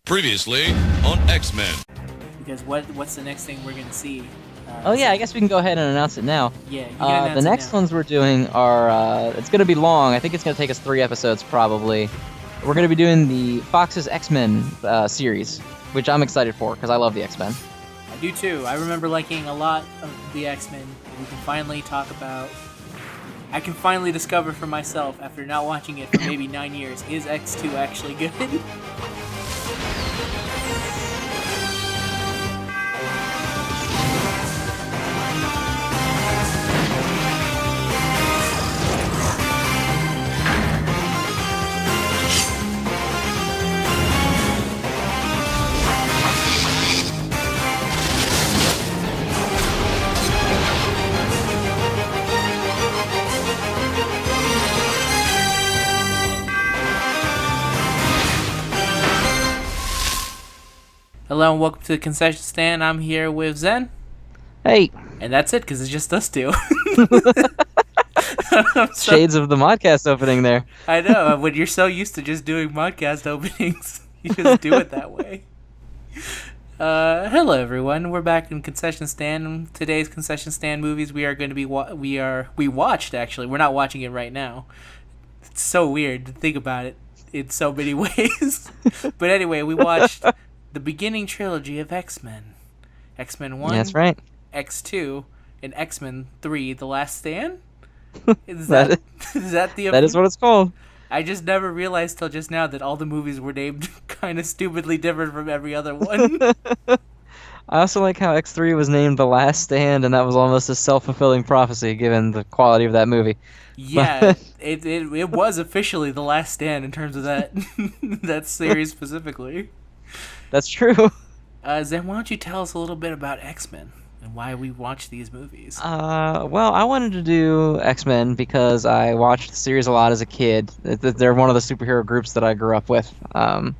Previously on X-Men. Because what's the next thing we're going to see? I guess we can go ahead and announce it now. Yeah, you can announce the it next now. ones we're doing are, it's going to be long. I think it's going to take us 3 episodes probably. We're going to be doing the Fox's X-Men series, which I'm excited for because I love the X-Men. I do too. I remember liking a lot of the X-Men. We can finally talk about... I can finally discover for myself, after not watching it for maybe 9 years, is X2 actually good? Hello and welcome to the Concession Stand. I'm here with Zen. Hey! And that's it, because it's just us two. Shades of the modcast opening there. I know, when you're so used to just doing podcast openings, you just do it that way. Hello everyone, we're back in Concession Stand. Today's Concession Stand movies we are going to be, we watched actually, we're not watching it right now. It's so weird to think about it in so many ways. But anyway, we watched the beginning trilogy of X-Men. X-Men 1, That's right. X2, and X-Men 3, The Last Stand? Is That the... That is what it's called. I just never realized till just now that all the movies were named kind of stupidly different from every other one. I also like how X3 was named The Last Stand, and that was almost a self-fulfilling prophecy given the quality of that movie. Yeah, it was officially The Last Stand in terms of that that series specifically. That's true. Zen, why don't you tell us a little bit about X-Men and why we watch these movies? Well, I wanted to do X-Men because I watched the series a lot as a kid. They're one of the superhero groups that I grew up with. I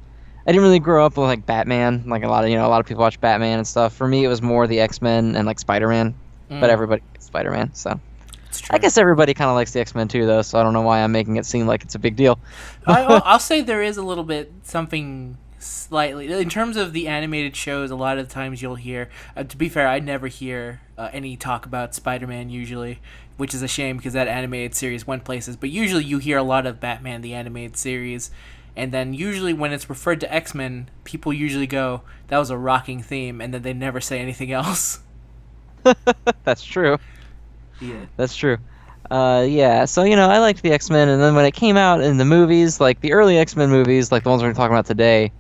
didn't really grow up with like Batman, like a lot of people watch Batman and stuff. For me, it was more the X-Men and like Spider-Man, but everybody likes Spider-Man, so. I guess everybody kind of likes the X-Men too, though, so I don't know why I'm making it seem like it's a big deal. I'll say there is a little bit something slightly in terms of the animated shows. A lot of the times you'll hear, to be fair, I never hear any talk about Spider-Man usually, which is a shame because that animated series went places. But usually you hear a lot of Batman the animated series, and then usually when it's referred to X-Men, people usually go, "That was a rocking theme," and then they never say anything else. That's true. Yeah, that's true. Yeah, so, I liked the X-Men, and then when it came out in the movies, like, the early X-Men movies, like the ones we're talking about today,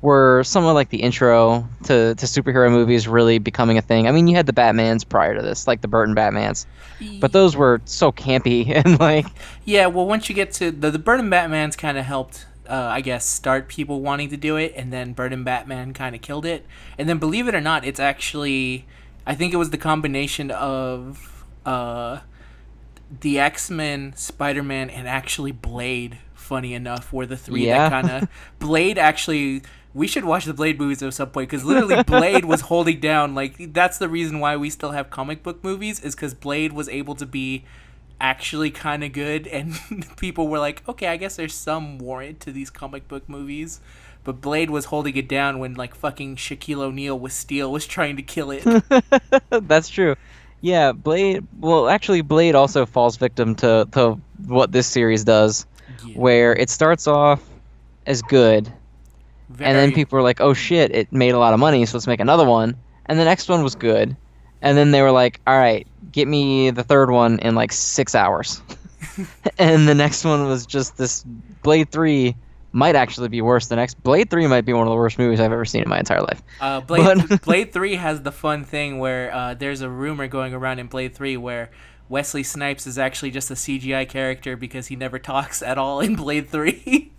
were somewhat like the intro to superhero movies really becoming a thing. I mean, you had the Batmans prior to this, like the Burton Batmans, but those were so campy, and, like... Yeah, well, once you get to... The Burton Batmans kind of helped, I guess, start people wanting to do it, and then Burton Batman kind of killed it. And then, believe it or not, it's actually... I think it was the combination of... the X-Men, Spider-Man, and actually Blade, funny enough, were the three that kind of... Blade actually... We should watch the Blade movies at some point, because literally Blade was holding down... Like, that's the reason why we still have comic book movies, is because Blade was able to be actually kind of good, and people were like, okay, I guess there's some warrant to these comic book movies. But Blade was holding it down when, like, fucking Shaquille O'Neal with Steel was trying to kill it. That's true. Yeah, Blade... Well, actually, Blade also falls victim to what this series does, where it starts off as good, and then people are like, oh shit, it made a lot of money, so let's make another one. And the next one was good, and then they were like, alright, get me the third one in like 6 hours. And the next one was just this... Blade 3 might actually be worse than Blade 3 might be one of the worst movies I've ever seen in my entire life. Blade 3 has the fun thing where there's a rumor going around in Blade 3 where Wesley Snipes is actually just a CGI character because he never talks at all in Blade 3.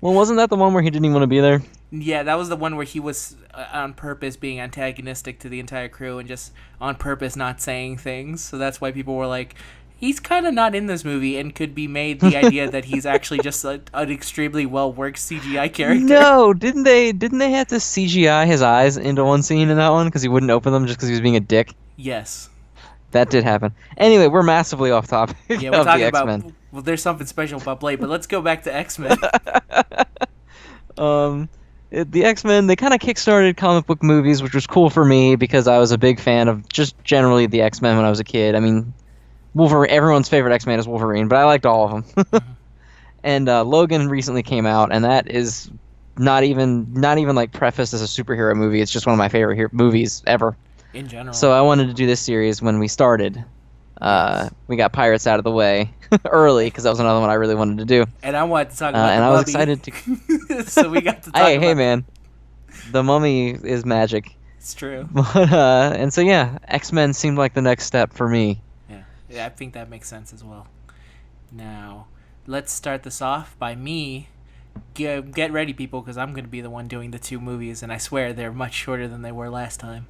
Well, wasn't that the one where he didn't even want to be there? Yeah, that was the one where he was on purpose being antagonistic to the entire crew and just on purpose not saying things. So that's why people were like, he's kind of not in this movie and could be made the idea that he's actually just an extremely well-worked CGI character. No, didn't they have to CGI his eyes into one scene in that one because he wouldn't open them just because he was being a dick? Yes. That did happen. Anyway, we're massively off topic. Yeah, we're talking about... Well, there's something special about Blade, but let's go back to X-Men. The X-Men, they kind of kickstarted comic book movies, which was cool for me because I was a big fan of just generally the X-Men when I was a kid. I mean, Wolverine, everyone's favorite X-Man is Wolverine, but I liked all of them. Mm-hmm. And Logan recently came out, and that is not even like prefaced as a superhero movie. It's just one of my favorite movies ever. In general. So I wanted to do this series when we started. We got Pirates out of the way early because that was another one I really wanted to do. And I wanted to talk about and the I was Mummy. excited to. So we got to talk about Hey, man, the Mummy is magic. It's true. But, and so yeah, X-Men seemed like the next step for me. Yeah, I think that makes sense as well. Now, let's start this off by me. Get ready, people, because I'm going to be the one doing the two movies, and I swear they're much shorter than they were last time.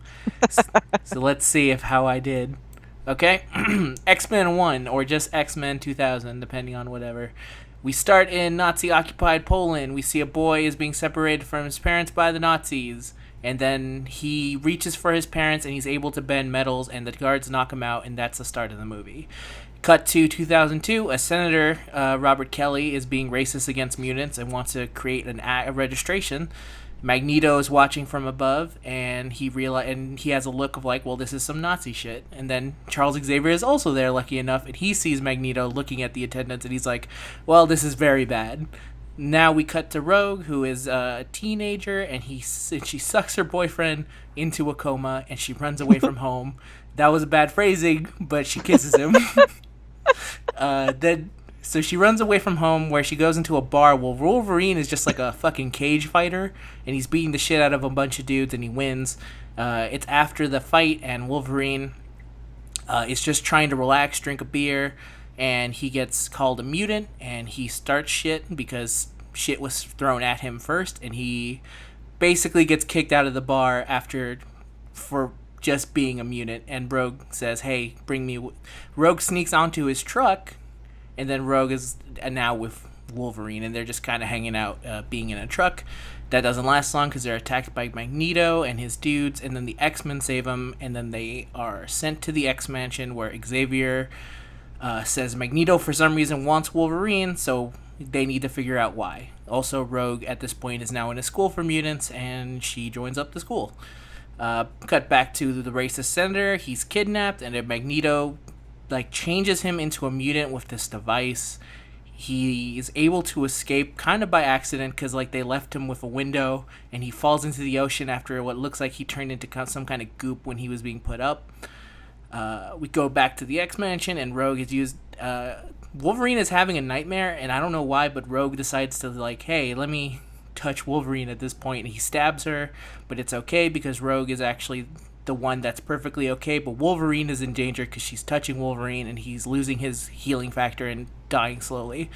So let's see how I did. Okay? X-Men 1, or just X-Men 2000, depending on whatever. We start in Nazi-occupied Poland. We see a boy is being separated from his parents by the Nazis. And then he reaches for his parents, and he's able to bend metals, and the guards knock him out, and that's the start of the movie. Cut to 2002, a senator, Robert Kelly, is being racist against mutants and wants to create a registration. Magneto is watching from above, and he has a look of like, well, this is some Nazi shit. And then Charles Xavier is also there, lucky enough, and he sees Magneto looking at the attendants, and he's like, well, this is very bad. Now we cut to Rogue, who is a teenager, and she sucks her boyfriend into a coma, and she runs away from home. That was a bad phrasing, but she kisses him. So she runs away from home, where she goes into a bar. Well, Wolverine is just like a fucking cage fighter, and he's beating the shit out of a bunch of dudes, and he wins. It's after the fight, and Wolverine is just trying to relax, drink a beer, and he gets called a mutant, and he starts shit because shit was thrown at him first, and he basically gets kicked out of the bar for just being a mutant. And Rogue says, hey, bring me. Rogue sneaks onto his truck, and then Rogue is now with Wolverine, and they're just kind of hanging out, being in a truck. That doesn't last long because they're attacked by Magneto and his dudes, and then the X-Men save them, and then they are sent to the X-Mansion, where Xavier says Magneto for some reason wants Wolverine, so they need to figure out why. Also, Rogue at this point is now in a school for mutants, and she joins up the school. Cut back to the racist senator. He's kidnapped, and then Magneto changes him into a mutant with this device. He is able to escape kind of by accident because they left him with a window, and he falls into the ocean after what looks like he turned into some kind of goop when he was being put up. We go back to the X-Mansion, and Rogue is used. Wolverine is having a nightmare, and I don't know why, but Rogue decides to hey, let me touch Wolverine at this point, and he stabs her, but it's okay because Rogue is actually the one that's perfectly okay, but Wolverine is in danger because she's touching Wolverine, and he's losing his healing factor and dying slowly.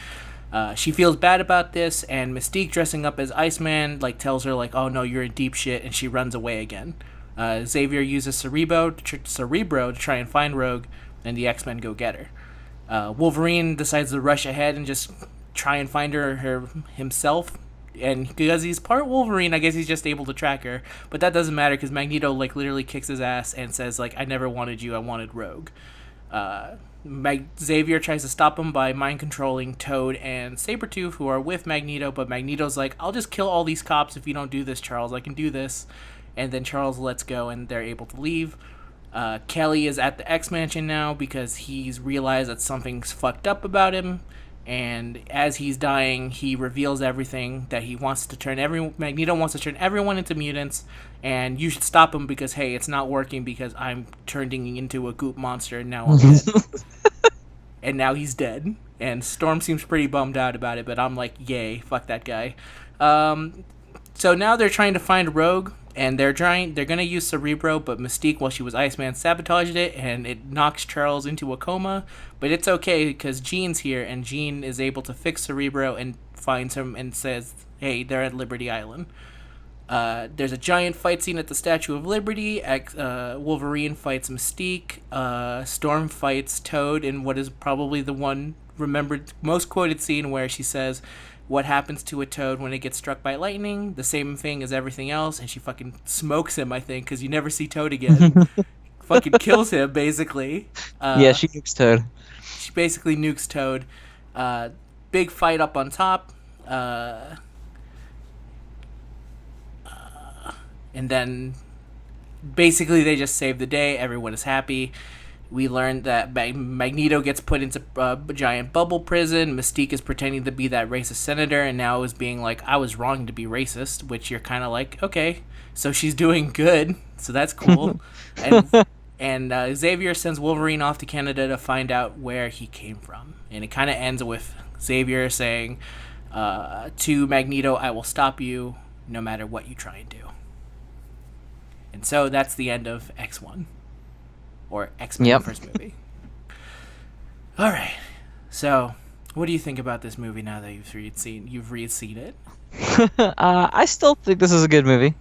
She feels bad about this, and Mystique, dressing up as Iceman, tells her oh no, you're in deep shit, and she runs away again. Xavier uses Cerebro to try and find Rogue, and the X-Men go get her. Wolverine decides to rush ahead and just try and find her himself, and because he's part Wolverine, I guess he's just able to track her, but that doesn't matter because Magneto literally kicks his ass and says I never wanted you, I wanted Rogue. Xavier tries to stop him by mind controlling Toad and Sabretooth, who are with Magneto, but Magneto's I'll just kill all these cops if you don't do this, Charles, I can do this. And then Charles lets go, and they're able to leave. Kelly is at the X-Mansion now because he's realized that something's fucked up about him. And as he's dying, he reveals everything, that he wants to Magneto wants to turn everyone into mutants, and you should stop him because, hey, it's not working because I'm turning into a goop monster, and now I'm dead. And now he's dead. And Storm seems pretty bummed out about it, but I'm yay, fuck that guy. So now they're trying to find Rogue, and they're gonna use Cerebro, but Mystique, while she was Iceman, sabotaged it, and it knocks Charles into a coma. But it's okay because Jean's here, and Jean is able to fix Cerebro and finds him and says, hey, they're at Liberty Island. There's a giant fight scene at the Statue of Liberty. Wolverine fights Mystique. Storm fights Toad in what is probably the one remembered, most quoted scene where she says, what happens to a toad when it gets struck by lightning? The same thing as everything else, and she fucking smokes him, I think, because you never see Toad again. Fucking kills him, basically. Yeah, she nukes Toad. She basically nukes Toad. Big fight up on top. And then basically they just save the day. Everyone is happy. We learned that Magneto gets put into a giant bubble prison. Mystique is pretending to be that racist senator, and now is being like, I was wrong to be racist, which you're kind of like, okay, so she's doing good, so that's cool. and Xavier sends Wolverine off to Canada to find out where he came from. And it kind of ends with Xavier saying to Magneto, I will stop you no matter what you try and do. And so that's the end of X1. Or X-Men, the first movie. All right. So, what do you think about this movie now that you've re-seen it? I still think this is a good movie.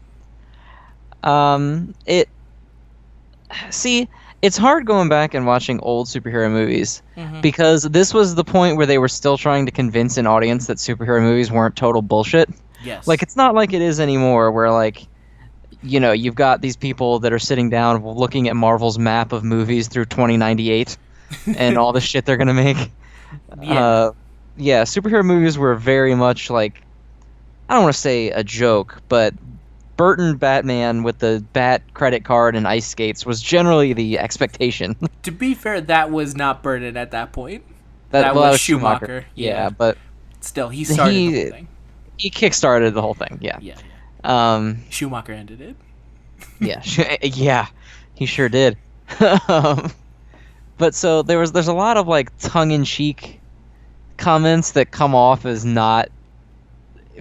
It's hard going back and watching old superhero movies because this was the point where they were still trying to convince an audience that superhero movies weren't total bullshit. Yes. Like, it's not like it is anymore where, like, you know, you've got these people that are sitting down looking at Marvel's map of movies through 2098 and all the shit they're going to make. Yeah, superhero movies were very much like, I don't want to say a joke, but Burton Batman with the Bat credit card and ice skates was generally the expectation. To be fair, that was not Burton at that point. That was Schumacher. Yeah, but still, he started the whole thing. He kickstarted the whole thing, yeah. Schumacher ended it. Yeah, he sure did. But so there's a lot of like tongue-in-cheek comments that come off as not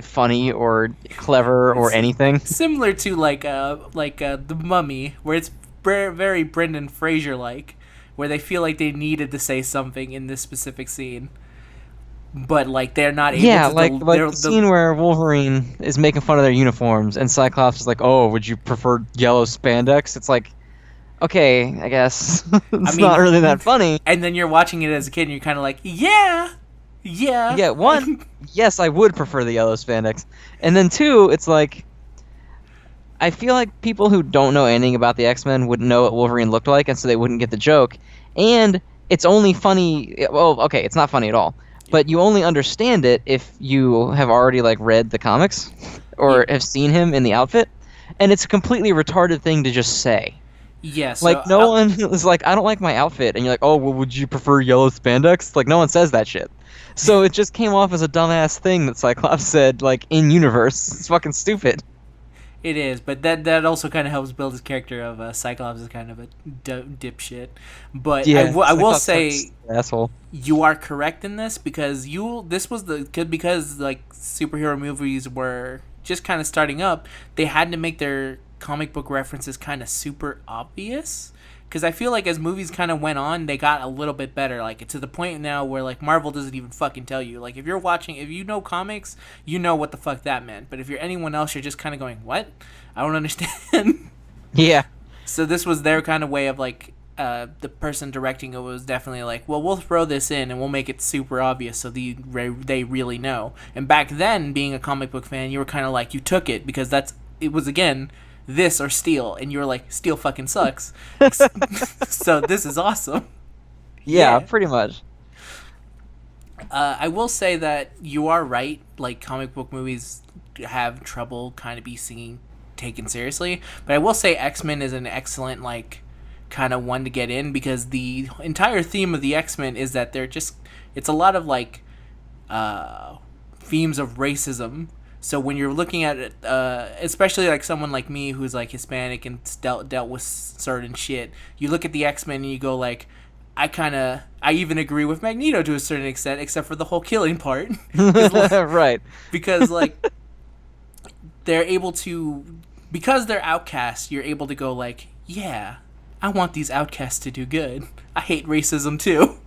funny or clever or anything. Similar to like The Mummy, where it's very Brendan Fraser like, where they feel like they needed to say something in this specific scene. But like they're not able to. Yeah, like the scene where Wolverine is making fun of their uniforms, and Cyclops is like, "Oh, would you prefer yellow spandex?" It's like, okay, I guess it's not really that funny. And then you're watching it as a kid, and you're kind of like, yeah. One, yes, I would prefer the yellow spandex, and then two, it's like, I feel like people who don't know anything about the X-Men wouldn't know what Wolverine looked like, and so they wouldn't get the joke. And it's only funny. Well, okay, it's not funny at all. But you only understand it if you have already like read the comics or have seen him in the outfit, and it's a completely retarded thing to just say. Yes. Like no one is like, I don't like my outfit, and you're like, oh, well, would you prefer yellow spandex? Like no one says that shit. So it just came off as a dumbass thing that Cyclops said, like in universe. It's fucking stupid. It is, but that also kind of helps build his character of Cyclops as kind of a dipshit. But yeah, I will say, asshole. You are correct in this because because like superhero movies were just kind of starting up. They had to make their comic book references kind of super obvious. Because I feel like as movies kind of went on, they got a little bit better. Like, to the point now where, like, Marvel doesn't even fucking tell you. Like, if you know comics, you know what the fuck that meant. But if you're anyone else, you're just kind of going, what? I don't understand. Yeah. So this was their kind of way of, like, the person directing it was definitely like, well, we'll throw this in and we'll make it super obvious so they really know. And back then, being a comic book fan, you were kind of like, you took it because it was, again, this or Steel, and you were like, Steel fucking sucks. So this is awesome. Yeah, pretty much. I will say that you are right. Like, comic book movies have trouble kind of being taken seriously. But I will say X-Men is an excellent, like, kind of one to get in because the entire theme of the X-Men is that it's a lot of, like, themes of racism. So when you're looking at it, especially like someone like me who's like Hispanic and dealt with certain shit, you look at the X-Men and you go like, I even agree with Magneto to a certain extent, except for the whole killing part. Right. Because like they're able to, because they're outcasts, you're able to go like, yeah, I want these outcasts to do good. I hate racism too.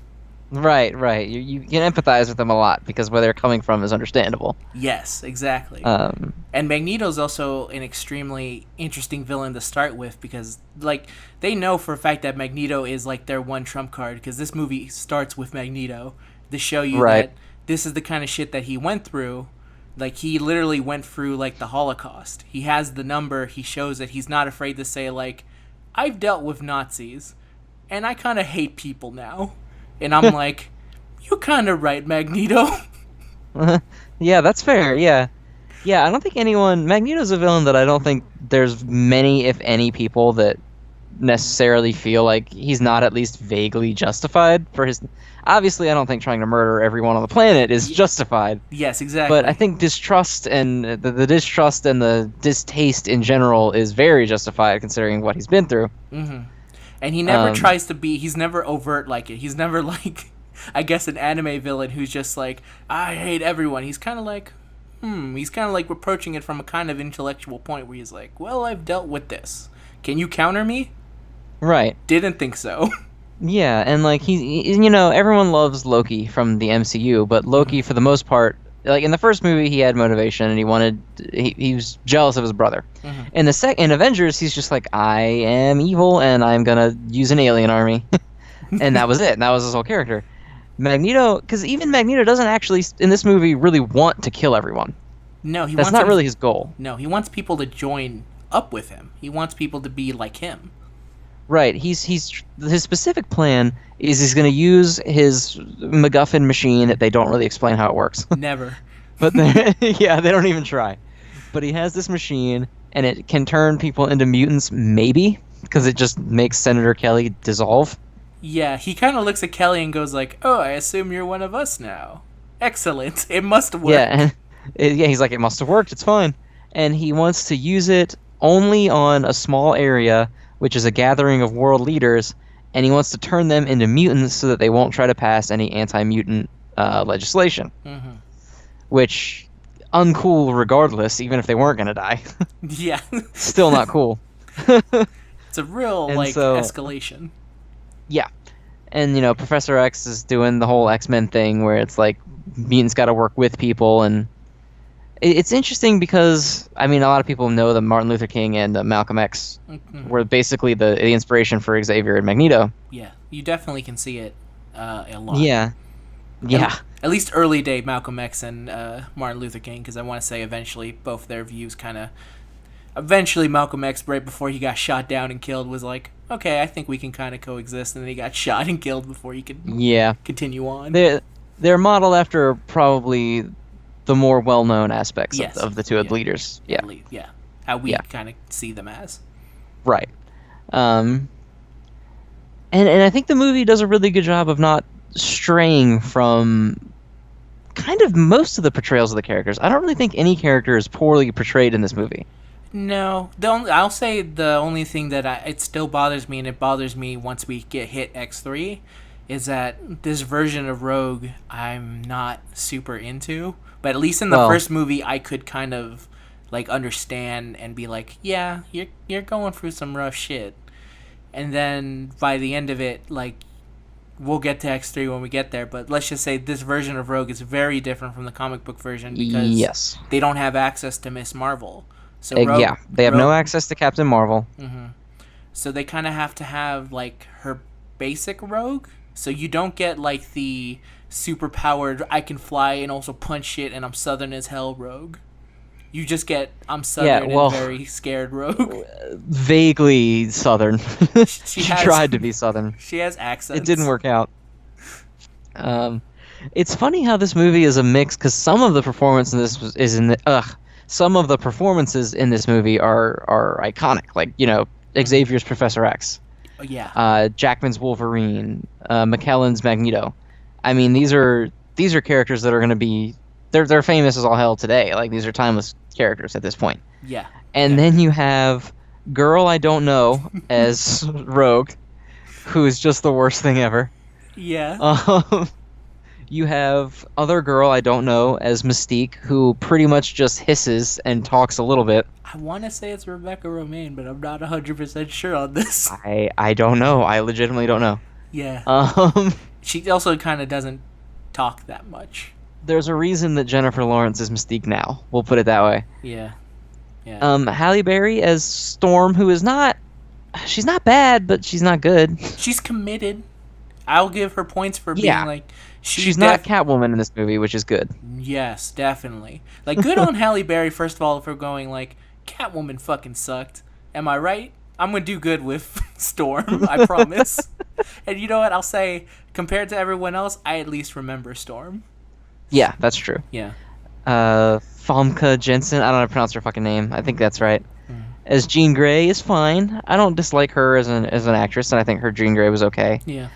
Right. You can empathize with them a lot because where they're coming from is understandable. Yes, exactly. And Magneto's also an extremely interesting villain to start with because, like, they know for a fact that Magneto is, like, their one trump card because this movie starts with Magneto to show you that this is the kind of shit that he went through. Like, he literally went through, like, the Holocaust. He has the number. He shows that he's not afraid to say, like, I've dealt with Nazis, and I kind of hate people now. And I'm like, you're kind of right, Magneto. Yeah, that's fair, yeah. Yeah, I don't think Magneto's a villain that I don't think there's many, if any, people that necessarily feel like he's not at least vaguely justified for his. Obviously, I don't think trying to murder everyone on the planet is justified. Yes, exactly. But I think distrust and the distrust and the distaste in general is very justified considering what he's been through. Mm-hmm. And he never tries to be. He's never overt like it. He's never like, I guess, an anime villain who's just like, I hate everyone. He's kind of like, He's kind of like approaching it from a kind of intellectual point where he's like, well, I've dealt with this. Can you counter me? Right. Didn't think so. Yeah, and like everyone loves Loki from the MCU, but Loki for the most part, like in the first movie, he had motivation and he was jealous of his brother. Mm-hmm. In Avengers, he's just like, I am evil and I'm gonna use an alien army, and that was it. And that was his whole character. Magneto, because even Magneto doesn't actually in this movie really want to kill everyone. No, that's not really his goal. No, he wants people to join up with him. He wants people to be like him. Right. His specific plan is he's going to use his MacGuffin machine that they don't really explain how it works. Never. But yeah, they don't even try. But he has this machine, and it can turn people into mutants, maybe, because it just makes Senator Kelly dissolve. Yeah, he kind of looks at Kelly and goes like, "Oh, I assume you're one of us now. Excellent. It must work." Yeah, he's like, "It must have worked. It's fine." And he wants to use it only on a small area, which is a gathering of world leaders, and he wants to turn them into mutants so that they won't try to pass any anti-mutant legislation. Mm-hmm. Which, uncool regardless, even if they weren't going to die. Yeah. Still not cool. It's a real, escalation. Yeah. And, Professor X is doing the whole X-Men thing where it's like mutants got to work with people, and it's interesting because, a lot of people know that Martin Luther King and Malcolm X were basically the inspiration for Xavier and Magneto. Yeah, you definitely can see it a lot. Yeah. Yeah. At least early day Malcolm X and Martin Luther King, because I want to say eventually both their views kind of... Eventually Malcolm X, right before he got shot down and killed, was like, okay, I think we can kind of coexist, and then he got shot and killed before he could continue on. They're modeled after probably the more well-known aspects of the two leaders. Yeah. Yeah. How we kind of see them as. Right. And I think the movie does a really good job of not straying from kind of most of the portrayals of the characters. I don't really think any character is poorly portrayed in this movie. No. I'll say the only thing that it still bothers me, and it bothers me once we hit X3, is that this version of Rogue I'm not super into. But at least in the first movie, I could kind of understand and be like, yeah, you're going through some rough shit. And then by the end of it, we'll get to X3 when we get there. But let's just say this version of Rogue is very different from the comic book version because they don't have access to Miss Marvel. So they have no access to Captain Marvel. Mm-hmm. So they kind of have to have her basic Rogue. So you don't get the super powered, I can fly and also punch shit and I'm southern as hell Rogue. You just get, I'm southern and very scared Rogue. Vaguely southern. She tried to be southern. She has accents. It didn't work out. It's funny how this movie is a mix, because some of the performance in this some of the performances in this movie are iconic. Xavier's Professor X. Yeah. Jackman's Wolverine. McKellen's Magneto. These are characters that are going to be... They're famous as all hell today. These are timeless characters at this point. Yeah. And then you have Girl I Don't Know as Rogue, who is just the worst thing ever. Yeah. You have other Girl I Don't Know as Mystique, who pretty much just hisses and talks a little bit. I want to say it's Rebecca Romijn, but I'm not 100% sure on this. I don't know. I legitimately don't know. Yeah. She also kind of doesn't talk that much. There's a reason that Jennifer Lawrence is Mystique now. We'll put it that way. Yeah. Halle Berry as Storm, who is not... She's not bad, but she's not good. She's committed. I'll give her points for being She's not Catwoman in this movie, which is good. Yes, definitely. Good on Halle Berry, first of all, for going Catwoman fucking sucked. Am I right? I'm going to do good with Storm, I promise. And you know what? I'll say, compared to everyone else, I at least remember Storm. Yeah, that's true. Yeah. Famke Jensen. I don't know how to pronounce her fucking name. I think that's right. as Jean Grey is fine. I don't dislike her as an actress, and I think her Jean Grey was okay. Yeah.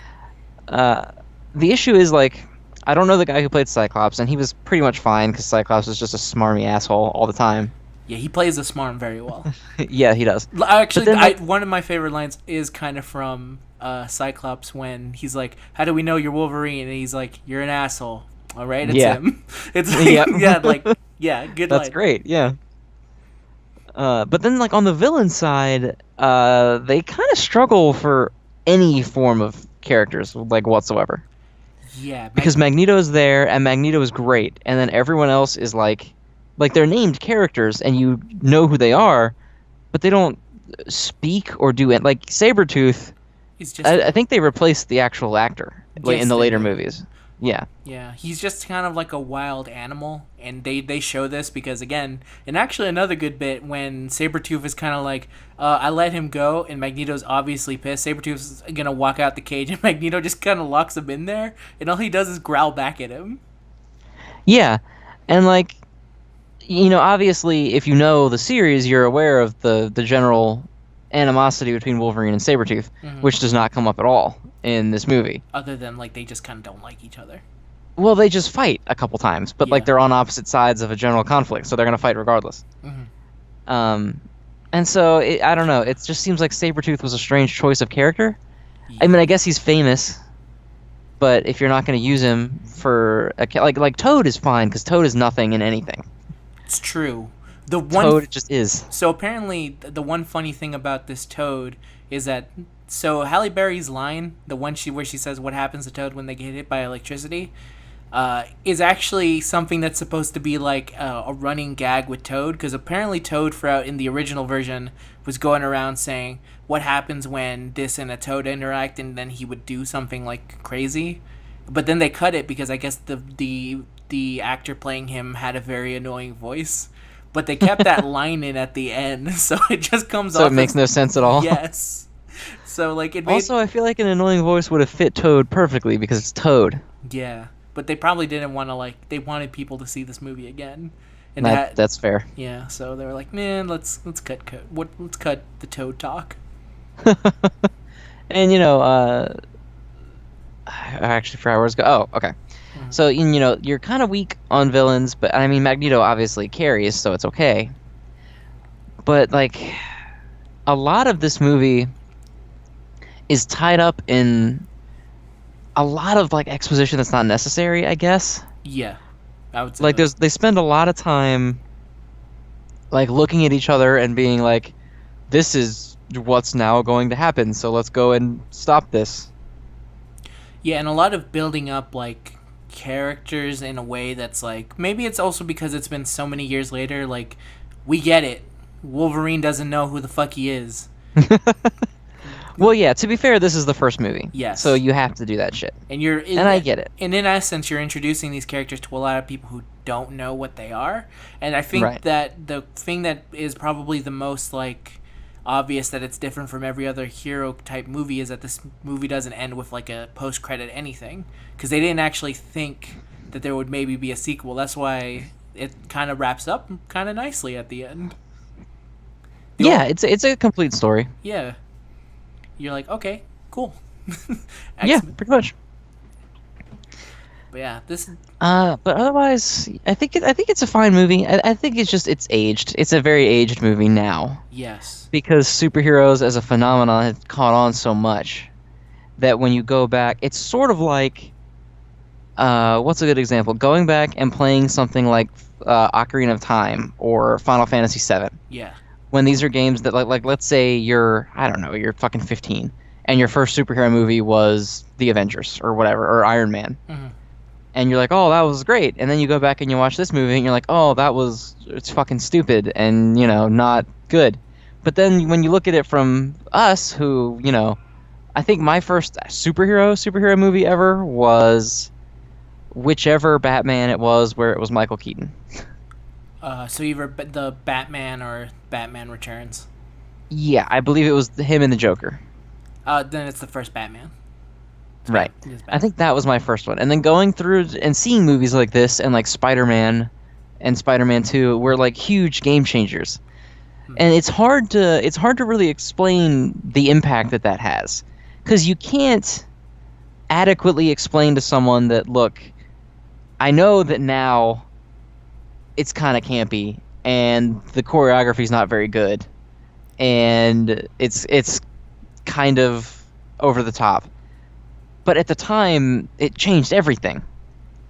The issue is, like, I don't know the guy who played Cyclops, and he was pretty much fine because Cyclops is just a smarmy asshole all the time. Yeah, he plays the smart very well. Yeah, he does. Actually, then, like, one of my favorite lines is kind of from Cyclops when he's like, "How do we know you're Wolverine?" And he's like, "You're an asshole." All right, it's him. It's like, good. That's line. great. Yeah. But then, like, on the villain side, they kind of struggle for any form of characters, like, whatsoever. Yeah. Because Magneto's there, and Magneto is great, and then everyone else is like they're named characters, and you know who they are, but they don't speak or do it. Like Sabretooth, I think they replaced the actual actor in the later movies. Yeah. Yeah, he's just kind of like a wild animal, and they show this because, again, and actually another good bit when Sabretooth is kind of like, I let him go, and Magneto's obviously pissed. Sabretooth's gonna walk out the cage, and Magneto just kind of locks him in there, and all he does is growl back at him. Yeah, and, like, you know, obviously, if you know the series, you're aware of the general animosity between Wolverine and Sabretooth, which does not come up at all in this movie. Other than, like, they just kind of don't like each other. Well, they just fight a couple times, but like they're on opposite sides of a general conflict, so they're gonna fight regardless. And so I don't know. It just seems like Sabretooth was a strange choice of character. Yeah. I mean, I guess he's famous, but if you're not gonna use him for like Toad is fine because Toad is nothing in anything. It's true. Toad just is. So apparently, the one funny thing about this Toad is that Halle Berry's line, the one where she says, "What happens to Toad when they get hit by electricity?" Is actually something that's supposed to be like a running gag with Toad, because apparently Toad, throughout in the original version, was going around saying, "What happens when this and a Toad interact?" and then he would do something like crazy. But then they cut it because I guess the actor playing him had a very annoying voice. But they kept that line in at the end, so it just comes off. So it makes no sense at all. Yes. So like it made... Also, I feel like an annoying voice would have fit Toad perfectly because it's Toad. Yeah, but they probably didn't want to they wanted people to see this movie again. And that's fair. Yeah, so they were like, man, let's cut the Toad talk. And I actually forgot where I was going. Oh, okay. So, you're kind of weak on villains, but, I mean, Magneto obviously carries, so it's okay. But, like, a lot of this movie is tied up in a lot of, like, exposition that's not necessary, I guess. Yeah, I would say like, they spend a lot of time, like, looking at each other and being like, this is what's now going to happen, so let's go and stop this. Yeah, and a lot of building up, like, characters in a way that's like, maybe it's also because it's been so many years later, like, we get it. Wolverine doesn't know who the fuck he is. Well, yeah, to be fair, this is the first movie. Yes. So you have to do that shit. And I get it. And in essence, you're introducing these characters to a lot of people who don't know what they are. And I think that the thing that is probably the most, like, obvious that it's different from every other hero type movie is that this movie doesn't end with like a post-credit anything, because they didn't actually think that there would maybe be a sequel. That's why it kind of wraps up kind of nicely at the end. It's a complete story. Yeah, you're like, okay, cool. Yeah, pretty much. But yeah, this. But otherwise, I think it's a fine movie. I think it's aged. It's a very aged movie now. Yes. Because superheroes as a phenomenon have caught on so much that when you go back, it's sort of like, what's a good example? Going back and playing something like Ocarina of Time or Final Fantasy VII. Yeah. When these are games that, like let's say you're fucking 15, and your first superhero movie was The Avengers or whatever, or Iron Man. Mm-hmm. And you're like, oh, that was great. And then you go back and you watch this movie, and you're like, oh, it's fucking stupid and, not good. But then when you look at it from us, who, I think my first superhero movie ever was whichever Batman it was where it was Michael Keaton. So either the Batman or Batman Returns? Yeah, I believe it was him and the Joker. Then it's the first Batman. Right. I think that was my first one. And then going through and seeing movies like this and like Spider-Man and Spider-Man 2 were like huge game changers. And it's hard to really explain the impact that has, because you can't adequately explain to someone that, look, I know that now it's kind of campy and the choreography's not very good and it's kind of over the top. But at the time, it changed everything.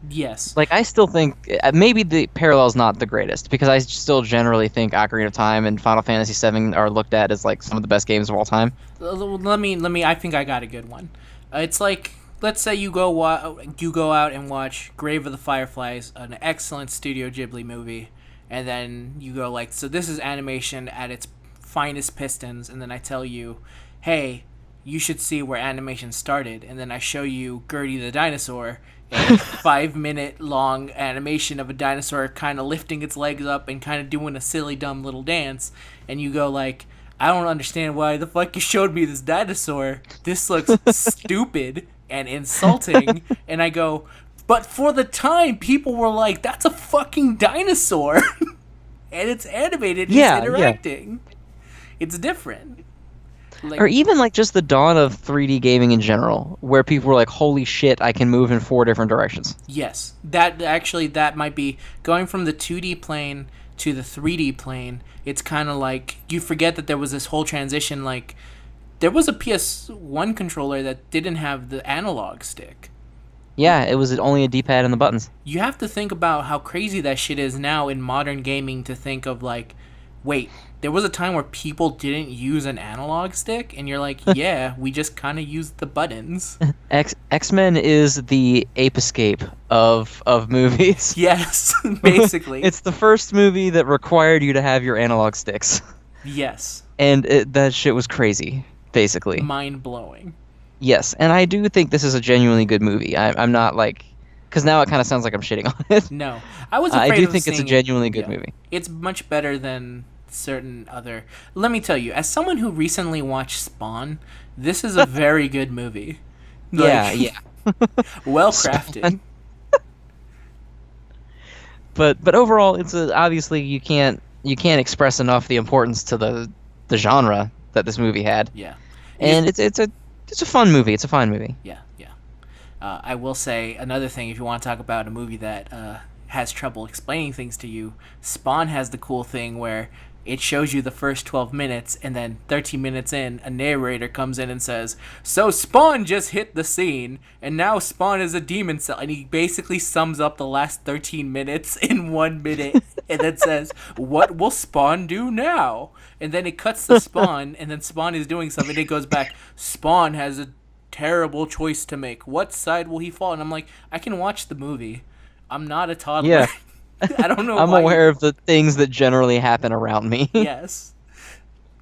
Yes. Like, I still think maybe the parallel's not the greatest, because I still generally think Ocarina of Time and Final Fantasy VII are looked at as like some of the best games of all time. Let me. I think I got a good one. It's like, let's say you go out and watch Grave of the Fireflies, an excellent Studio Ghibli movie, and then you go like, so this is animation at its finest pistons, and then I tell you, hey, you should see where animation started, and then I show you Gertie the dinosaur, a 5-minute long animation of a dinosaur kind of lifting its legs up and kind of doing a silly dumb little dance, and you go like, I don't understand why the fuck you showed me this dinosaur. This looks stupid and insulting. And I go, but for the time, people were like, that's a fucking dinosaur. And it's animated, it's interacting. Yeah. It's different. Like, or even like just the dawn of 3D gaming in general, where people were like, holy shit, I can move in 4 different directions. Yes. That might be going from the 2D plane to the 3D plane. It's kind of like you forget that there was this whole transition. Like, there was a PS1 controller that didn't have the analog stick. Yeah, it was only a D-pad and the buttons. You have to think about how crazy that shit is now in modern gaming, to think of like, wait, there was a time where people didn't use an analog stick, and you're like, yeah, we just kind of used the buttons. X-Men is the ape escape of movies. Yes, basically. It's the first movie that required you to have your analog sticks. Yes. And that shit was crazy, basically. Mind-blowing. Yes, and I do think this is a genuinely good movie. I'm not like... Because now it kind of sounds like I'm shitting on it. No. I was afraid I do of think it's a genuinely good movie. It's much better than certain other... Let me tell you, as someone who recently watched Spawn, this is a very good movie. Like, yeah. Well crafted. But overall, it's obviously you can't express enough the importance to the genre that this movie had. Yeah. And it's a fun movie. It's a fine movie. Yeah. I will say another thing, if you want to talk about a movie that has trouble explaining things to you, Spawn has the cool thing where it shows you the first 12 minutes, and then 13 minutes in, a narrator comes in and says, so Spawn just hit the scene, and now Spawn is a demon cell. And he basically sums up the last 13 minutes in 1 minute, and then says, what will Spawn do now? And then it cuts to Spawn, and then Spawn is doing something, and it goes back, Spawn has a terrible choice to make. What side will he fall? And I'm like, I can watch the movie. I'm not a toddler. Yeah. I don't know. I'm aware of the things that generally happen around me. Yes.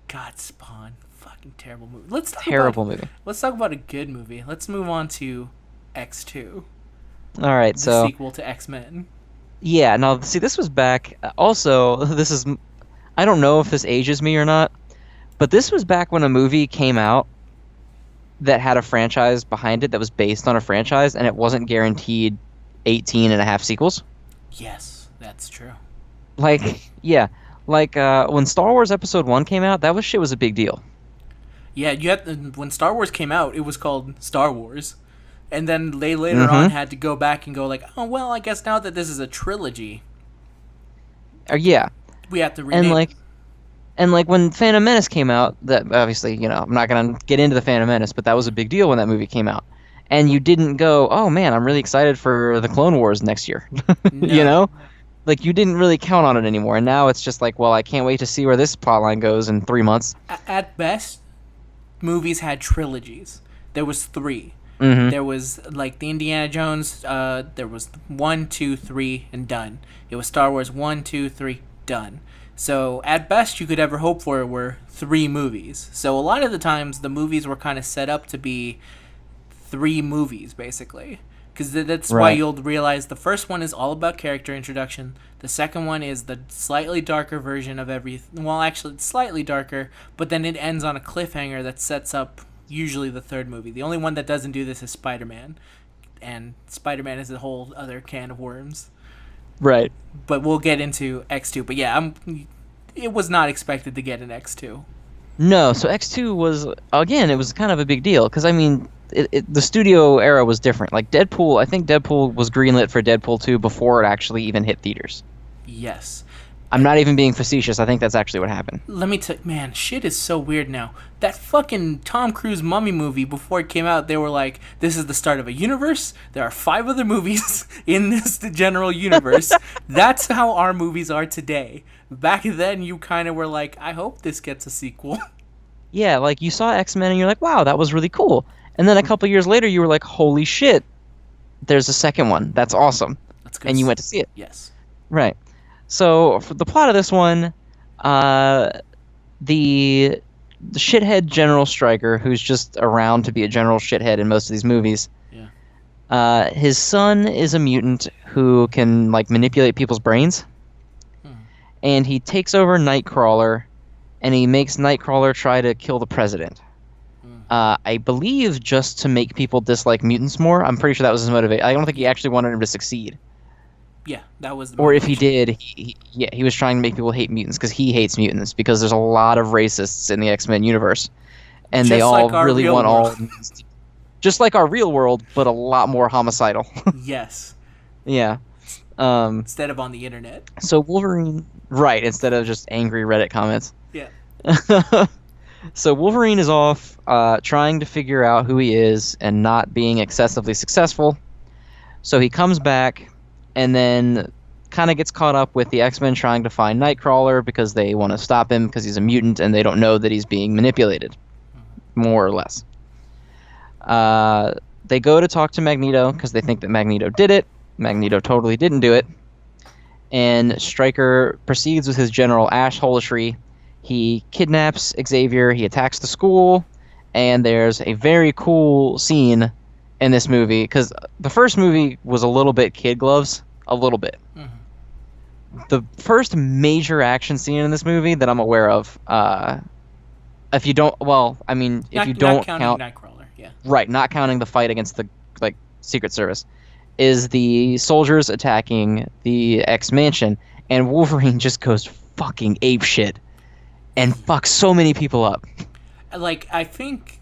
God, Spawn, fucking terrible movie. Let's talk about a good movie. Let's move on to X2. All right, the sequel to X-Men. Yeah. Now, see, this was back. Also, this is. I don't know if this ages me or not, but this was back when a movie came out that had a franchise behind it that was based on a franchise, and it wasn't guaranteed 18 and a half sequels. Yes, that's true. Like, yeah. Like, when Star Wars Episode 1 came out, that shit was a big deal. Yeah, when Star Wars came out, it was called Star Wars. And then they later on had to go back and go like, oh, well, I guess now that this is a trilogy. Yeah. We have to rename it. And like when Phantom Menace came out, that obviously, I'm not going to get into the Phantom Menace, but that was a big deal when that movie came out. And you didn't go, oh man, I'm really excited for the Clone Wars next year. No. Like, you didn't really count on it anymore. And now it's just like, well, I can't wait to see where this plotline goes in 3 months. At best, movies had trilogies. There was 3. Mm-hmm. There was like the Indiana Jones, there was 1, 2, 3, and done. It was Star Wars 1, 2, 3, done. So at best you could ever hope for were 3 movies. So a lot of the times the movies were kind of set up to be 3 movies, basically. Because that's why you'll realize the first one is all about character introduction. The second one is the slightly darker version of everything. Well, actually, it's slightly darker, but then it ends on a cliffhanger that sets up usually the third movie. The only one that doesn't do this is Spider-Man. And Spider-Man is a whole other can of worms. Right. But we'll get into X2. But yeah, it was not expected to get an X2. No, so X2 was, again, it was kind of a big deal, because, I mean, the studio era was different. Like, I think Deadpool was greenlit for Deadpool 2 before it actually even hit theaters. Yes. I'm not even being facetious. I think that's actually what happened. Let me tell you, man, shit is so weird now. That fucking Tom Cruise Mummy movie, before it came out, they were like, this is the start of a universe. There are 5 other movies in this general universe. That's how our movies are today. Back then, you kind of were like, I hope this gets a sequel. Yeah, like, you saw X-Men and you're like, wow, that was really cool. And then a couple years later, you were like, holy shit, there's a second one. That's awesome. Let's go. And you went to see it. Yes. Right. So, for the plot of this one, the shithead General Stryker, who's just around to be a general shithead in most of these movies, his son is a mutant who can, like, manipulate people's brains. And he takes over Nightcrawler, and he makes Nightcrawler try to kill the president. I believe just to make people dislike mutants more. I'm pretty sure that was his motivation. I don't think he actually wanted him to succeed. Yeah, that was the Or if motivation. he did, he was trying to make people hate mutants because he hates mutants because there's a lot of racists in the X-Men universe. And they Just all like our really real want all world. mutants to... Just like our real world, but a lot more homicidal. Yes. Yeah. Instead of on the internet. So Wolverine... Right, instead of just angry Reddit comments. Yeah. So Wolverine is off trying to figure out who he is and not being excessively successful. So he comes back and then kind of gets caught up with the X-Men trying to find Nightcrawler because they want to stop him because he's a mutant and they don't know that he's being manipulated, more or less. They go to talk to Magneto because they think that Magneto did it. Magneto totally didn't do it. And Stryker proceeds with his general assholery. He kidnaps Xavier, he attacks the school, and there's a very cool scene in this movie, because the first movie was a little bit kid gloves, a little bit. The first major action scene in this movie that I'm aware of, if you don't, well, I mean, if you don't count Nightcrawler, yeah. Right, not counting the fight against the, like, Secret Service, is the soldiers attacking the X-Mansion, and Wolverine just goes fucking apeshit and fucks so many people up. Like, I think,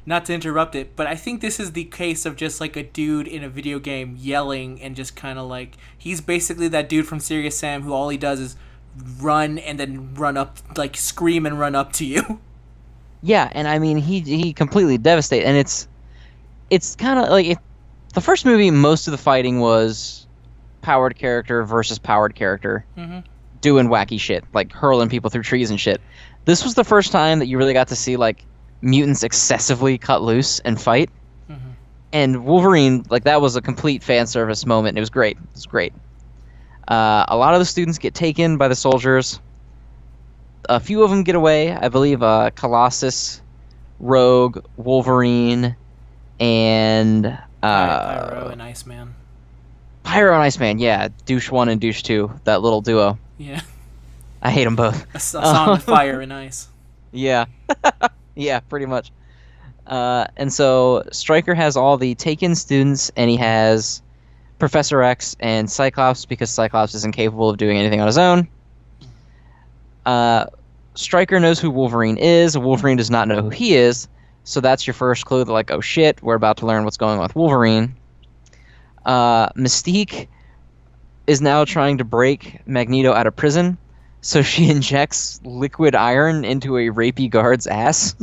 not to interrupt it, but I think this is the case of just like a dude in a video game yelling and just kind of like, he's basically that dude from Serious Sam who all he does is run and then run up, like scream and run up to you. Yeah, and I mean, he completely devastates, and it's kind of like, the first movie, most of the fighting was powered character versus powered character. Doing wacky shit, like hurling people through trees and shit. This was the first time that you really got to see, like, mutants excessively cut loose and fight. And Wolverine, like, that was a complete fan service moment. It was great. It was great. A lot of the students get taken by the soldiers. A few of them get away. I believe Colossus, Rogue, Wolverine, and... Pyro and Iceman. Pyro and Iceman, yeah. Douche 1 and Douche 2, that little duo. Yeah. I hate them both. A song of fire and ice. Yeah. Yeah, pretty much. And so Stryker has all the taken students, and he has Professor X and Cyclops, because Cyclops is incapable of doing anything on his own. Stryker knows who Wolverine is. Wolverine does not know who he is. So that's your first clue that, like, oh shit, we're about to learn what's going on with Wolverine. Mystique is now trying to break Magneto out of prison, so she injects liquid iron into a rapey guard's ass.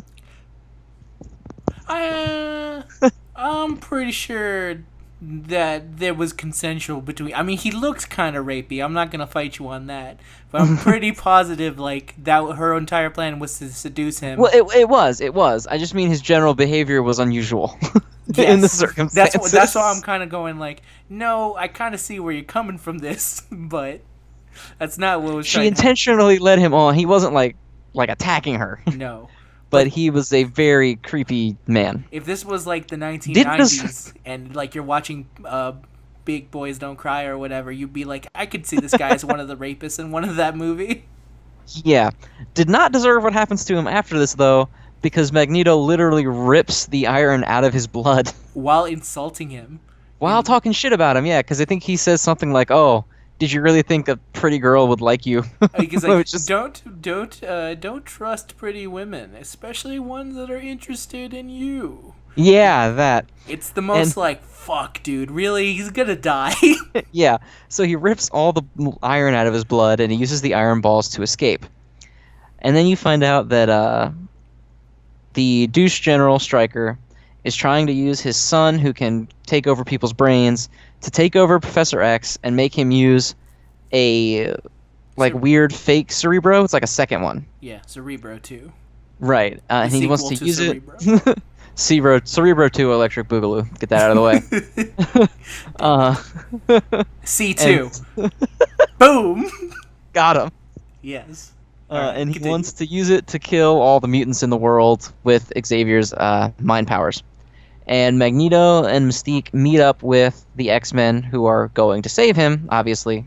I'm pretty sure that there was consensual between... I mean, he looked kind of rapey. I'm not going to fight you on that. But I'm pretty positive, like, that her entire plan was to seduce him. Well, it was. I just mean his general behavior was unusual. Yes. In the circumstances. That's why I'm kind of going, like, no, I kind of see where you're coming from this, but that's not what was She intentionally led him on. He wasn't, like attacking her. No. But he was a very creepy man. If this was, like, the 1990s, and, like, you're watching Big Boys Don't Cry or whatever, you'd be like, I could see this guy as one of the rapists in one of that movie. Yeah. Did not deserve what happens to him after this, though, because Magneto literally rips the iron out of his blood. While insulting him. While talking shit about him, yeah, because I think he says something like, oh, Did you really think a pretty girl would like you? He's like, Just- don't trust pretty women, especially ones that are interested in you. yeah, that. It's the most And- fuck, dude. Really, he's gonna die. Yeah. So he rips all the iron out of his blood, and he uses the iron balls to escape. And then you find out that the douche general Stryker is trying to use his son, who can take over people's brains, to take over Professor X and make him use a weird fake Cerebro. It's like a second one. Yeah, Cerebro 2. Right. And he wants to sequel to use Cerebro. it. Cerebro 2 Electric Boogaloo. Get that out of the way. C2. Boom. Got him. Yes. And he continue. wants to use it to kill all the mutants in the world with Xavier's mind powers. And Magneto and Mystique meet up with the X-Men, who are going to save him, obviously.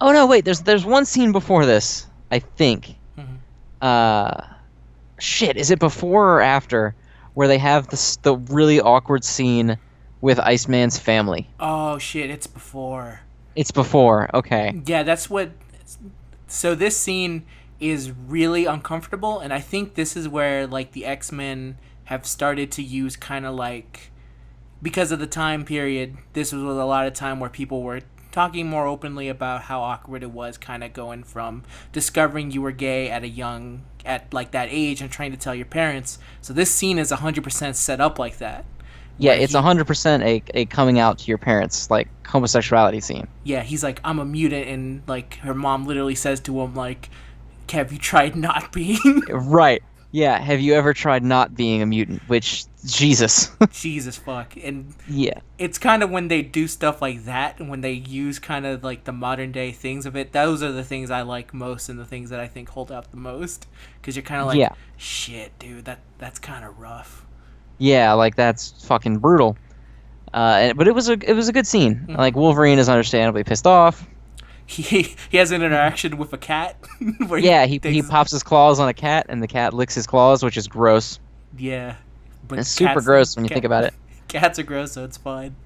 Oh no, wait, there's one scene before this, I think. Shit, is it before or after where they have the really awkward scene with Iceman's family? Oh shit, it's before. It's before, okay. Yeah, that's what. So this scene is really uncomfortable, and I think this is where the X-Men have started to use kind of because of the time period. This was a lot of time where people were talking more openly about how awkward it was, kind of going from discovering you were gay at that age and trying to tell your parents. So this scene is 100% set up like that. Yeah, it's 100% a coming out to your parents, homosexuality scene. Yeah, he's like, I'm a mutant, and her mom literally says to him, have you tried not being? Right. Yeah, have you ever tried not being a mutant? Which, Jesus. Jesus fuck. And yeah. it's kind of when they do stuff like that, and when they use kind of the modern day things of it, those are the things I like most and the things that I think hold up the most. Because you're kind of yeah. Shit, dude, that's kind of rough. Yeah, that's fucking brutal. But it was a good scene. Mm-hmm. Wolverine is understandably pissed off. He has an interaction with a cat. Where he pops his claws on a cat, and the cat licks his claws, which is gross. Yeah. But it's super gross when you think about it. Cats are gross, so it's fine.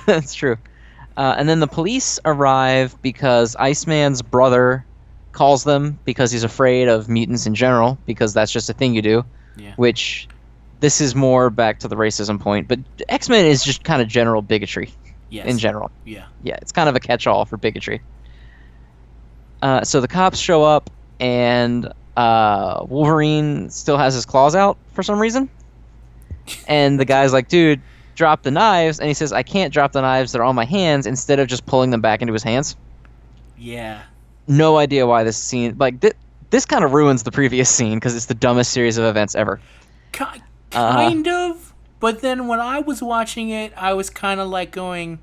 That's true. And then the police arrive because Iceman's brother calls them because he's afraid of mutants in general, because that's just a thing you do. Yeah. Which, this is more back to the racism point, but X-Men is just kind of general bigotry. Yes. In general. Yeah. Yeah, it's kind of a catch-all for bigotry. So the cops show up, and Wolverine still has his claws out for some reason. And the guy's like, dude, drop the knives. And he says, I can't drop the knives. They're on my hands, instead of just pulling them back into his hands. Yeah. No idea why this scene... this kind of ruins the previous scene, because it's the dumbest series of events ever. Kind of. But then when I was watching it, I was kind of going,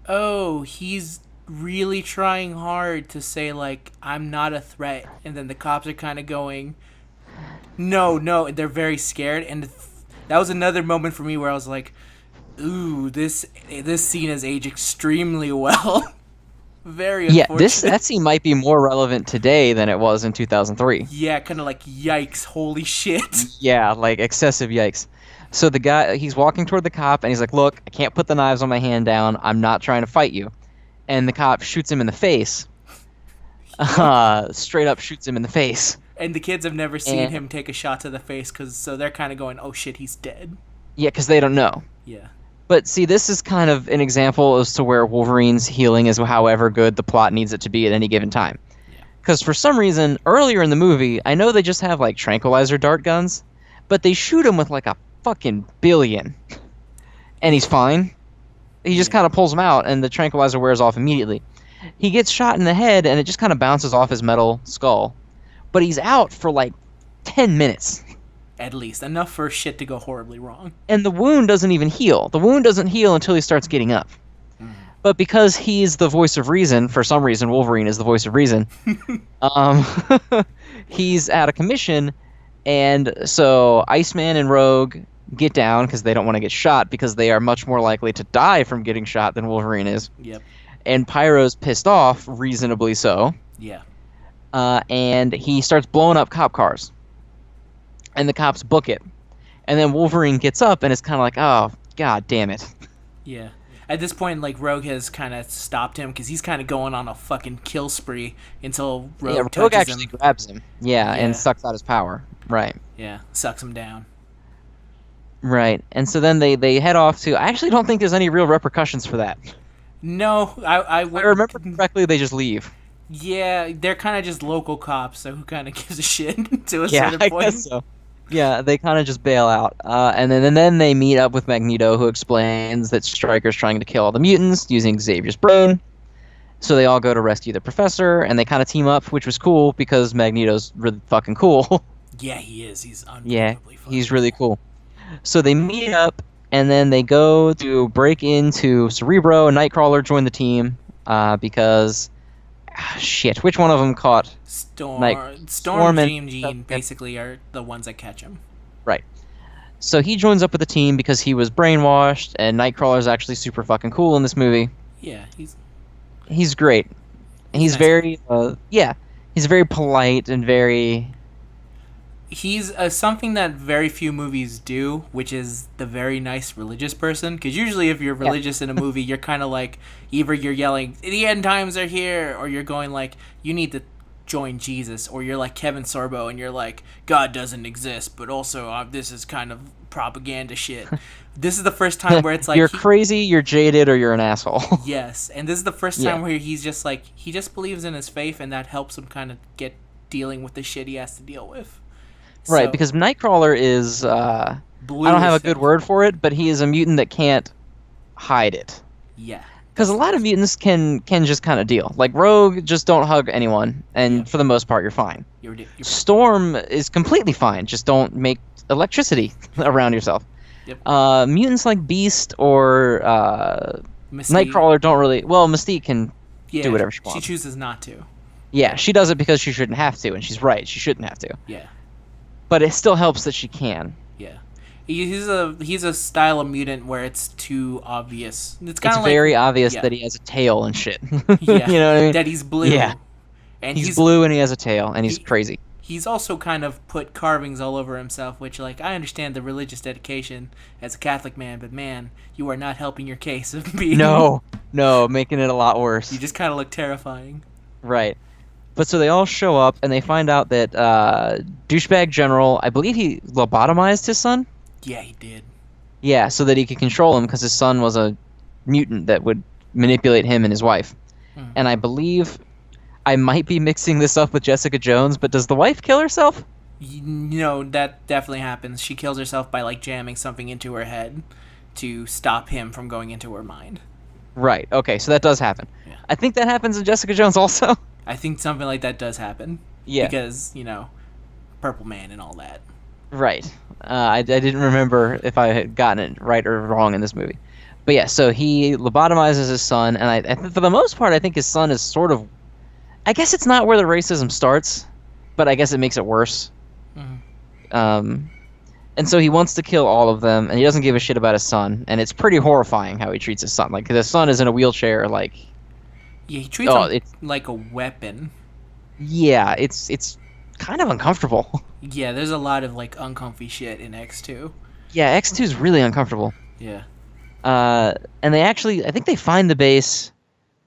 oh, he's really trying hard to say I'm not a threat, and then the cops are kind of going, no, they're very scared. And that was another moment for me where I was like, ooh, this scene has aged extremely well. Very unfortunate. That scene might be more relevant today than it was in 2003. Yeah, kind of yikes, holy shit. Yeah, excessive yikes. So the guy, he's walking toward the cop, and he's like, look, I can't put the knives on my hand down. I'm not trying to fight you. And the cop shoots him in the face. Straight up shoots him in the face. And the kids have never seen him take a shot to the face, so they're kind of going, oh shit, he's dead. Yeah, because they don't know. Yeah. But see, this is kind of an example as to where Wolverine's healing is however good the plot needs it to be at any given time. Because for some reason, earlier in the movie, I know they just have tranquilizer dart guns, but they shoot him with a fucking billion. And he's fine. He just kind of pulls him out, and the tranquilizer wears off immediately. He gets shot in the head, and it just kind of bounces off his metal skull. But he's out for 10 minutes. At least. Enough for shit to go horribly wrong. And the wound doesn't even heal. The wound doesn't heal until he starts getting up. But because he's the voice of reason, for some reason Wolverine is the voice of reason, he's out of commission, and so Iceman and Rogue get down because they don't want to get shot, because they are much more likely to die from getting shot than Wolverine is. Yep. And Pyro's pissed off, reasonably so. Yeah. And he starts blowing up cop cars. And the cops book it. And then Wolverine gets up and is kind of like, oh, god damn it. Yeah. at this point, like, Rogue has kind of stopped him because he's kind of going on a fucking kill spree until Rogue touches actually him. grabs him. Yeah, and sucks out his power. Right. Yeah, sucks him down. Right. And so then they head off to... I actually don't think there's any real repercussions for that. No, I remember correctly, they just leave. Yeah, they're kind of just local cops, so who kind of gives a shit to a certain point? I guess so. Yeah, they kind of just bail out. And then they meet up with Magneto, who explains that Stryker's trying to kill all the mutants using Xavier's brain. So they all go to rescue the professor, and they kind of team up, which was cool because Magneto's really fucking cool. Yeah, he is. He's unbelievably fucking he's really cool. So they meet up, and then they go to break into Cerebro, and Nightcrawler join the team because... shit, which one of them caught? Storm and Jean basically are the ones that catch him. Right. So he joins up with the team because he was brainwashed, and Nightcrawler's actually super fucking cool in this movie. Yeah, he's great. He's nice. Very he's very polite and very... He's something that very few movies do, which is the very nice religious person. Because usually if you're religious in a movie, you're kind of like, either you're yelling, the end times are here, or you're going like, you need to join Jesus, or you're like Kevin Sorbo and you're like, God doesn't exist, but also this is kind of propaganda shit. This is the first time where it's like... you're crazy, you're jaded, or you're an asshole. Yes, and this is the first time where he's just like, he just believes in his faith, and that helps him kind of get dealing with the shit he has to deal with. Right, So, because Nightcrawler is, I don't have a good word for it, but he is a mutant that can't hide it. Yeah. Because a lot of mutants can just kind of deal. Like, Rogue, just don't hug anyone, and for the most part, you're fine. You're Storm is completely fine, just don't make electricity around yourself. Yep. Mutants like Beast or Nightcrawler don't really... Well, Mystique can do whatever she wants. She chooses not to. Yeah, she does it because she shouldn't have to, and she's right, she shouldn't have to. Yeah. But it still helps that she can. Yeah, he's a style of mutant where it's too obvious. It's kind of very obvious that he has a tail and shit. Yeah, you know what I mean? That he's blue. Yeah, and he's blue and he has a tail and he's crazy. He's also kind of put carvings all over himself, which, like, I understand the religious dedication as a Catholic man, but man, you are not helping your case of being... No, making it a lot worse. You just kind of look terrifying. Right. But so they all show up, and they find out that douchebag general, I believe he lobotomized his son? Yeah, he did. Yeah, so that he could control him, because his son was a mutant that would manipulate him and his wife. Mm. And I believe... I might be mixing this up with Jessica Jones, but does the wife kill herself? No, that definitely happens. She kills herself by, like, jamming something into her head to stop him from going into her mind. Right, okay, so that does happen. Yeah. I think that happens in Jessica Jones also. I think something like that does happen. Yeah. Because, Purple Man and all that. Right. I didn't remember if I had gotten it right or wrong in this movie. But yeah, so he lobotomizes his son, and I for the most part, I think his son is sort of... I guess it's not where the racism starts, but I guess it makes it worse. Mm-hmm. And so he wants to kill all of them, and he doesn't give a shit about his son, and it's pretty horrifying how he treats his son. Like, his son is in a wheelchair, like... Yeah, he treats him like a weapon. Yeah, it's kind of uncomfortable. Yeah, there's a lot of, like, uncomfy shit in X2. Yeah, X2 is really uncomfortable. Yeah. And they actually... I think they find the base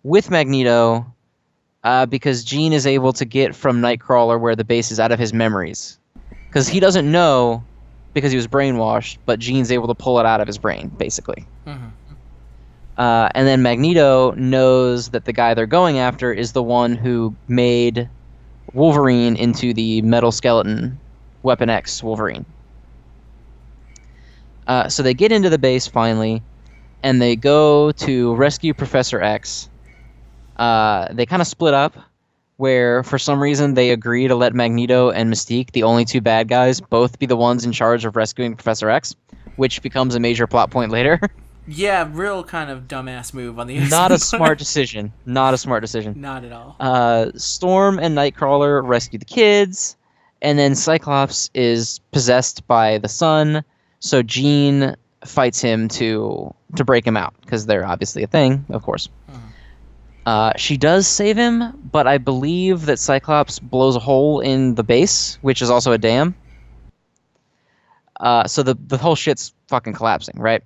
with Magneto... because Jean is able to get from Nightcrawler where the base is out of his memories. Because he doesn't know because he was brainwashed, but Jean's able to pull it out of his brain, basically. Mm-hmm. And then Magneto knows that the guy they're going after is the one who made Wolverine into the metal skeleton Weapon X Wolverine. So they get into the base finally, and they go to rescue Professor X. They kind of split up, where for some reason they agree to let Magneto and Mystique, the only two bad guys, both be the ones in charge of rescuing Professor X, which becomes a major plot point later. Yeah, real kind of dumbass move on the Not a smart decision. Not a smart decision. Not at all. Storm and Nightcrawler rescue the kids, and then Cyclops is possessed by the sun, so Jean fights him to break him out, because they're obviously a thing, of course. She does save him, but I believe that Cyclops blows a hole in the base, which is also a dam. So the whole shit's fucking collapsing, right?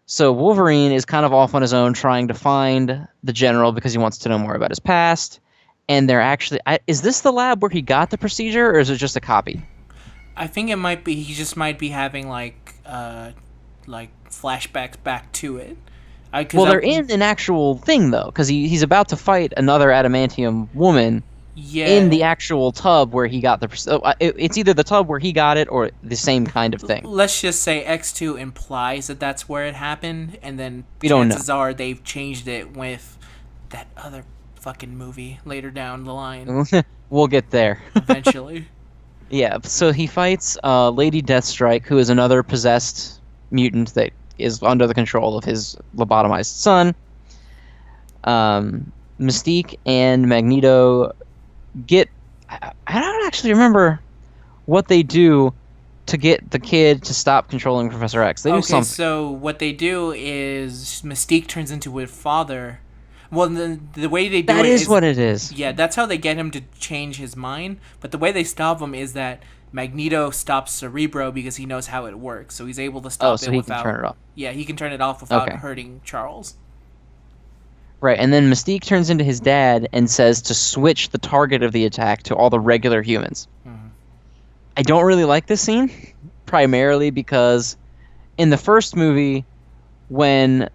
So Wolverine is kind of off on his own trying to find the general because he wants to know more about his past. And they're actually... is this the lab where he got the procedure, or is it just a copy? I think it might be. He just might be having flashbacks back to it. They're in an actual thing though, because he's about to fight another adamantium woman. Yeah. In the actual tub where he got the... it's either the tub where he got it or the same kind of thing. Let's just say X2 implies that that's where it happened, and then chances are they've changed it with that other fucking movie later down the line. We'll get there. Eventually. Yeah, so he fights Lady Deathstrike, who is another possessed mutant that is under the control of his lobotomized son. Mystique and Magneto get... I don't actually remember what they do to get the kid to stop controlling Professor X. They do something. So what they do is Mystique turns into a father. Well, the way they do that is what it is. Yeah, that's how they get him to change his mind. But the way they stop him is that Magneto stops Cerebro because he knows how it works. So he's able to stop it without... he can turn it off. Yeah, he can turn it off without hurting Charles. Right, and then Mystique turns into his dad and says to switch the target of the attack to all the regular humans. Mm-hmm. I don't really like this scene, primarily because in the first movie, when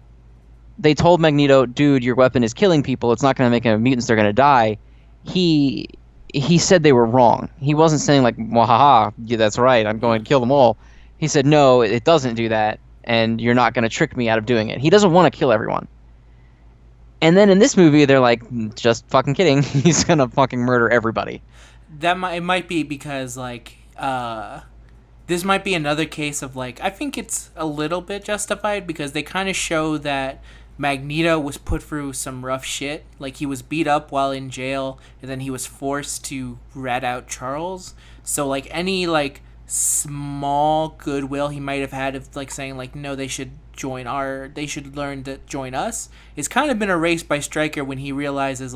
they told Magneto, dude, your weapon is killing people, it's not going to make them mutants, they're going to die, he said they were wrong. He wasn't saying like, wahaha, yeah, that's right, I'm going to kill them all. He said, no, it doesn't do that, and you're not going to trick me out of doing it. He doesn't want to kill everyone. And then in this movie, they're like, just fucking kidding. He's gonna fucking murder everybody. It might be because, this might be another case of, I think it's a little bit justified because they kind of show that Magneto was put through some rough shit. Like, he was beat up while in jail, and then he was forced to rat out Charles. So, any, small goodwill he might have had of, saying, no, they should learn to join us, it's kind of been erased by Stryker when he realizes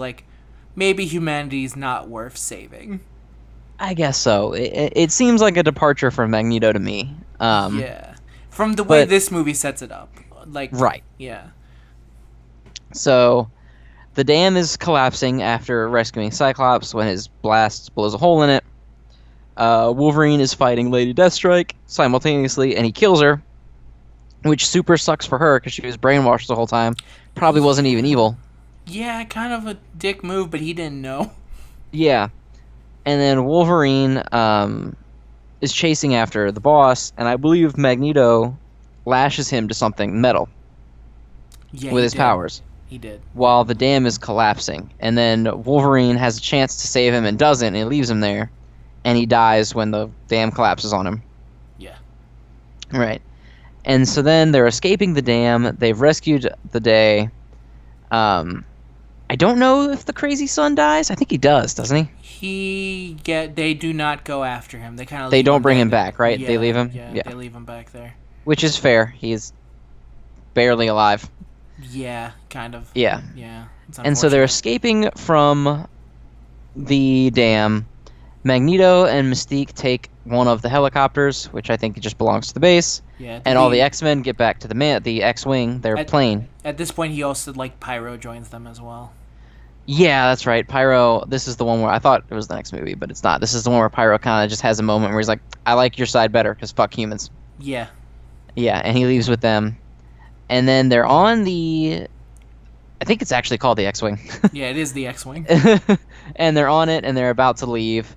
maybe humanity's not worth saving. I guess so. It seems like a departure from Magneto to me. Yeah, from the way this movie sets it up, right. Yeah. So the dam is collapsing after rescuing Cyclops when his blast blows a hole in it. Wolverine is fighting Lady Deathstrike simultaneously, and he kills her. Which super sucks for her because she was brainwashed the whole time. Probably wasn't even evil. Yeah, kind of a dick move, but he didn't know. Yeah. And then Wolverine is chasing after the boss, and I believe Magneto lashes him to something metal with his powers. He did. While the dam is collapsing. And then Wolverine has a chance to save him and doesn't, and he leaves him there. And he dies when the dam collapses on him. Yeah. Right. And so then they're escaping the dam. They've rescued the day. I don't know if the crazy son dies. I think he does, doesn't he? They do not go after him. They don't bring him back, right? Yeah, they leave him? Yeah, they leave him back there. Which is fair. He's barely alive. Yeah, kind of. Yeah. Yeah. And so they're escaping from the dam. Magneto and Mystique take one of the helicopters, which I think just belongs to the base. Yeah, and all the X-Men get back to the X-Wing, their plane. At this point, he also, Pyro joins them as well. Yeah, that's right. Pyro, this is the one where I thought it was the next movie, but it's not. This is the one where Pyro kind of just has a moment where he's like, I like your side better, because fuck humans. Yeah. Yeah, and he leaves with them. And then they're on the... I think it's actually called the X-Wing. Yeah, it is the X-Wing. And they're on it, and they're about to leave.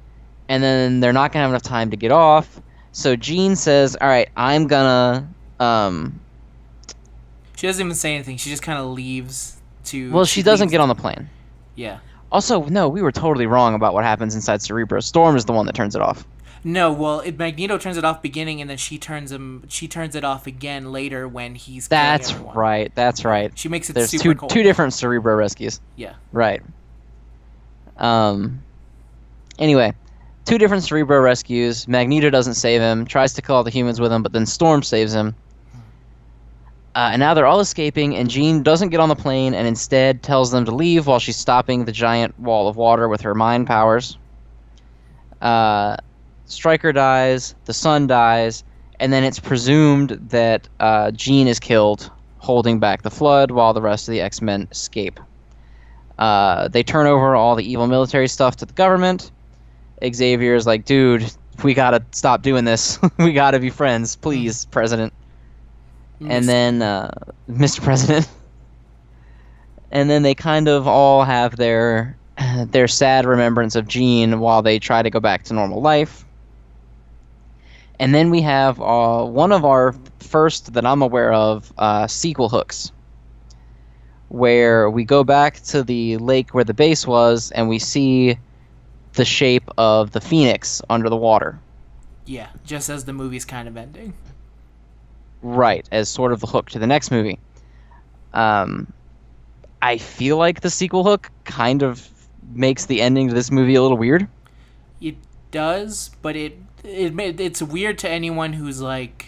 And then they're not going to have enough time to get off. So Jean says, all right, I'm going to... She doesn't even say anything. She just kind of leaves to... Well, she doesn't get on the plane. Yeah. Also, no, we were totally wrong about what happens inside Cerebro. Storm is the one that turns it off. No, well, Magneto turns it off beginning, and then she turns it off again later when he's That's everyone. Right, that's right. She makes it There's super cold. two different Cerebro rescues. Yeah. Right. Anyway, two different Cerebro rescues. Magneto doesn't save him, tries to kill all the humans with him, but then Storm saves him. And now they're all escaping, and Jean doesn't get on the plane and instead tells them to leave while she's stopping the giant wall of water with her mind powers. Stryker dies, the son dies, and then it's presumed that Jean is killed holding back the flood while the rest of the X-Men escape. They turn over all the evil military stuff to the government. Xavier's like, dude, we gotta stop doing this. We gotta be friends, please, President. And then, Mr. President. And then they kind of all have their sad remembrance of Jean while they try to go back to normal life. And then we have one of our first, that I'm aware of, sequel hooks, where we go back to the lake where the base was, and we see the shape of the Phoenix under the water. Yeah, just as the movie's kind of ending. Right, as sort of the hook to the next movie. I feel like the sequel hook kind of makes the ending to this movie a little weird. It does, but it's weird to anyone who's like,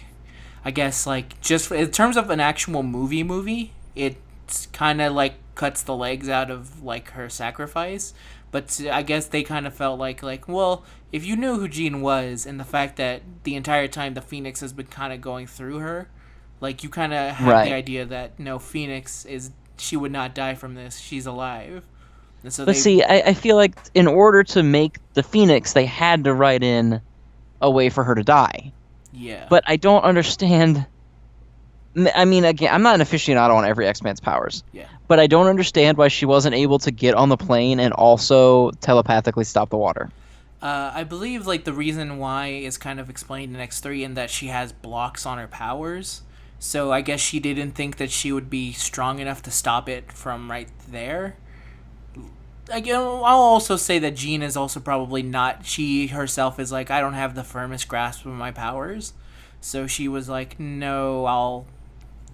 I guess, like, just in terms of an actual movie, it's kind of like cuts the legs out of like her sacrifice. But I guess they kind of felt like, well, if you knew who Jean was and the fact that the entire time the Phoenix has been kind of going through her, like, you kind of have the idea that, no, Phoenix she would not die from this. She's alive. And so see, I feel like in order to make the Phoenix, they had to write in a way for her to die. Yeah. But I don't understand. I mean, again, I'm not an aficionado on every X-Men's powers. Yeah. But I don't understand why she wasn't able to get on the plane and also telepathically stop the water. I believe, like, the reason why is kind of explained in X3 in that she has blocks on her powers. So I guess she didn't think that she would be strong enough to stop it from right there. I'll also say that Jean is also probably not... She herself is like, I don't have the firmest grasp of my powers. So she was like, no, I'll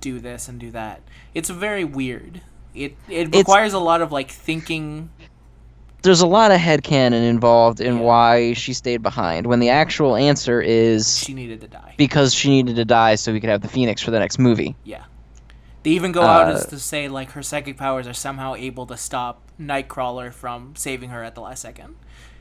do this and do that. It's very weird. It requires a lot of, like, thinking. There's a lot of headcanon involved in why she stayed behind, when the actual answer is... She needed to die. Because she needed to die so we could have the Phoenix for the next movie. Yeah. They even go out as to say, like, her psychic powers are somehow able to stop Nightcrawler from saving her at the last second.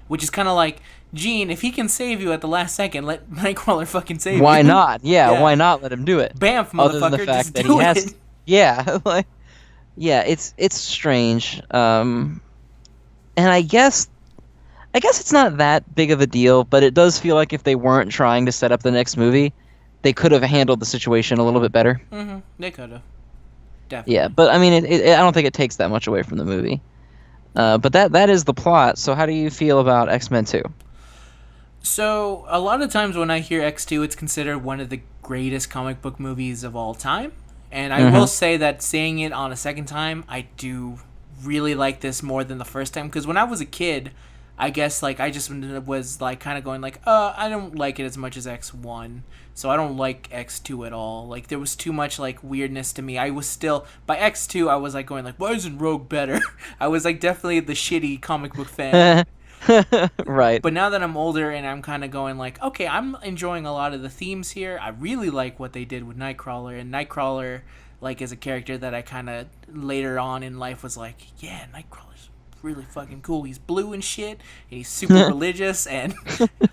Which is kind of like, Jean, if he can save you at the last second, let Nightcrawler fucking save you. Why not? Yeah, why not let him do it? Bamf, motherfucker, other than the fact just that do he it. has, yeah, like, yeah, it's strange. And I guess it's not that big of a deal, but it does feel like if they weren't trying to set up the next movie, they could have handled the situation a little bit better. Mm-hmm. They could have. Definitely. Yeah, but I mean, I don't think it takes that much away from the movie. But that is the plot. So how do you feel about X-Men 2? So a lot of times when I hear X2, it's considered one of the greatest comic book movies of all time. And I will say that saying it on a second time, I do really like this more than the first time. Because when I was a kid, I guess, like, I just was, like, kind of going, like, I don't like it as much as X1. So I don't like X2 at all. Like, there was too much, like, weirdness to me. I was still... By X2, I was, like, going, like, why isn't Rogue better? I was, like, definitely the shitty comic book fan. Right. But now that I'm older and I'm kind of going, like, okay, I'm enjoying a lot of the themes here. I really like what they did with Nightcrawler. And Nightcrawler, like, is a character that I kind of later on in life was like, yeah, Nightcrawler's really fucking cool. He's blue and shit, and he's super religious, and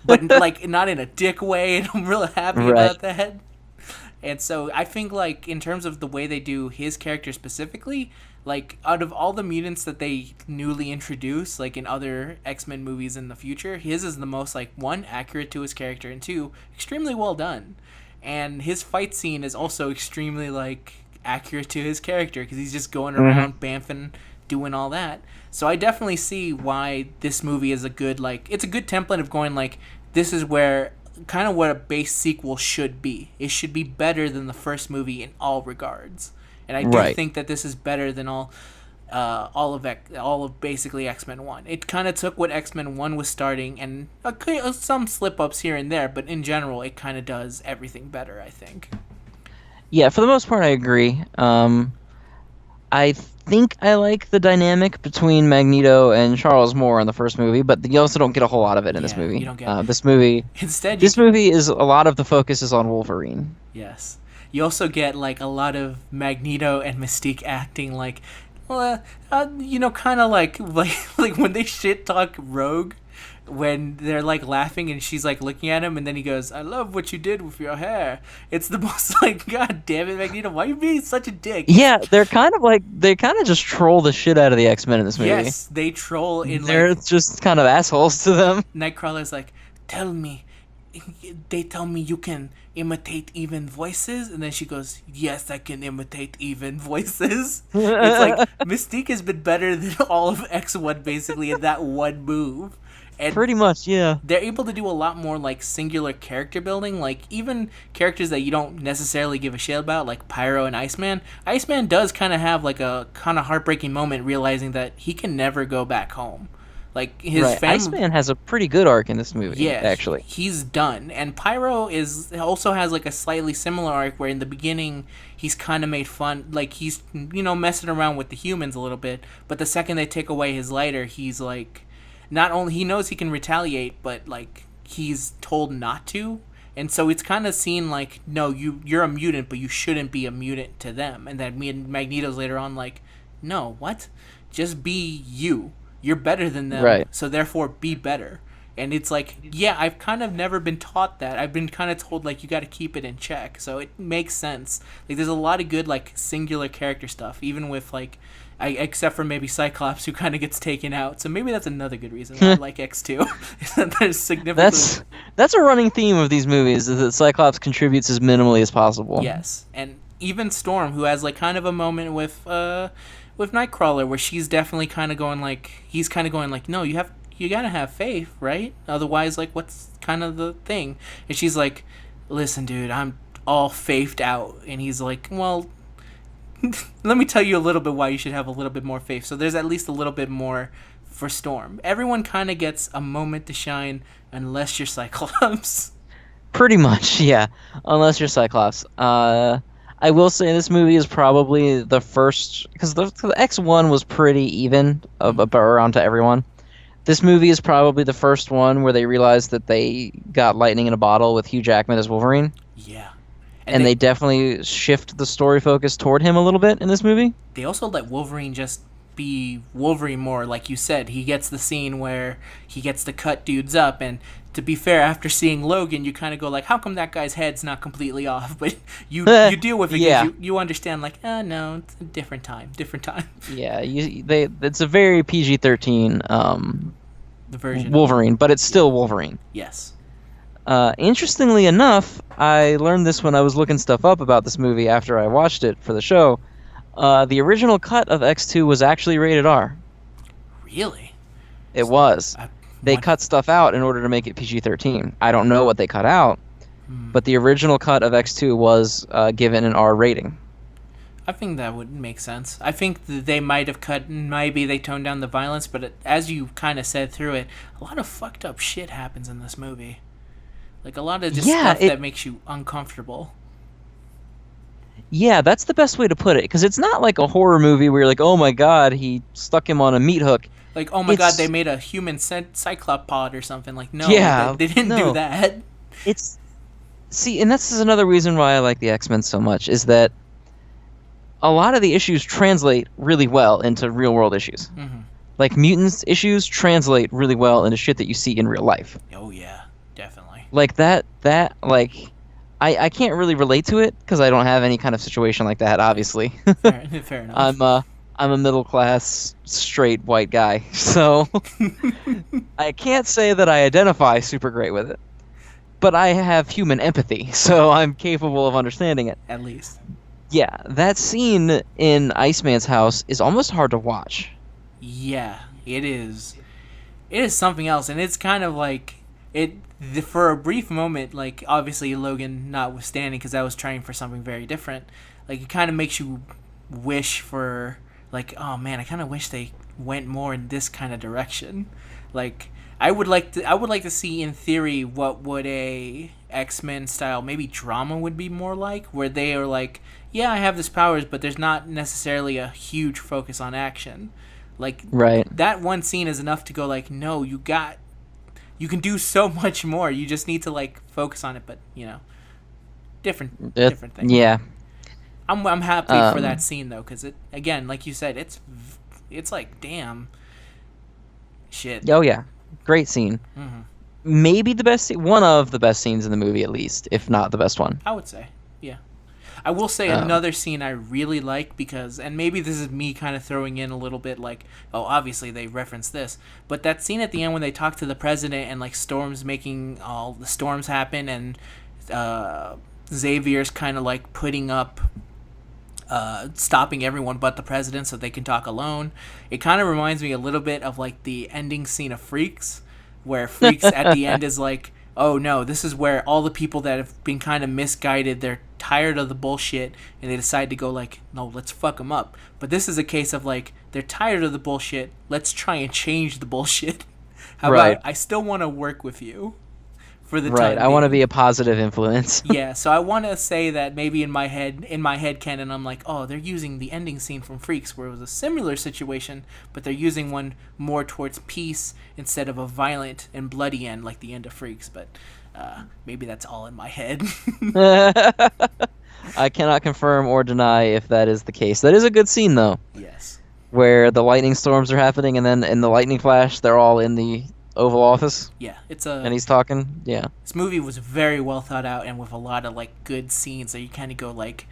but, like, not in a dick way, and I'm really happy about that. And so I think, like, in terms of the way they do his character specifically, like, out of all the mutants that they newly introduce, like, in other X-Men movies in the future, his is the most, like, one, accurate to his character, and two, extremely well done. And his fight scene is also extremely, like, accurate to his character, because he's just going around bamfing, doing all that. So I definitely see why this movie is a good, like, it's a good template of going, like, this is where kind of what a base sequel should be. It should be better than the first movie in all regards. And I do think that this is better than all of basically X-Men 1. It kind of took what X-Men 1 was starting and some slip-ups here and there, but in general, it kind of does everything better, I think. Yeah, for the most part, I agree. I think I like the dynamic between Magneto and Charles more in the first movie, but you also don't get a whole lot of it in this movie. You don't get this movie. Instead, this movie is a lot of the focus is on Wolverine. Yes. You also get, like, a lot of Magneto and Mystique acting like, well, kind of like when they shit talk Rogue, when they're like laughing and she's like looking at him, and then he goes, "I love what you did with your hair." It's the most like, God damn it, Magneto, why are you being such a dick? Yeah, they kind of just troll the shit out of the X-Men in this movie. Yes, they troll in They're like just kind of assholes to them. Nightcrawler's like, "Tell me." They tell me you can imitate even voices, and then she goes, "Yes, I can imitate even voices." It's like Mystique has been better than all of X1 basically in that one move. And Pretty much, yeah. they're able to do a lot more like singular character building, like even characters that you don't necessarily give a shit about, like Pyro and Iceman. Iceman does kind of have like a kind of heartbreaking moment realizing that he can never go back home. Like his family. Iceman has a pretty good arc in this movie. Yeah, actually, he's done. And Pyro also has like a slightly similar arc where in the beginning he's kind of made fun, like he's messing around with the humans a little bit, but the second they take away his lighter, he's like, not only he knows he can retaliate, but like he's told not to. And so it's kind of seen like, no, you're a mutant, but you shouldn't be a mutant to them. And then Magneto's later on like, no, what? Just be you. You're better than them, right. So therefore be better. And it's like, yeah, I've kind of never been taught that. I've been kind of told, like, you got to keep it in check. So it makes sense. Like, there's a lot of good, like, singular character stuff, even with, like, except for maybe Cyclops, who kind of gets taken out. So maybe that's another good reason why I like X2. There's significantly... That's a running theme of these movies, is that Cyclops contributes as minimally as possible. Yes. And even Storm, who has, like, kind of a moment with Nightcrawler, where she's definitely kind of going like, he's kind of going like, no, you gotta have faith, right? Otherwise, like, what's kind of the thing? And she's like, listen, dude, I'm all faithed out. And he's like, well, let me tell you a little bit why you should have a little bit more faith. So there's at least a little bit more for Storm. Everyone kind of gets a moment to shine, unless you're Cyclops. Pretty much, yeah. Unless you're Cyclops. I will say this movie is probably the first, because the X1 was pretty even around to everyone. This movie is probably the first one where they realized that they got lightning in a bottle with Hugh Jackman as Wolverine. Yeah. And they definitely shift the story focus toward him a little bit in this movie. They also let Wolverine just be Wolverine more, like you said. He gets the scene where he gets to cut dudes up, and to be fair, after seeing Logan, you kind of go like, how come that guy's head's not completely off? But you deal with it, yeah. You understand, like, no, it's a different time. Yeah, it's a very PG-13 the version Wolverine, but it's still Wolverine. Yes. Interestingly enough, I learned this when I was looking stuff up about this movie after I watched it for the show. The original cut of X2 was actually rated R. Really? It was. They cut stuff out in order to make it PG-13. I don't know what they cut out, but the original cut of X2 was given an R rating. I think that would make sense. I think that they might have maybe they toned down the violence, but as you kind of said through it, a lot of fucked up shit happens in this movie. Like, a lot of just stuff that makes you uncomfortable. Yeah, that's the best way to put it, because it's not like a horror movie where you're like, oh my god, he stuck him on a meat hook. Like, oh my god, they made a human cyclop pod or something. Like, no, they didn't do that. See, and this is another reason why I like the X-Men so much, is that a lot of the issues translate really well into real-world issues. Mm-hmm. Like, mutants issues translate really well into shit that you see in real life. Oh, yeah, definitely. Like, I can't really relate to it, because I don't have any kind of situation like that, obviously. Fair enough. I'm a middle-class, straight, white guy, so I can't say that I identify super great with it. But I have human empathy, so I'm capable of understanding it. At least. Yeah, that scene in Iceman's house is almost hard to watch. Yeah, it is. It is something else, and it's kind of like... for a brief moment, like, obviously Logan notwithstanding, because I was trying for something very different, like, it kind of makes you wish for... like, oh man, I kind of wish they went more in this kind of direction. Like, I would like to see, in theory, what would a X-Men style maybe drama would be more like, where they are like, yeah, I have these powers, but there's not necessarily a huge focus on action. Like, right. That one scene is enough to go like, no, you can do so much more. You just need to like focus on it, but different thing. Yeah. I'm happy for that scene though, because it, again, like you said, it's like, damn, shit. Oh yeah. Great scene. Mm-hmm. Maybe the best scene, one of the best scenes in the movie, at least, if not the best one. I would say, yeah. I will say another scene I really like because, and maybe this is me kind of throwing in a little bit like, oh, obviously they reference this, but that scene at the end when they talk to the president and like Storm's making all the storms happen and Xavier's kind of like putting up, stopping everyone but the president so they can talk alone. It kind of reminds me a little bit of like the ending scene of Freaks, where Freaks at the end is like, oh no, this is where all the people that have been kind of misguided, they're tired of the bullshit and they decide to go like, no, let's fuck them up. But this is a case of like, they're tired of the bullshit, let's try and change the bullshit. How about, I still want to work with you for the time Right, I want to being. be a positive influence. Yeah, so I want to say that maybe in my head canon, I'm like, oh, they're using the ending scene from Freaks where it was a similar situation, but they're using one more towards peace instead of a violent and bloody end like the end of Freaks. But maybe that's all in my head. I cannot confirm or deny if that is the case. That is a good scene, though, Yes. where the lightning storms are happening, and then in the lightning flash, they're all in the Oval Office, Yeah, and he's talking. Yeah. this movie was very well thought out and with a lot of like good scenes that you kind of go like,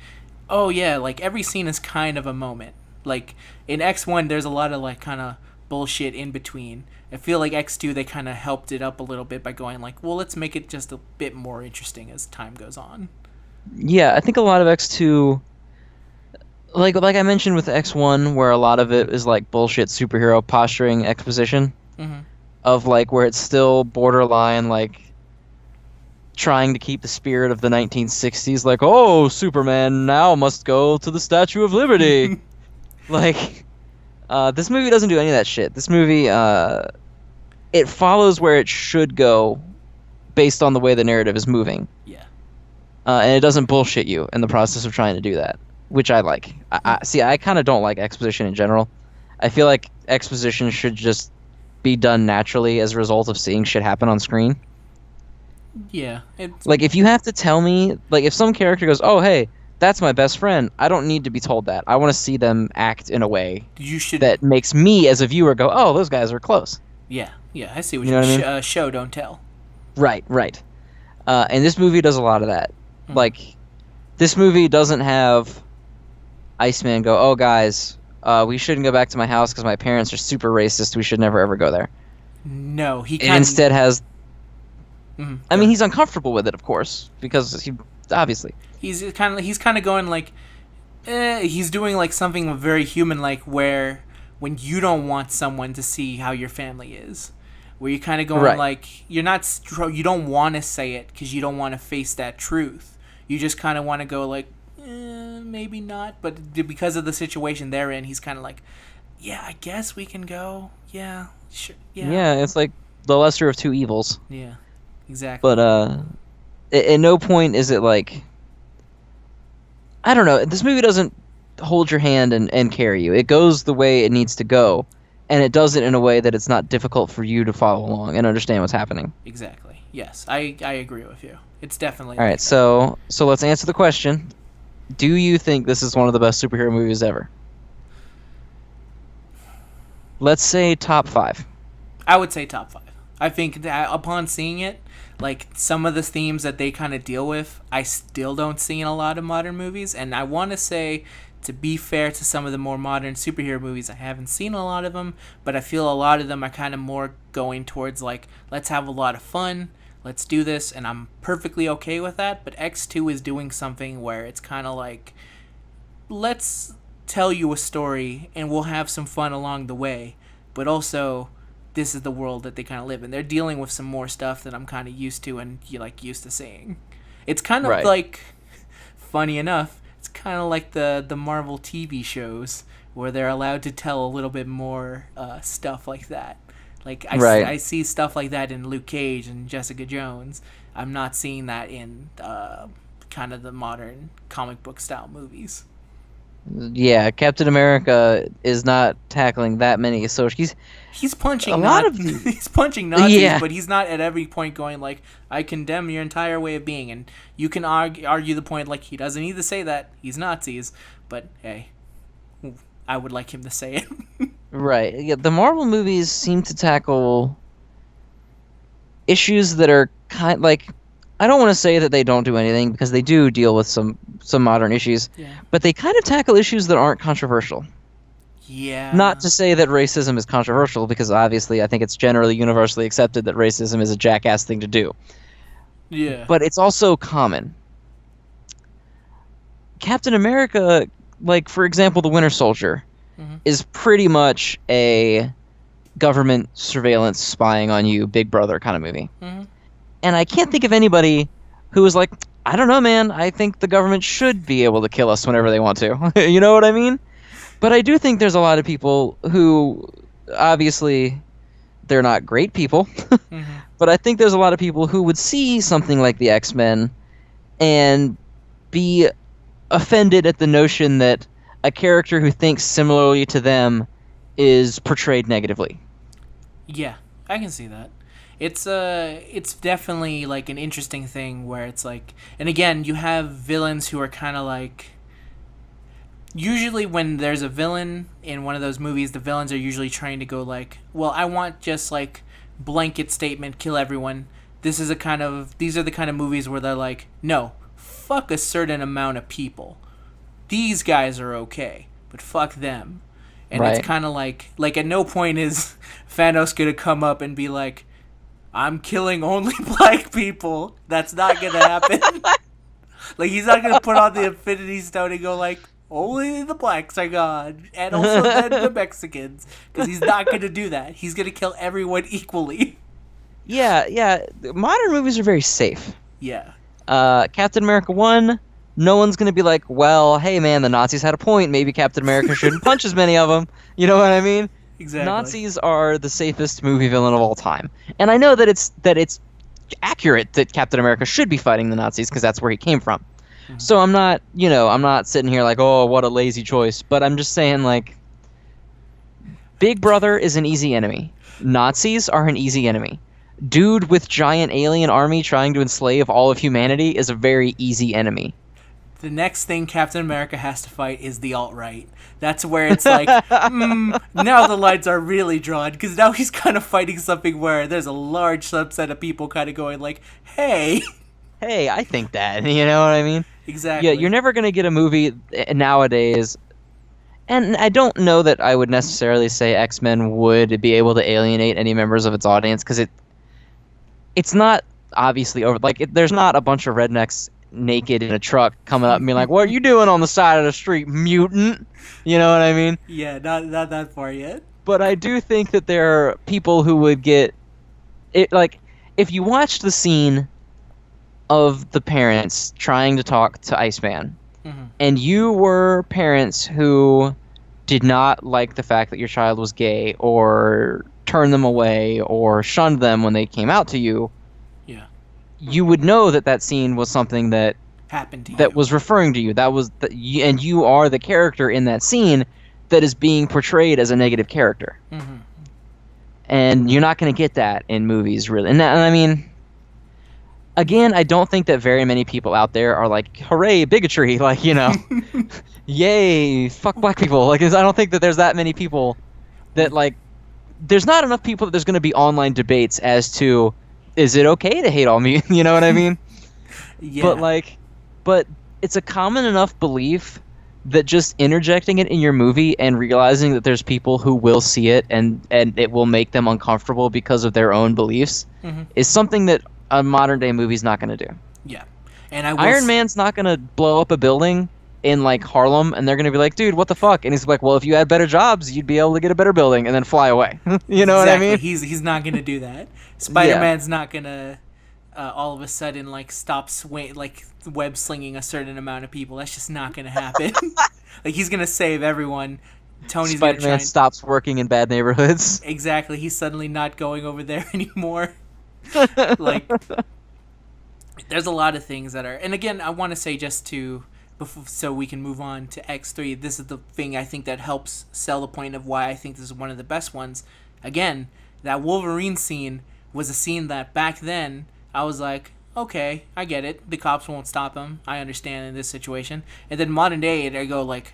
oh yeah, like every scene is kind of a moment. Like in X1 there's a lot of like kind of bullshit in between. I feel like X2 they kind of helped it up a little bit by going like, well, let's make it just a bit more interesting as time goes on. Yeah, I think a lot of X2, like I mentioned with X1, where a lot of it is like bullshit superhero posturing exposition. Mm-hmm. Of like where it's still borderline like trying to keep the spirit of the 1960s, like, oh, Superman now must go to the Statue of Liberty. Like, this movie doesn't do any of that shit. This movie, it follows where it should go based on the way the narrative is moving. Yeah. And it doesn't bullshit you in the process of trying to do that, which I like. I kind of don't like exposition in general. I feel like exposition should just be done naturally as a result of seeing shit happen on screen. Yeah. It's, Like, if you have to tell me, like, if some character goes, oh, hey, that's my best friend, I don't need to be told that. I want to see them act in a way you should. that makes me, as a viewer, go, oh, those guys are close. Yeah. Yeah. I see what You you know mean. what I mean? Show don't tell. Right. And this movie does a lot of that. Mhm. Like, this movie doesn't have Iceman go, oh, guys, we shouldn't go back to my house because my parents are super racist. We should never, ever go there. No, he It kind instead has... Mhm. I mean, he's uncomfortable with it, of course, because he... Obviously. he's kind of going like, he's doing like something very human, like where when you don't want someone to see how your family is, where you're kind of going Right. like you're not you don't want to say it because you don't want to face that truth. You just kind of want to go like, maybe not, but because of the situation they're in, he's kind of like, yeah, I guess we can go. Yeah, sure. Yeah, it's like the lesser of two evils. Yeah, exactly. But at no point is it like, I don't know, this movie doesn't hold your hand and carry you. It goes the way it needs to go, and it does it in a way that it's not difficult for you to follow along and understand what's happening. Exactly. Yes, I agree with you. It's definitely All right, like that. so let's answer the question. Do you think this is one of the best superhero movies ever? Let's say top 5. I would say top 5. I think that upon seeing it, like some of the themes that they kind of deal with, I still don't see in a lot of modern movies. And I want to say, to be fair to some of the more modern superhero movies, I haven't seen a lot of them, but I feel a lot of them are kind of more going towards like, let's have a lot of fun, let's do this, and I'm perfectly okay with that. But X2 is doing something where it's kind of like, let's tell you a story and we'll have some fun along the way, but also this is the world that they kind of live in. They're dealing with some more stuff that I'm kind of used to and used to seeing. It's kind of Right. like, funny enough, it's kind of like the Marvel TV shows where they're allowed to tell a little bit more stuff like that. Like Right. I see stuff like that in Luke Cage and Jessica Jones. I'm not seeing that in kind of the modern comic book style movies. Yeah, Captain America is not tackling that many social... He's punching A lot of- he's punching Nazis, Yeah. but he's not at every point going like, I condemn your entire way of being. And you can argue the point like he doesn't need to say that. He's Nazis, but hey, I would like him to say it. Right. Yeah, the Marvel movies seem to tackle issues that are I don't want to say that they don't do anything because they do deal with some modern issues, but they kind of tackle issues that aren't controversial. Yeah. Not to say that racism is controversial, because obviously I think it's generally universally accepted that racism is a jackass thing to do. Yeah. But it's also common. Captain America, like, for example, the Winter Soldier, is pretty much a government surveillance spying on you, Big Brother kind of movie. And I can't think of anybody who was like, I don't know, man, I think the government should be able to kill us whenever they want to. You know what I mean? But I do think there's a lot of people who, obviously, they're not great people, but I think there's a lot of people who would see something like the X-Men and be offended at the notion that a character who thinks similarly to them is portrayed negatively. Yeah, I can see that. It's definitely like an interesting thing where it's like, and again, you have villains who are kind of like, usually when there's a villain in one of those movies, the villains are usually trying to go like, well, I want just like blanket statement, kill everyone. These are the kind of movies where they're like, no, fuck a certain amount of people. These guys are okay, but fuck them. And Right. It's kind of like at no point is Thanos gonna come up and be like, I'm killing only black people. That's not gonna happen. Like, he's not gonna put on the Infinity Stone and go like, only the blacks are gone, and also then the Mexicans, because he's not gonna do that. He's gonna kill everyone equally. Yeah. Modern movies are very safe. Yeah. Captain America 1, no one's going to be like, well, hey man, the Nazis had a point. Maybe Captain America shouldn't punch as many of them. You know what I mean? Exactly. Nazis are the safest movie villain of all time. And I know that it's accurate that Captain America should be fighting the Nazis because that's where he came from. So I'm not sitting here like, oh, what a lazy choice. But I'm just saying, like, Big Brother is an easy enemy. Nazis are an easy enemy. Dude with giant alien army trying to enslave all of humanity is a very easy enemy. The next thing Captain America has to fight is the alt-right. That's where it's like, now the lines are really drawn, because now he's kind of fighting something where there's a large subset of people kind of going like, hey, I think that, you know what I mean? Exactly. Yeah, you're never going to get a movie nowadays, and I don't know that I would necessarily say X-Men would be able to alienate any members of its audience, because it's not obviously over. Like, there's not a bunch of rednecks naked in a truck coming up and being like, what are you doing on the side of the street, mutant? You know what I mean? Yeah, not that far yet. But I do think that there are people who would get it. Like, if you watched the scene of the parents trying to talk to Iceman, and you were parents who did not like the fact that your child was gay, or turned them away, or shunned them when they came out to you, you would know that scene was something that happened to you. That was referring to you. That was and you are the character in that scene that is being portrayed as a negative character. And you're not going to get that in movies, really. And I mean, again, I don't think that very many people out there are like, hooray, bigotry, like, you know, yay, fuck black people. Like, I don't think that there's that many people that, like, there's not enough people that there's going to be online debates as to, is it okay to hate all me? You know what I mean? Yeah. But it's a common enough belief that just interjecting it in your movie and realizing that there's people who will see it and it will make them uncomfortable because of their own beliefs is something that a modern day movie's not going to do. Yeah. And Iron Man's not going to blow up a building in like Harlem and they're going to be like, dude, what the fuck? And he's like, well, if you had better jobs, you'd be able to get a better building and then fly away. You know what I mean? He's not going to do that. Spider-Man's not going to all of a sudden like stop web slinging a certain amount of people. That's just not going to happen. Like, he's going to save everyone. Tony's going to Spider-Man stops working in bad neighborhoods. Exactly. He's suddenly not going over there anymore. Like, there's a lot of things that are, and again, I want to say just to, so we can move on to X3, this is the thing I think that helps sell the point of why I think this is one of the best ones. Again, that Wolverine scene was a scene that back then I was like, okay, I get it. The cops won't stop him. I understand in this situation. And then modern day, I go like,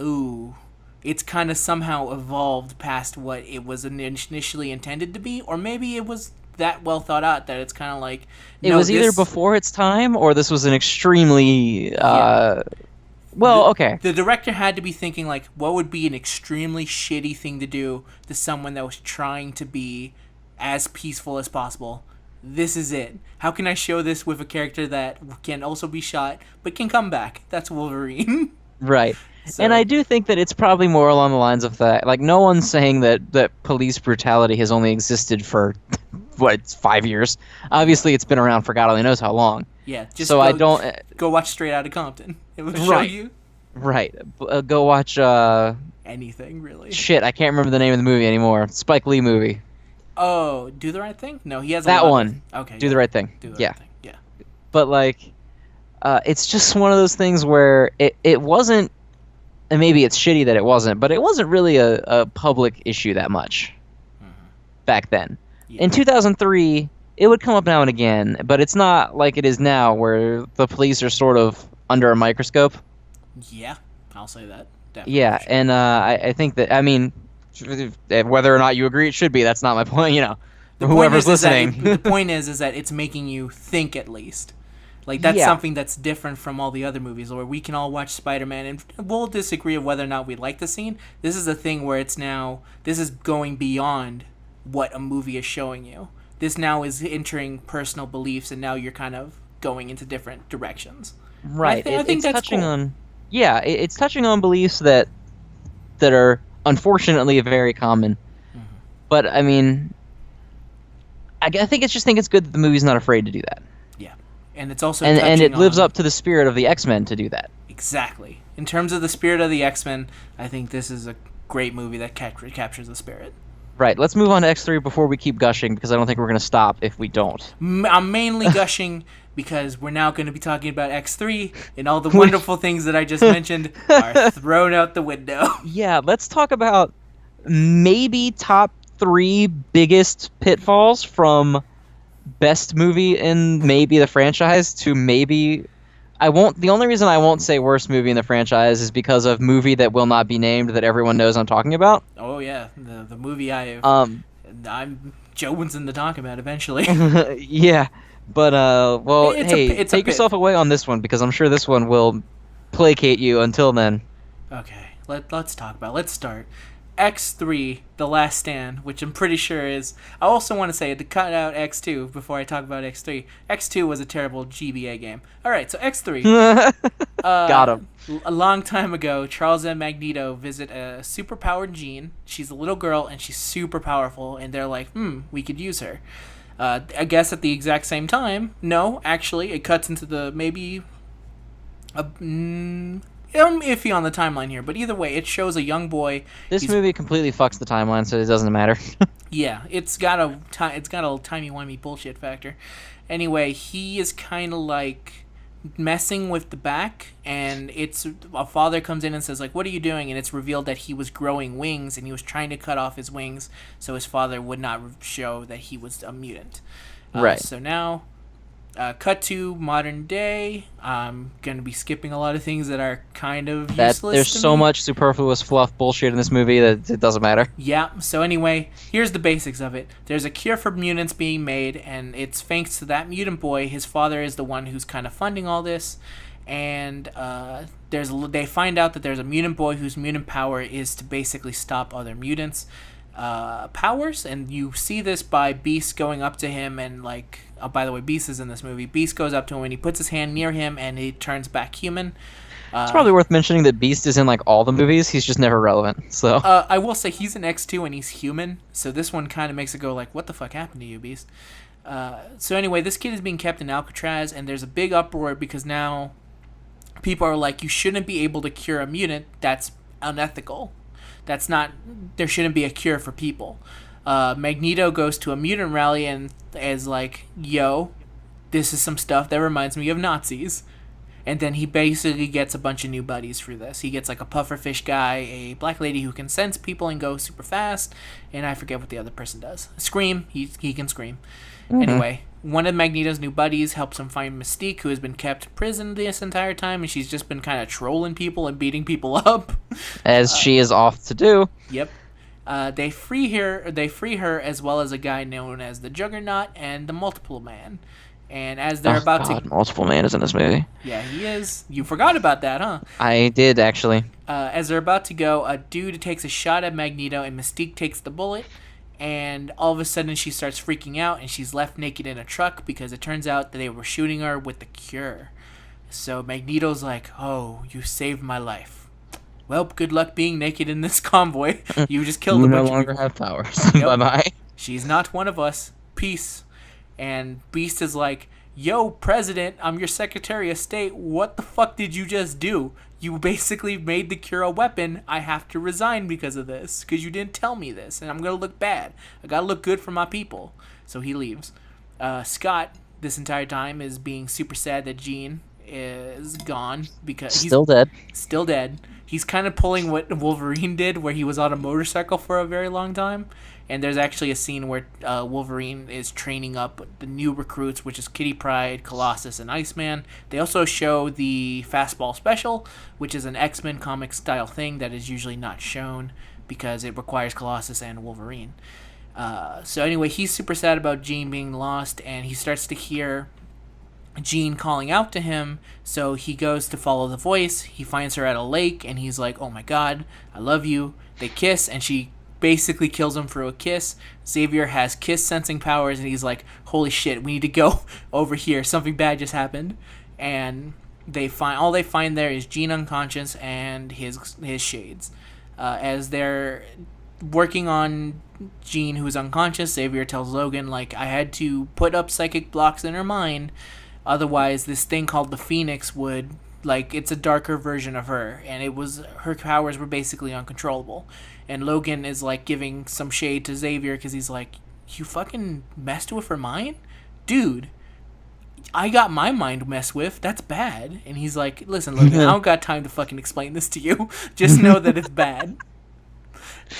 ooh, it's kind of somehow evolved past what it was initially intended to be, or maybe it was that well thought out that it's kind of like It was either before its time or this was an extremely okay. The director had to be thinking like, what would be an extremely shitty thing to do to someone that was trying to be as peaceful as possible. This is it. How can I show this with a character that can also be shot but can come back? That's Wolverine. Right. So. And I do think that it's probably more along the lines of that. Like, no one's saying that police brutality has only existed for, 5 years? Obviously, it's been around for God only knows how long. Yeah, just so go watch Straight Outta Compton. It will show you. Right. Go watch... anything, really. Shit, I can't remember the name of the movie anymore. Spike Lee movie. Oh, Do the Right Thing? No, he has that one. Okay. Do the Right Thing. Do the Right Thing. Yeah. But, like, it's just one of those things where it wasn't... And maybe it's shitty that it wasn't, but it wasn't really a public issue that much back then. Yeah. In 2003, it would come up now and again, but it's not like it is now where the police are sort of under a microscope. Yeah, I'll say that. Definitely. Yeah, sure. And I think that, I mean, whether or not you agree it should be, that's not my point, whoever's listening. The point is that it's making you think at least. Like, that's something that's different from all the other movies where we can all watch Spider-Man and we'll disagree of whether or not we like the scene. This is a thing where this is going beyond what a movie is showing you. This now is entering personal beliefs and now you're kind of going into different directions. Right. I think that's touching cool. on... Yeah, it's touching on beliefs that are unfortunately very common. Mm-hmm. But, I mean... I think it's good that the movie's not afraid to do that. Yeah. And it's also and it lives up to the spirit of the X-Men to do that. Exactly. In terms of the spirit of the X-Men, I think this is a great movie that captures the spirit. Right. Let's move on to X3 before we keep gushing, because I don't think we're going to stop if we don't. I'm mainly gushing because we're now going to be talking about X3, and all the wonderful things that I just mentioned are thrown out the window. Yeah, let's talk about maybe top 3 biggest pitfalls from best movie in maybe the franchise to maybe... The only reason I won't say worst movie in the franchise is because of movie that will not be named that everyone knows I'm talking about. Oh yeah, the movie Joe wants to talk about eventually. Yeah, but take yourself away on this one because I'm sure this one will placate you until then. Okay, let's talk about. Let's start. X3, The Last Stand, which I'm pretty sure is... I also want to say to cut out X2 before I talk about X3. X2 was a terrible GBA game. Alright, so X3. Got him. A long time ago, Charles and Magneto visit a superpowered Jean. She's a little girl, and she's super powerful, and they're like, we could use her. I guess at the exact same time, no, actually, it cuts into the maybe... I'm iffy on the timeline here, but either way, it shows a young boy. This movie completely fucks the timeline, so it doesn't matter. Yeah, it's got a timey-wimey bullshit factor. Anyway, he is kind of like messing with the back, and a father comes in and says like, "What are you doing?" And it's revealed that he was growing wings, and he was trying to cut off his wings so his father would not show that he was a mutant. Right. So now. Cut to modern day. I'm going to be skipping a lot of things that are kind of useless. There's so much superfluous fluff bullshit in this movie that it doesn't matter. Yeah, so anyway, here's the basics of it. There's a cure for mutants being made, and it's thanks to that mutant boy. His father is the one who's kind of funding all this, and they find out that there's a mutant boy whose mutant power is to basically stop other mutants' powers, and you see this by Beast going up to him and like... Oh, by the way, Beast is in this movie. Beast goes up to him and he puts his hand near him and he turns back human. It's probably worth mentioning that Beast is in like all the movies. He's just never relevant. So I will say he's in X2 and he's human. So this one kind of makes it go like, what the fuck happened to you, Beast? So anyway, this kid is being kept in Alcatraz and there's a big uproar because now people are like, you shouldn't be able to cure a mutant. That's unethical. There shouldn't be a cure for people. Magneto goes to a mutant rally and is like, yo, this is some stuff that reminds me of Nazis. And then he basically gets a bunch of new buddies for this. He gets like a pufferfish guy, a black lady who can sense people and go super fast, and I forget what the other person does. Scream, he can scream. Mm-hmm. Anyway, one of Magneto's new buddies helps him find Mystique, who has been kept prison this entire time, and she's just been kind of trolling people and beating people up. As she is off to do. Yep. They free her as well as a guy known as the Juggernaut and the Multiple Man. And as they're Multiple Man is in this movie. Yeah, he is. You forgot about that, huh? I did, actually. As they're about to go, a dude takes a shot at Magneto, and Mystique takes the bullet. And all of a sudden, she starts freaking out, and she's left naked in a truck because it turns out that they were shooting her with the cure. So Magneto's like, "Oh, you saved my life. Well, good luck being naked in this convoy. You just killed a bunch of people. You no longer have powers. Yep. Bye-bye. She's not one of us. Peace." And Beast is like, "Yo, President, I'm your Secretary of State. What the fuck did you just do? You basically made the cure a weapon. I have to resign because of this, because you didn't tell me this, and I'm going to look bad. I got to look good for my people." So he leaves. Scott, this entire time, is being super sad that Jean is gone because he's still dead. Still dead. He's kind of pulling what Wolverine did, where he was on a motorcycle for a very long time. And there's actually a scene where Wolverine is training up the new recruits, which is Kitty Pryde, Colossus, and Iceman. They also show the Fastball Special, which is an X-Men comic style thing that is usually not shown because it requires Colossus and Wolverine. So anyway, he's super sad about Jean being lost, and he starts to hear Jean calling out to him, so he goes to follow the voice. He finds her at a lake, and he's like, "Oh my god, I love you." They kiss, and she basically kills him through a kiss. Xavier has kiss sensing powers, and he's like, "Holy shit, we need to go over here. Something bad just happened." And they find there is Jean unconscious and his shades. As they're working on Jean, who's unconscious, Xavier tells Logan, like, "I had to put up psychic blocks in her mind. Otherwise, this thing called the Phoenix would, like, it's a darker version of her, and her powers were basically uncontrollable." And Logan is, like, giving some shade to Xavier because he's like, "You fucking messed with her mind? Dude, I got my mind messed with. That's bad." And he's like, "Listen, Logan, I don't got time to fucking explain this to you. Just know that it's bad."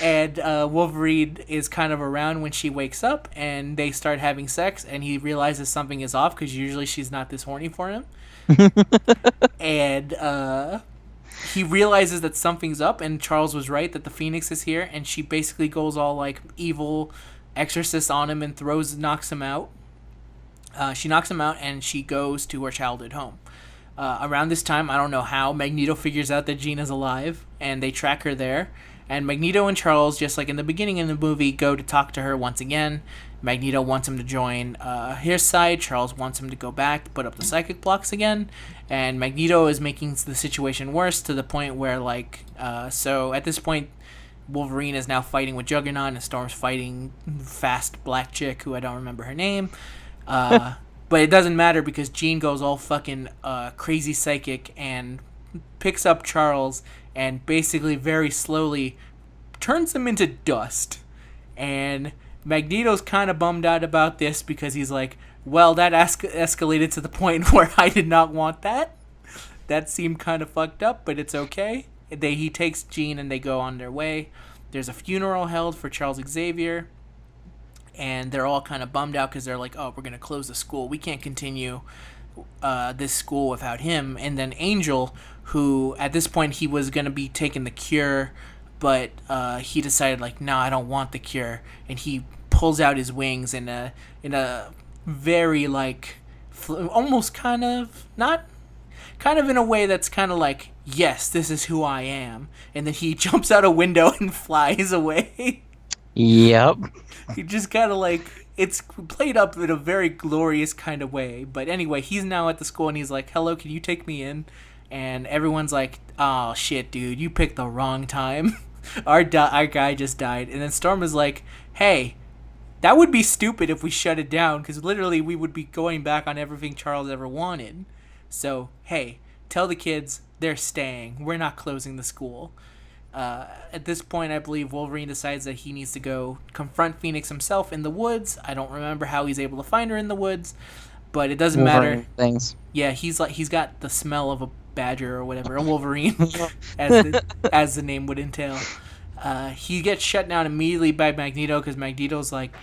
And Wolverine is kind of around when she wakes up, and they start having sex, and he realizes something is off because usually she's not this horny for him. And he realizes that something's up, and Charles was right that the Phoenix is here, and she basically goes all like evil exorcist on him and knocks him out. She knocks him out, and she goes to her childhood home. Around this time, I don't know how, Magneto figures out that Jean is alive, and they track her there. And Magneto and Charles, just like in the beginning of the movie, go to talk to her once again. Magneto wants him to join his side. Charles wants him to go back, put up the psychic blocks again. And Magneto is making the situation worse to the point where, like, so at this point, Wolverine is now fighting with Juggernaut, and Storm's fighting fast black chick, who I don't remember her name. But it doesn't matter because Jean goes all fucking crazy psychic and picks up Charles and basically very slowly turns him into dust. And Magneto's kind of bummed out about this because he's like, "Well, that escalated to the point where I did not want that. That seemed kind of fucked up, but it's okay." He takes Jean and they go on their way. There's a funeral held for Charles Xavier, and they're all kind of bummed out because they're like, "Oh, we're going to close the school. We can't continue this school without him." And then Angel, who at this point he was going to be taking the cure, but he decided, like, "No, I don't want the cure." And he pulls out his wings in a very, like, almost kind of in a way that's kind of like, "Yes, this is who I am." And then he jumps out a window and flies away. Yep. He just kind of, like, it's played up in a very glorious kind of way. But anyway, he's now at the school, and he's like, "Hello, can you take me in?" And everyone's like, "Oh, shit, dude, you picked the wrong time. Our guy just died." And then Storm is like, "Hey, that would be stupid if we shut it down, because literally we would be going back on everything Charles ever wanted. So, hey, tell the kids they're staying. We're not closing the school." At this point, I believe Wolverine decides that he needs to go confront Phoenix himself in the woods. I don't remember how he's able to find her in the woods, but it doesn't matter. Things. Yeah, he's got the smell of a badger or whatever, a Wolverine, as the name would entail. He gets shut down immediately by Magneto because Magneto's like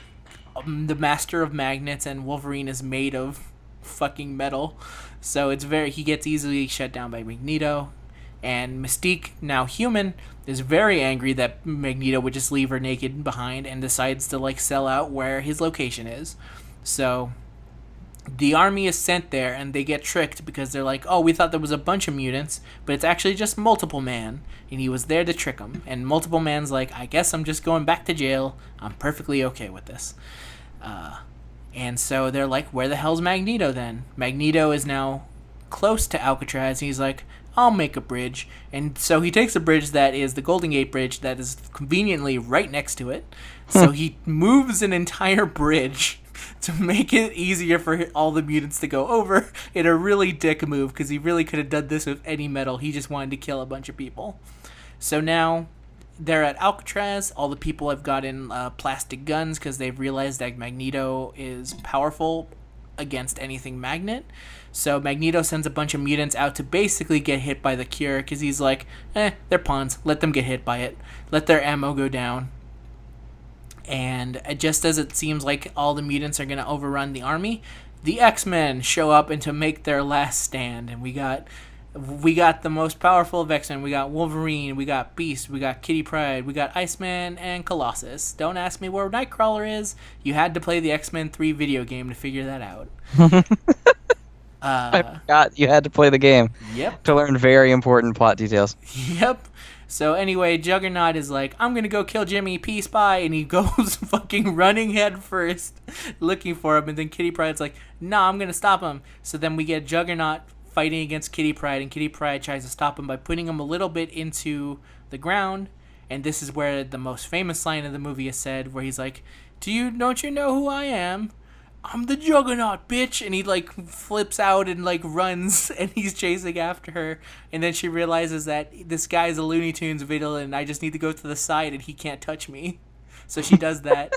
the master of magnets, and Wolverine is made of fucking metal. So he gets easily shut down by Magneto. And Mystique, now human, is very angry that Magneto would just leave her naked behind and decides to like sell out where his location is. So the army is sent there and they get tricked because they're like, oh, we thought there was a bunch of mutants, but it's actually just Multiple Man, and he was there to trick them. And Multiple Man's like, I guess I'm just going back to jail. I'm perfectly okay with this. And so they're like, where the hell's Magneto then? Magneto is now close to Alcatraz. He's like, I'll make a bridge. And so he takes a bridge that is the Golden Gate Bridge that is conveniently right next to it. So he moves an entire bridge to make it easier for all the mutants to go over in a really dick move, because he really could have done this with any metal. He just wanted to kill a bunch of people. So now they're at Alcatraz. All the people have gotten plastic guns because they've realized that Magneto is powerful against anything magnet. So Magneto sends a bunch of mutants out to basically get hit by the cure, because he's like, they're pawns. Let them get hit by it. Let their ammo go down. And just as it seems like all the mutants are going to overrun the army, the X-Men show up and to make their last stand. And we got the most powerful of X-Men. We got Wolverine, we got Beast, we got Kitty Pryde, we got Iceman, and Colossus. Don't ask me where Nightcrawler is. You had to play the X-Men 3 video game to figure that out. I forgot you had to play the game. Yep. To learn very important plot details. Yep. So anyway, Juggernaut is like, I'm going to go kill Jimmy, peace, bye. And he goes fucking running head first, looking for him. And then Kitty Pryde's like, nah, I'm going to stop him. So then we get Juggernaut fighting against Kitty Pryde. And Kitty Pryde tries to stop him by putting him a little bit into the ground. And this is where the most famous line of the movie is said, where he's like, don't you know who I am? I'm the Juggernaut, bitch. And he like flips out and like runs, and he's chasing after her. And then she realizes that this guy's a Looney Tunes villain and I just need to go to the side and he can't touch me. So she does that.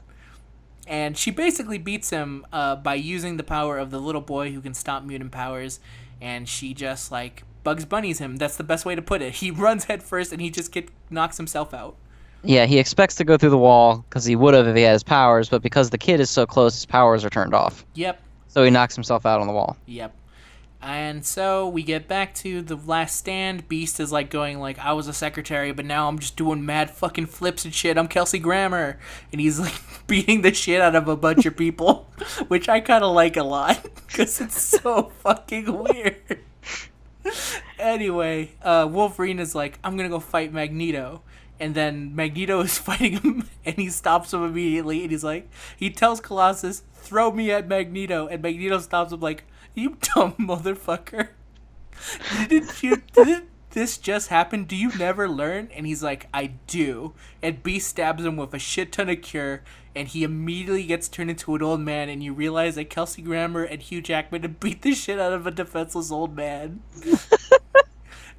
And she basically beats him by using the power of the little boy who can stop mutant powers. And she just like Bugs Bunnies him. That's the best way to put it. He runs head first and he just knocks himself out. Yeah, he expects to go through the wall, because he would have if he had his powers, but because the kid is so close, his powers are turned off. Yep. So he knocks himself out on the wall. Yep. And so we get back to the last stand. Beast is like going like, I was a secretary, but now I'm just doing mad fucking flips and shit. I'm Kelsey Grammer. And he's like beating the shit out of a bunch of people, which I kind of like a lot, because it's so fucking weird. Anyway, Wolverine is like, I'm going to go fight Magneto. And then Magneto is fighting him, and he stops him immediately. And he's like, he tells Colossus, throw me at Magneto. And Magneto stops him like, you dumb motherfucker. Did this just happen? Do you never learn? And he's like, I do. And Beast stabs him with a shit ton of cure, and he immediately gets turned into an old man. And you realize that Kelsey Grammer and Hugh Jackman have beat the shit out of a defenseless old man.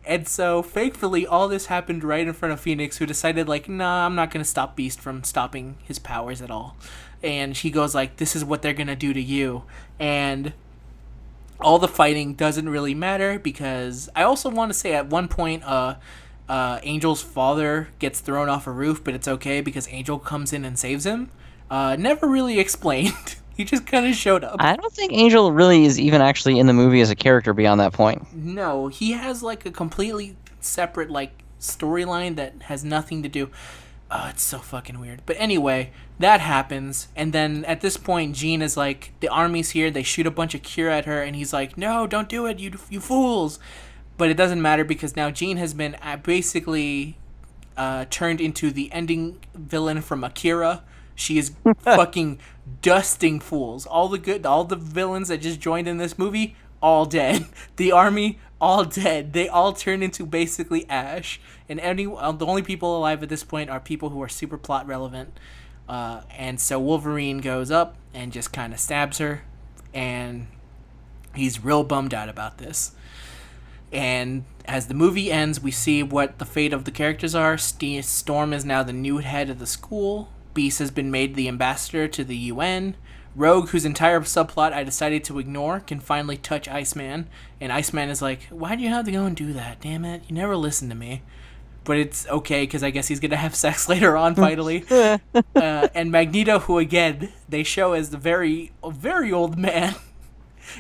And so, thankfully, all this happened right in front of Phoenix, who decided, like, nah, I'm not going to stop Beast from stopping his powers at all. And he goes, like, this is what they're going to do to you. And all the fighting doesn't really matter, because I also want to say at one point, Angel's father gets thrown off a roof, but it's okay because Angel comes in and saves him. Never really explained. He just kind of showed up. I don't think Angel really is even actually in the movie as a character beyond that point. No, he has like a completely separate like storyline that has nothing to do. Oh, it's so fucking weird. But anyway, that happens, and then at this point, Jean is like, the army's here. They shoot a bunch of cure at her, and he's like, no, don't do it, you fools. But it doesn't matter, because now Jean has been basically turned into the ending villain from Akira. She is fucking dusting fools. All the villains that just joined in this movie, all dead. The army, all dead. They all turn into basically ash. And the only people alive at this point are people who are super plot relevant. And so Wolverine goes up and just kind of stabs her. And he's real bummed out about this. And as the movie ends, we see what the fate of the characters are. Storm is now the new head of the school. Beast has been made the ambassador to the UN. Rogue, whose entire subplot I decided to ignore, can finally touch Iceman. And Iceman is like, why'd you have to go and do that? Damn it, you never listened to me. But it's okay, because I guess he's going to have sex later on, finally. And Magneto, who again, they show as the very, very old man,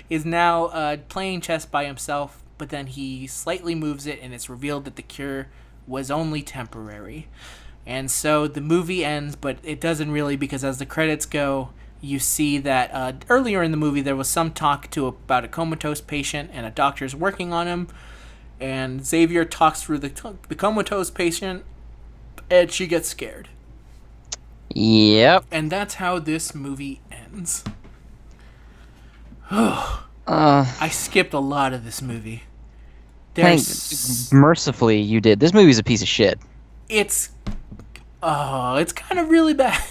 is now playing chess by himself. but then he slightly moves it, and it's revealed that the cure was only temporary. And so the movie ends, but it doesn't really, because as the credits go, you see that earlier in the movie there was some talk about a comatose patient, and a doctor's working on him, and Xavier talks through the comatose patient, and she gets scared. Yep. And that's how this movie ends. I skipped a lot of this movie. Mercifully, you did. This movie's a piece of shit. It's kind of really bad.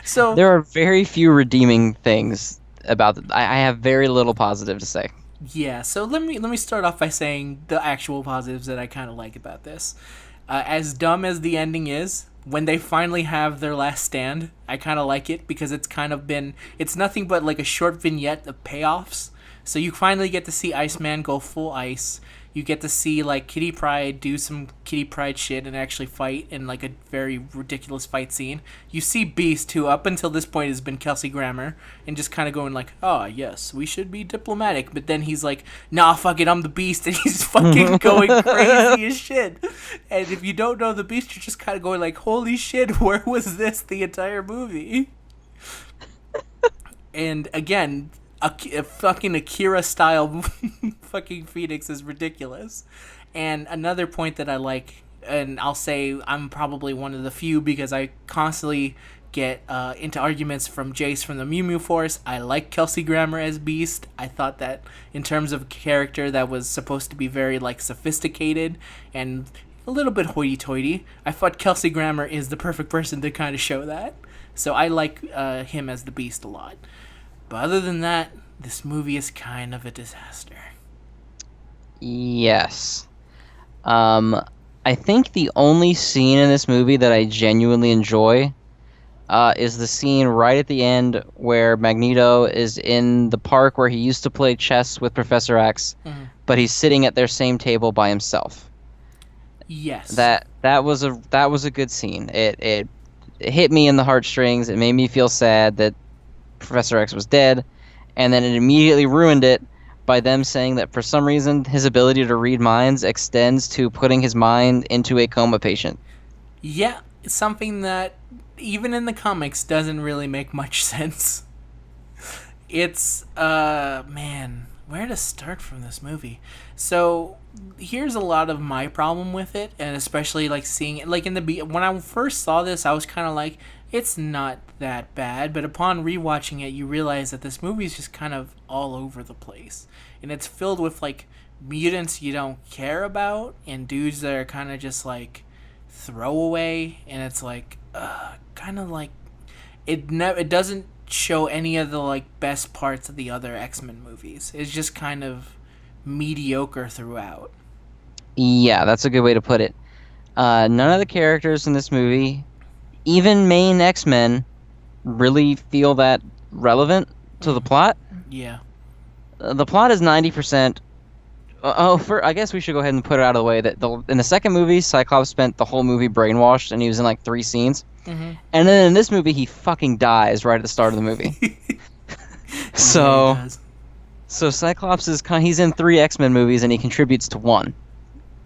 So there are very few redeeming things about it. I have very little positive to say. Yeah, so let me start off by saying the actual positives that I kind of like about this. As dumb as the ending is, when they finally have their last stand, I kind of like it because it's nothing but like a short vignette of payoffs. So you finally get to see Iceman go full ice. You get to see like Kitty Pryde do some Kitty Pryde shit and actually fight in like a very ridiculous fight scene. You see Beast, who up until this point has been Kelsey Grammer, and just kind of going like, "Oh yes, we should be diplomatic," but then he's like, "Nah, fuck it, I'm the Beast," and he's fucking going crazy as shit. And if you don't know the Beast, you're just kind of going like, "Holy shit, where was this the entire movie?" And again, a fucking Akira-style fucking Phoenix is ridiculous. And another point that I like, and I'll say I'm probably one of the few because I constantly get into arguments from Jace from the Mew Mew Force. I like Kelsey Grammer as Beast. I thought that in terms of character that was supposed to be very like sophisticated and a little bit hoity-toity, I thought Kelsey Grammer is the perfect person to kind of show that. So I like him as the Beast a lot. But other than that, this movie is kind of a disaster. Yes. I think the only scene in this movie that I genuinely enjoy is the scene right at the end where Magneto is in the park where he used to play chess with Professor X, but he's sitting at their same table by himself. Yes. That was a good scene. It hit me in the heartstrings. It made me feel sad that Professor X was dead, and then it immediately ruined it by them saying that for some reason his ability to read minds extends to putting his mind into a coma patient. Yeah, it's something that even in the comics doesn't really make much sense. It's man, where to start from this movie? So here's a lot of my problem with it, and especially like seeing it like when I first saw this, I was kind of like, it's not that bad, but upon rewatching it, you realize that this movie is just kind of all over the place. And it's filled with, like, mutants you don't care about, and dudes that are kind of just, like, throwaway, and it's, like, kind of, like, it doesn't show any of the, like, best parts of the other X-Men movies. It's just kind of mediocre throughout. Yeah, that's a good way to put it. None of the characters in this movie, even main X-Men, really feel that relevant to the plot. Yeah. The plot is 90%. I guess we should go ahead and put it out of the way that in the second movie, Cyclops spent the whole movie brainwashed, and he was in like 3 scenes. And then in this movie, he fucking dies right at the start of the movie. So Cyclops he's in 3 X-Men movies, and he contributes to 1.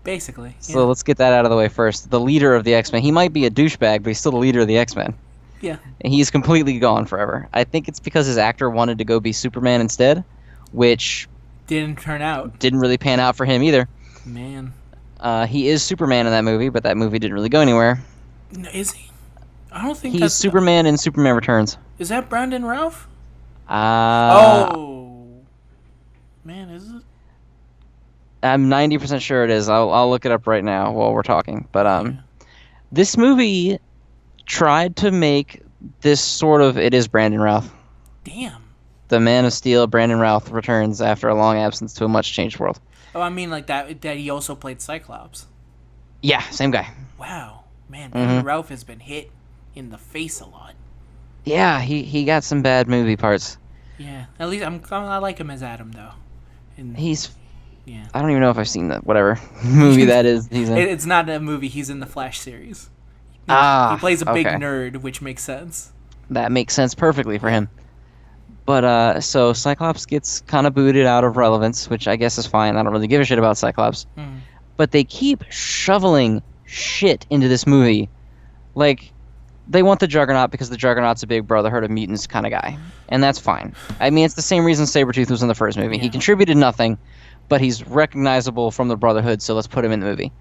Basically. Yeah. So let's get that out of the way first. The leader of the X-Men. He might be a douchebag, but he's still the leader of the X-Men. Yeah. And he's completely gone forever. I think it's because his actor wanted to go be Superman instead, which didn't turn out. Didn't really pan out for him either. Man. He is Superman in that movie, but that movie didn't really go anywhere. Is he? I don't think he's Superman in Superman Returns. Is that Brandon Routh? Oh. Man, is it? I'm 90% sure it is. I'll look it up right now while we're talking. But this movie tried to make this sort of it is Brandon Routh. Damn. The Man of Steel, Brandon Routh returns after a long absence to a much changed world. Oh, I mean like that he also played Cyclops. Yeah, same guy. Wow. Man, Brandon Routh has been hit in the face a lot. Yeah, he got some bad movie parts. Yeah. At least I like him as Adam though. Yeah. I don't even know if I've seen that whatever movie that is he's in. It's not a movie, he's in the Flash series. He plays a big nerd, which makes sense. That makes sense perfectly for him. But so Cyclops gets kind of booted out of relevance, which I guess is fine. I don't really give a shit about Cyclops. But they keep shoveling shit into this movie. Like, they want the Juggernaut because the Juggernaut's a big Brotherhood of Mutants kind of guy. And that's fine. I mean, it's the same reason Sabretooth was in the first movie. Yeah. He contributed nothing, but he's recognizable from the Brotherhood, so let's put him in the movie.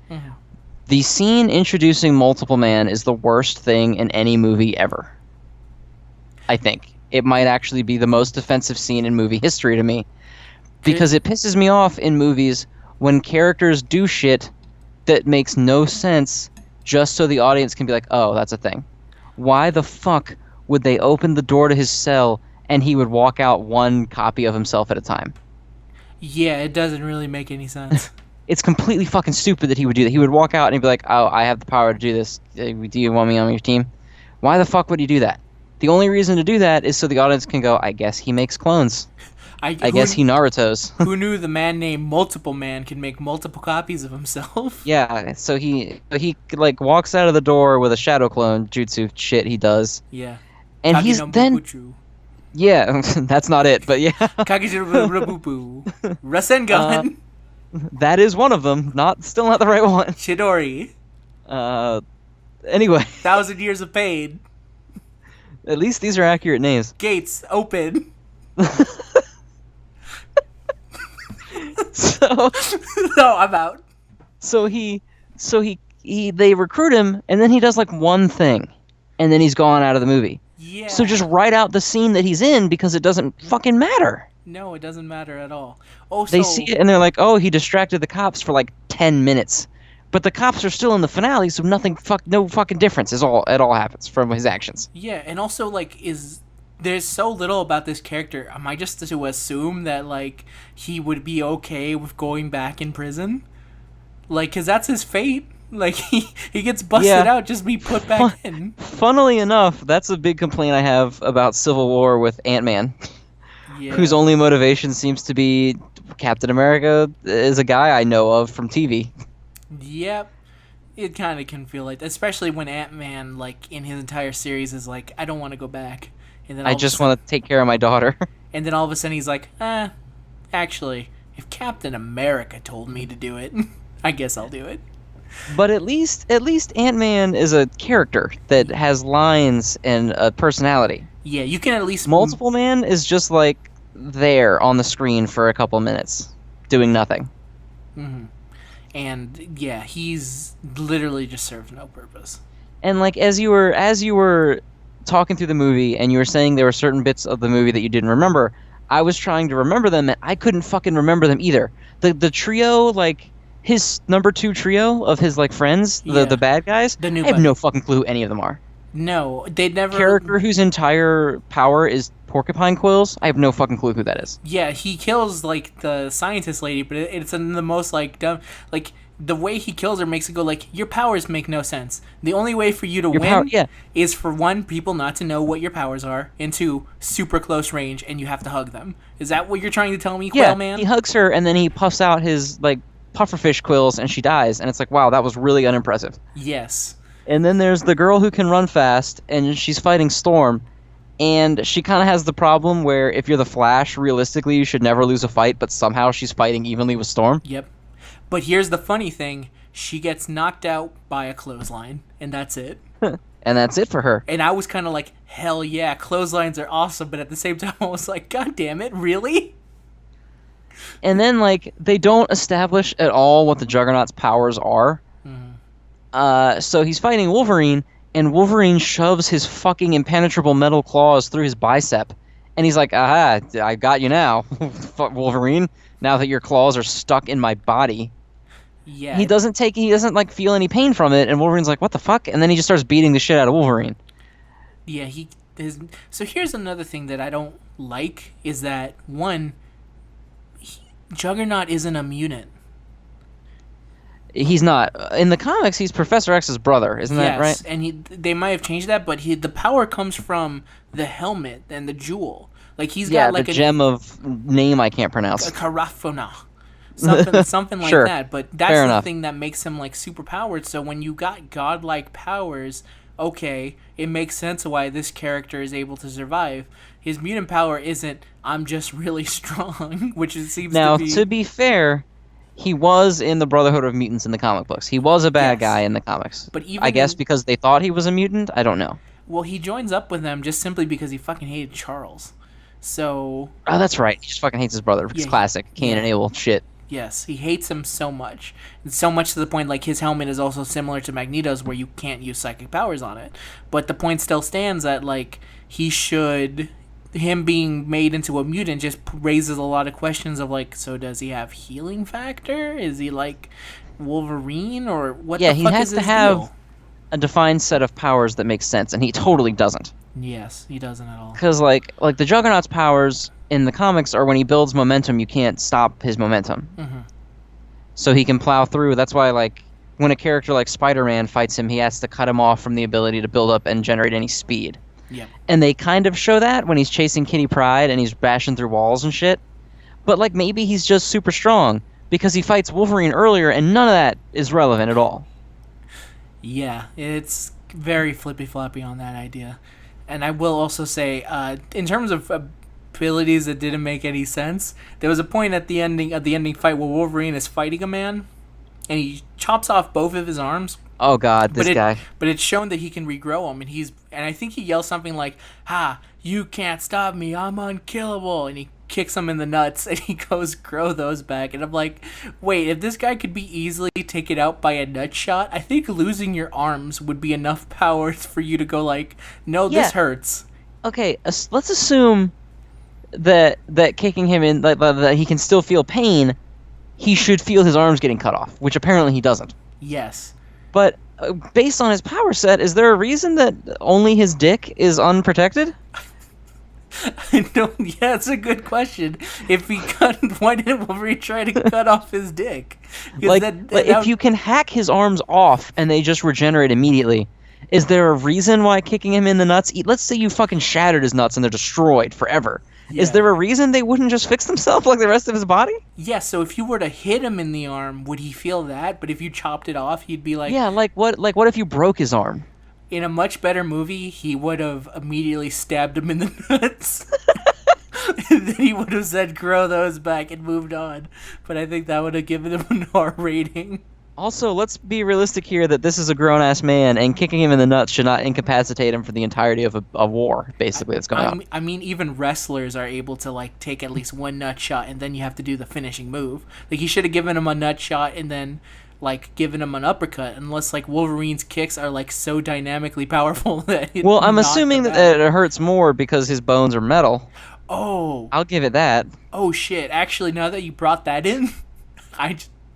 The scene introducing Multiple Man is the worst thing in any movie ever. I think. It might actually be the most offensive scene in movie history to me. Because it pisses me off in movies when characters do shit that makes no sense just so the audience can be like, oh, that's a thing. Why the fuck would they open the door to his cell and he would walk out one copy of himself at a time? Yeah, it doesn't really make any sense. It's completely fucking stupid that he would do that. He would walk out and he'd be like, oh, I have the power to do this. Do you want me on your team? Why the fuck would he do that? The only reason to do that is so the audience can go, I guess he makes clones. I guess he Naruto's. Who knew the man named Multiple Man can make multiple copies of himself? Yeah, so he like walks out of the door with a shadow clone jutsu shit he does. Yeah. And he's then... Yeah, that's not it, but yeah. Rasengan. That is one of them. Still not the right one. Chidori. Anyway. 1,000 Years of Pain. At least these are accurate names. Gates open. So no, I'm out. So they recruit him, and then he does like one thing, and then he's gone out of the movie. Yeah. So just write out the scene that he's in because it doesn't fucking matter. No, it doesn't matter at all. Oh, they see it and they're like, oh, he distracted the cops for like 10 minutes. But the cops are still in the finale, so no fucking difference it all happens from his actions. Yeah, and also like there's so little about this character. Am I just to assume that like he would be okay with going back in prison? Like, cause that's his fate. Like he gets busted out, just be put back in. Funnily enough, that's a big complaint I have about Civil War with Ant-Man. Yeah. Whose only motivation seems to be Captain America is a guy I know of from TV. Yep. It kind of can feel like that, especially when Ant-Man, like, in his entire series is like, I don't want to go back. And then I just want to take care of my daughter. And then all of a sudden he's like, actually, if Captain America told me to do it, I guess I'll do it. But at least Ant-Man is a character that has lines and a personality. Yeah, you can at least... Multiple Man is just, like, there on the screen for a couple minutes, doing nothing. Mm-hmm. And, yeah, he's literally just serves no purpose. And, like, as you were talking through the movie and you were saying there were certain bits of the movie that you didn't remember, I was trying to remember them, and I couldn't fucking remember them either. The trio, like... His number 2 trio of his like friends, the bad guys, I have no fucking clue who any of them are. No, they never... Character whose entire power is porcupine quills, I have no fucking clue who that is. Yeah, he kills like the scientist lady, but it's in the most like dumb... Like, the way he kills her makes it go like, your powers make no sense. The only way for you to win is for 1, people not to know what your powers are, and 2, super close range, and you have to hug them. Is that what you're trying to tell me, Quail Man? He hugs her, and then he puffs out his like pufferfish quills and she dies, and it's like, wow, that was really unimpressive. Yes. And then there's the girl who can run fast, and she's fighting Storm, and she kind of has the problem where if you're the Flash, realistically you should never lose a fight, but somehow she's fighting evenly with Storm. Yep. But here's the funny thing, she gets knocked out by a clothesline, and that's it. And that's it for her. And I was kind of like, hell yeah, clotheslines are awesome, but at the same time I was like, god damn it, really? And then, like, they don't establish at all what the Juggernaut's powers are. Mm-hmm. So he's fighting Wolverine, and Wolverine shoves his fucking impenetrable metal claws through his bicep. And he's like, aha, I got you now, Wolverine, now that your claws are stuck in my body. Yeah. He doesn't like, feel any pain from it, and Wolverine's like, what the fuck? And then he just starts beating the shit out of Wolverine. Yeah, so here's another thing that I don't like, is that, 1... Juggernaut isn't a mutant. He's not. In the comics, he's Professor X's brother, isn't that right? Yes, and they might have changed that, but the power comes from the helmet and the jewel. Like, he's got like a gem of name I can't pronounce. A Karafona. Something like that. But that's the thing that makes him like super powered. So when you got godlike powers, okay, it makes sense why this character is able to survive. His mutant power isn't, I'm just really strong, which it seems Now, to be. to be fair, he was in the Brotherhood of Mutants in the comic books. He was a bad Yes. guy in the comics. But even I guess because they thought he was a mutant? I don't know. Well, he joins up with them just simply because he fucking hated Charles. So. Oh, that's right. He just fucking hates his brother. It's classic. Cain and Abel shit. Yes, he hates him so much. And so much to the point, like, his helmet is also similar to Magneto's where you can't use psychic powers on it. But the point still stands that, like, him being made into a mutant just raises a lot of questions of, like, so does he have healing factor? Is he, like, Wolverine? Or what the fuck is his deal? Yeah, he has to have a defined set of powers that makes sense, and he totally doesn't. Yes, he doesn't at all. Because, like the Juggernaut's powers in the comics are when he builds momentum, you can't stop his momentum. Mm-hmm. So he can plow through. That's why, like, when a character like Spider-Man fights him, he has to cut him off from the ability to build up and generate any speed. Yep. And they kind of show that when he's chasing Kitty Pryde and he's bashing through walls and shit. But, like, maybe he's just super strong because he fights Wolverine earlier and none of that is relevant at all. Yeah, it's very flippy-floppy on that idea. And I will also say, in terms of abilities that didn't make any sense, there was a point at the ending fight where Wolverine is fighting a man, and he chops off both of his arms. Oh God, this guy! But it's shown that he can regrow them, and I think he yells something like, "Ha! You can't stop me! I'm unkillable!" And he kicks him in the nuts, and he goes, "Grow those back." And I'm like, wait, if this guy could be easily taken out by a nut shot, I think losing your arms would be enough power for you to go like, no, this hurts. Okay, let's assume that kicking him in, that he can still feel pain. He should feel his arms getting cut off, which apparently he doesn't. Yes. But based on his power set, is there a reason that only his dick is unprotected? No, yeah, it's a good question. Why didn't Wolverine try to cut off his dick? If you can hack his arms off and they just regenerate immediately, is there a reason why kicking him in the nuts? Let's say you fucking shattered his nuts and they're destroyed forever. Yeah. Is there a reason they wouldn't just fix themselves like the rest of his body? Yeah, so if you were to hit him in the arm, would he feel that? But if you chopped it off, he'd be like... Yeah, what if you broke his arm? In a much better movie, he would have immediately stabbed him in the nuts. And then he would have said, grow those back, and moved on. But I think that would have given him an R rating. Also, let's be realistic here that this is a grown-ass man, and kicking him in the nuts should not incapacitate him for the entirety of a war, basically, that's going on. I mean, even wrestlers are able to, like, take at least one nut shot, and then you have to do the finishing move. Like, he should have given him a nut shot, and then, like, given him an uppercut, unless, like, Wolverine's kicks are, like, so dynamically powerful that... Well, I'm assuming that it hurts more because his bones are metal. Oh. I'll give it that. Oh, shit. Actually, now that you brought that in,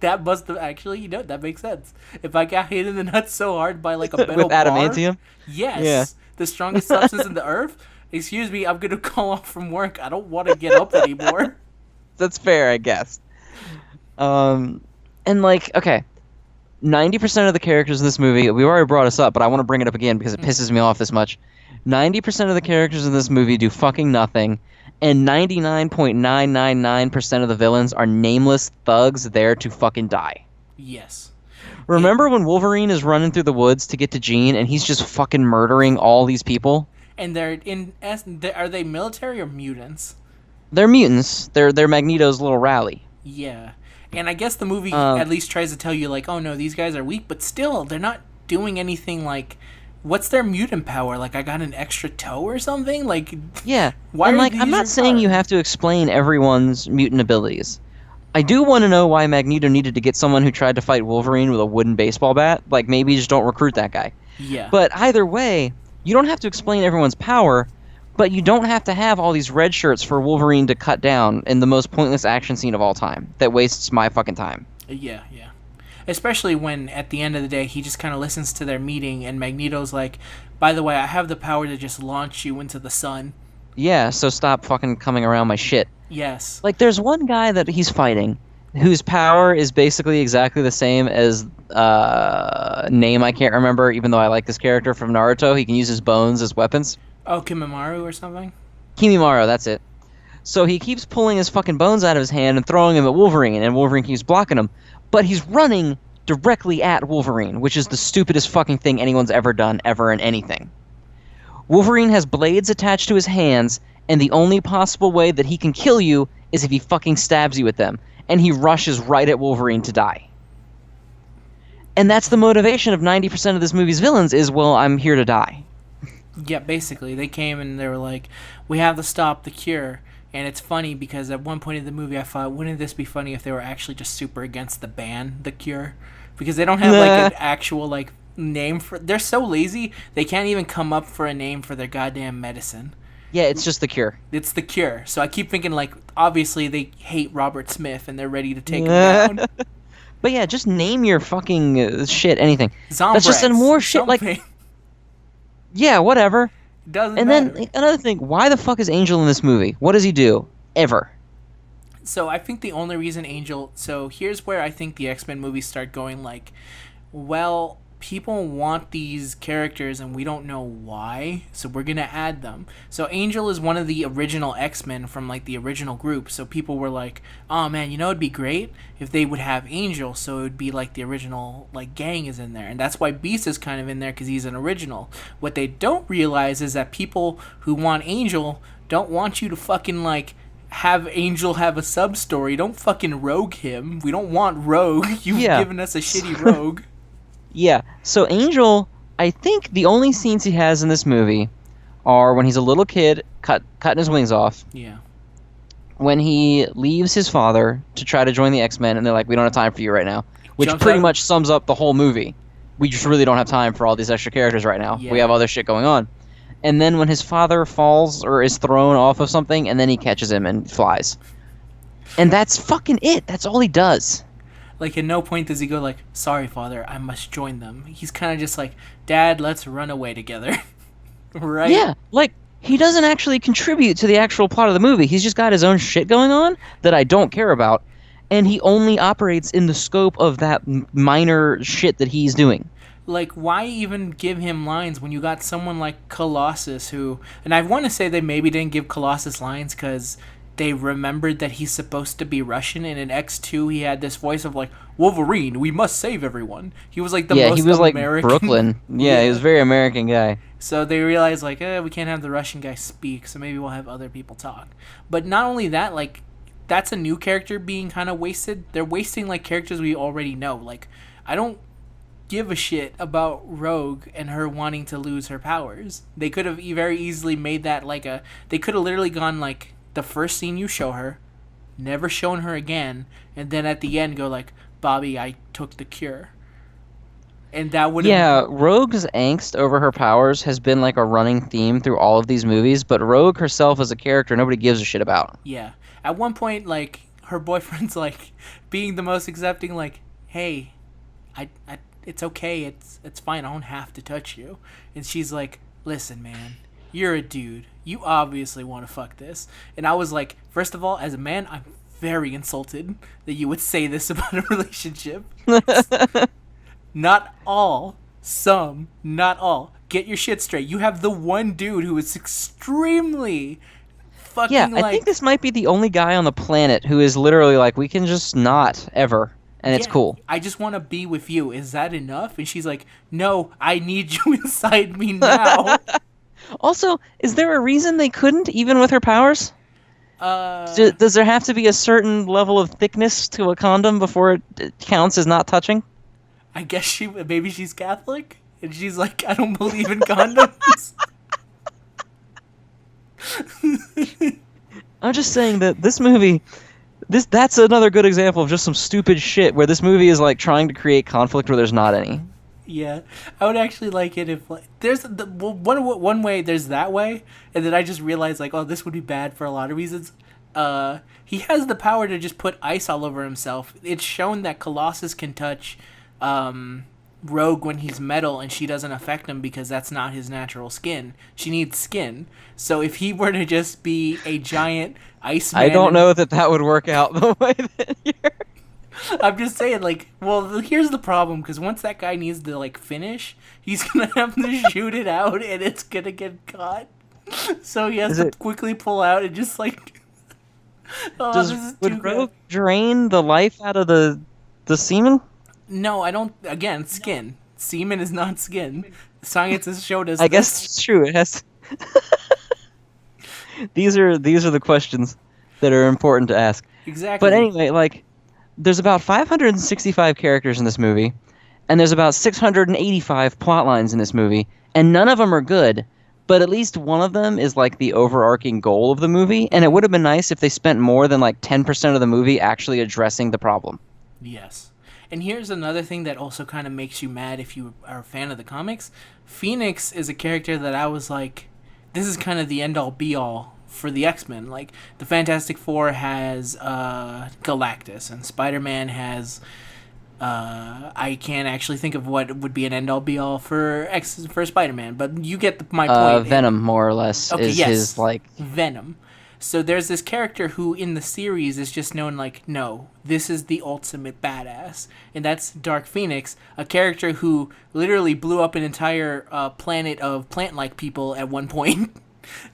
that must have actually, that makes sense. If I got hit in the nuts so hard by like a metal with adamantium? Yes. The strongest substance in the earth? Excuse me, I'm going to call off from work. I don't want to get up anymore. That's fair, I guess. And like, okay, 90% of the characters in this movie, we already brought this up, but I want to bring it up again because it pisses me off this much. 90% of the characters in this movie do fucking nothing. And 99.999% of the villains are nameless thugs there to fucking die. Yes. Remember when Wolverine is running through the woods to get to Jean and he's just fucking murdering all these people? And are they military or mutants? They're mutants. They're Magneto's little rally. Yeah. And I guess the movie at least tries to tell you, like, oh no, these guys are weak, but still, they're not doing anything like... What's their mutant power? Like, I got an extra toe or something? Like, yeah. Why? And like, I'm not saying you have to explain everyone's mutant abilities. I do want to know why Magneto needed to get someone who tried to fight Wolverine with a wooden baseball bat. Like, maybe just don't recruit that guy. Yeah. But either way, you don't have to explain everyone's power, but you don't have to have all these red shirts for Wolverine to cut down in the most pointless action scene of all time. That wastes my fucking time. Yeah. Especially when, at the end of the day, he just kind of listens to their meeting, and Magneto's like, by the way, I have the power to just launch you into the sun. Yeah, so stop fucking coming around my shit. Yes. Like, there's one guy that he's fighting whose power is basically exactly the same as name I can't remember, even though I like this character from Naruto. He can use his bones as weapons. Oh, Kimimaro or something? Kimimaro, that's it. So he keeps pulling his fucking bones out of his hand and throwing them at Wolverine, and Wolverine keeps blocking him. But he's running directly at Wolverine, which is the stupidest fucking thing anyone's ever done, ever in anything. Wolverine has blades attached to his hands, and the only possible way that he can kill you is if he fucking stabs you with them. And he rushes right at Wolverine to die. And that's the motivation of 90% of this movie's villains is, well, I'm here to die. Yeah, basically. They came and they were like, we have to stop the cure. And it's funny because at one point in the movie I thought, wouldn't this be funny if they were actually just super against the ban, the cure? Because they don't have like an actual like name for... They're so lazy, they can't even come up for a name for their goddamn medicine. Yeah, it's just the cure. It's the cure. So I keep thinking, like, obviously they hate Robert Smith and they're ready to take him down. But yeah, just name your fucking shit, anything. Zombrex, That's just more shit, something. like... Yeah, whatever. Doesn't and matter. Then, another thing, why the fuck is Angel in this movie? What does he do? Ever? So I think the only reason Angel... So here's where I think the X-Men movies start going, like, well... people want these characters and we don't know why, so we're gonna add them. So Angel is one of the original X-Men from like the original group, so people were like, oh man, you know, it'd be great if they would have Angel, so it would be like the original like gang is in there. And that's why Beast is kind of in there, because he's an original. What they don't realize is that people who want Angel don't want you to fucking like have Angel have a sub-story. Don't fucking rogue him. We don't want Rogue. You've given us a shitty Rogue. Yeah, so Angel, I think the only scenes he has in this movie are when he's a little kid, cutting his wings off. Yeah. When he leaves his father to try to join the X-Men, and they're like, we don't have time for you right now. Which pretty much sums up the whole movie. We just really don't have time for all these extra characters right now. Yeah. We have other shit going on. And then when his father falls or is thrown off of something, and then he catches him and flies. And that's fucking it. That's all he does. Like, at no point does he go like, sorry, father, I must join them. He's kind of just like, Dad, let's run away together. Right? Yeah, like, he doesn't actually contribute to the actual plot of the movie. He's just got his own shit going on that I don't care about. And he only operates in the scope of that minor shit that he's doing. Like, why even give him lines when you got someone like Colossus who... And I want to say they maybe didn't give Colossus lines because... they remembered that he's supposed to be Russian, and in X2 he had this voice of like, Wolverine, we must save everyone. He was like the most he was American. Like Brooklyn. Yeah, he was a very American guy. So they realized like, we can't have the Russian guy speak, so maybe we'll have other people talk. But not only that, like, that's a new character being kind of wasted. They're wasting like characters we already know. Like, I don't give a shit about Rogue and her wanting to lose her powers. They could have very easily made that like a... They could have literally gone like... the first scene you show her, never shown her again, and then at the end go like, Bobby, I took the cure. And that would... Yeah, Rogue's angst over her powers has been like a running theme through all of these movies, but Rogue herself as a character, nobody gives a shit about. Yeah. At one point, like, her boyfriend's like, being the most accepting, like, hey, I it's okay, it's fine, I don't have to touch you. And she's like, listen, man, you're a dude. You obviously want to fuck this. And I was like, first of all, as a man, I'm very insulted that you would say this about a relationship. Not all. Some. Not all. Get your shit straight. You have the one dude who is extremely fucking I think this might be the only guy on the planet who is literally like, we can just not, ever. And it's cool. I just want to be with you. Is that enough? And she's like, no, I need you inside me now. Also, is there a reason they couldn't, even with her powers? Does there have to be a certain level of thickness to a condom before it counts as not touching? I guess maybe she's Catholic, and she's like, I don't believe in condoms. I'm just saying that this movie... That's another good example of just some stupid shit where this movie is like trying to create conflict where there's not any. Yeah, I would actually like it if like, there's one way, there's that way, and then I just realized like, oh, this would be bad for a lot of reasons. He has the power to just put ice all over himself. It's shown that Colossus can touch Rogue when he's metal, and she doesn't affect him because that's not his natural skin. She needs skin. So if he were to just be a giant ice man... I don't know that would work out the way that you're... I'm just saying, like, well, here's the problem, because once that guy needs to, like, finish, he's going to have to shoot it out, and it's going to get caught. So he has to quickly pull out and just, like... Would Rogue drain the life out of the semen? No, I don't. Again, skin. Semen is not skin. Science has showed us. I guess it's true. It has. These are the questions that are important to ask. Exactly. But anyway, like, there's about 565 characters in this movie, and there's about 685 plot lines in this movie, and none of them are good. But at least one of them is like the overarching goal of the movie, and it would have been nice if they spent more than like 10% of the movie actually addressing the problem. Yes. And here's another thing that also kind of makes you mad if you are a fan of the comics. Phoenix is a character that I was like, this is kind of the end-all be-all for the X-Men. Like, the Fantastic Four has Galactus, and Spider-Man has... I can't actually think of what would be an end-all be-all for Spider-Man, but you get my point. Venom, more or less, is his, like... Venom. So there's this character who in the series is just known like, no, this is the ultimate badass. And that's Dark Phoenix, a character who literally blew up an entire planet of plant-like people at one point.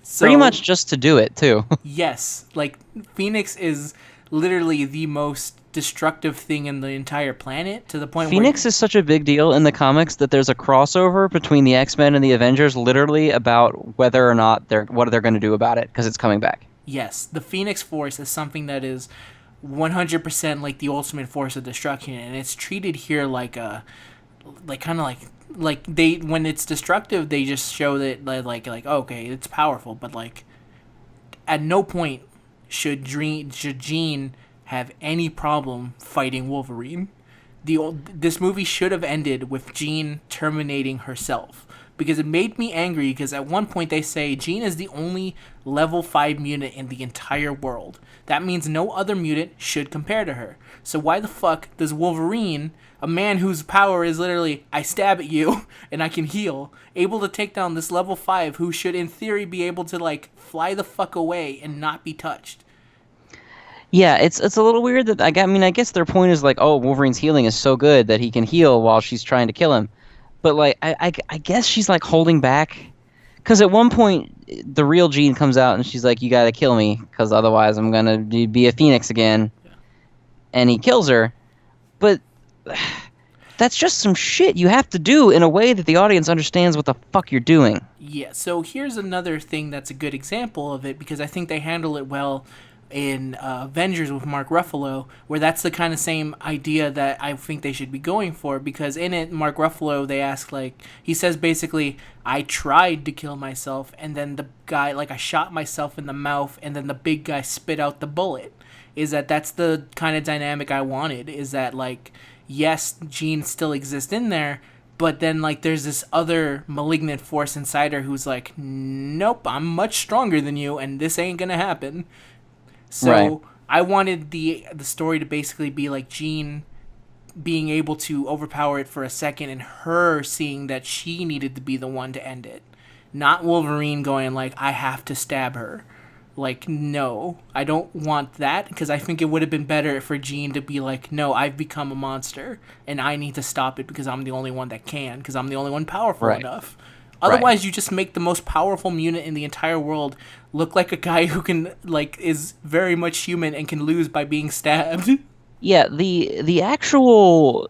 So, pretty much just to do it, too. Yes. Like, Phoenix is literally the most destructive thing in the entire planet, to the point Phoenix is such a big deal in the comics that there's a crossover between the X-Men and the Avengers literally about whether or not what they're going to do about it, because it's coming back. Yes, the Phoenix Force is something that is 100% like the ultimate force of destruction, and it's treated here like a, like kind of like they, when it's destructive, they just show that like okay, it's powerful, but like at no point should Jean have any problem fighting Wolverine. This movie should have ended with Jean terminating herself. Because it made me angry, because at one point they say Jean is the only level 5 mutant in the entire world. That means no other mutant should compare to her. So why the fuck does Wolverine, a man whose power is literally, I stab at you and I can heal, able to take down this level 5 who should in theory be able to like fly the fuck away and not be touched? Yeah, it's a little weird that, I guess their point is like, oh, Wolverine's healing is so good that he can heal while she's trying to kill him. But, like, I guess she's, like, holding back. Because at one point, the real Jean comes out and she's like, you gotta kill me, because otherwise I'm gonna be a Phoenix again. Yeah. And he kills her. But that's just some shit you have to do in a way that the audience understands what the fuck you're doing. Yeah, so here's another thing that's a good example of it, because I think they handle it well in Avengers with Mark Ruffalo, where that's the kind of same idea that I think they should be going for, because in it, Mark Ruffalo, they ask, like, he says basically, I tried to kill myself, and then the guy, like, I shot myself in the mouth, and then the big guy spit out the bullet. That's the kind of dynamic I wanted, is that, like, yes, Jean still exists in there, but then, like, there's this other malignant force inside her who's like, nope, I'm much stronger than you, and this ain't gonna happen. So right. I wanted the story to basically be like Jean being able to overpower it for a second and her seeing that she needed to be the one to end it. Not Wolverine going like, I have to stab her. Like, no, I don't want that, because I think it would have been better for Jean to be like, no, I've become a monster and I need to stop it because I'm the only one that can, because I'm the only one powerful enough. Otherwise, you just make the most powerful mutant in the entire world look like a guy who can, like, is very much human and can lose by being stabbed. Yeah, the actual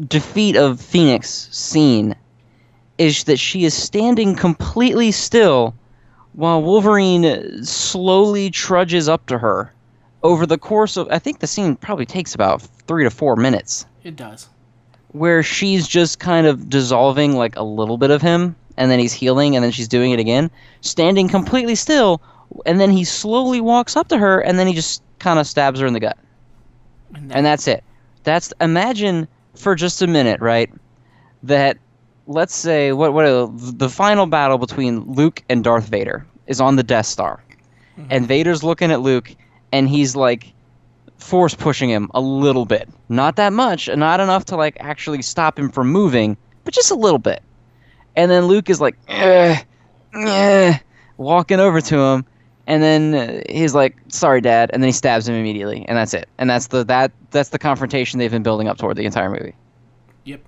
defeat of Phoenix scene is that she is standing completely still while Wolverine slowly trudges up to her over the course of, I think the scene probably takes about 3 to 4 minutes. It does. Where she's just kind of dissolving, like, a little bit of him, and then he's healing, and then she's doing it again, standing completely still, and then he slowly walks up to her, and then he just kind of stabs her in the gut. And that's it. Imagine for just a minute, right, that, let's say, the final battle between Luke and Darth Vader is on the Death Star. Mm-hmm. And Vader's looking at Luke, and he's, like, force pushing him a little bit. Not that much, and not enough to, like, actually stop him from moving, but just a little bit. And then Luke is like, walking over to him, and then he's like, sorry, Dad, and then he stabs him immediately, and that's it. And that's the confrontation they've been building up toward the entire movie. Yep.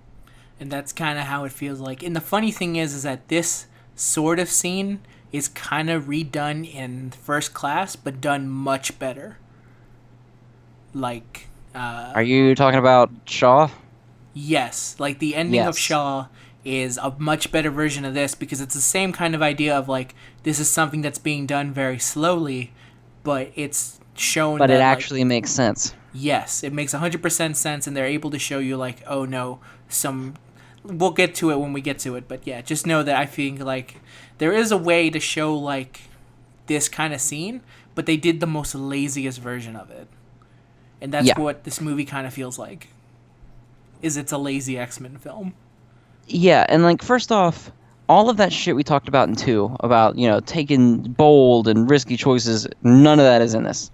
And that's kind of how it feels like. And the funny thing is that this sort of scene is kind of redone in First Class, but done much better. Like, are you talking about Shaw? Yes, like the ending of Yes. Shaw is a much better version of this because it's the same kind of idea of like this is something that's being done very slowly, but it's shown But that it like, actually makes sense. yes, it makes 100% sense, and they're able to show you like, oh no, some. We'll get to it when we get to it, but yeah, just know that I think like there is a way to show like this kind of scene, but they did the most laziest version of it, and that's Yeah. what this movie kind of feels like. Is it's a lazy X-Men film? Yeah, and like first off, all of that shit we talked about in 2 about, taking bold and risky choices, none of that is in this.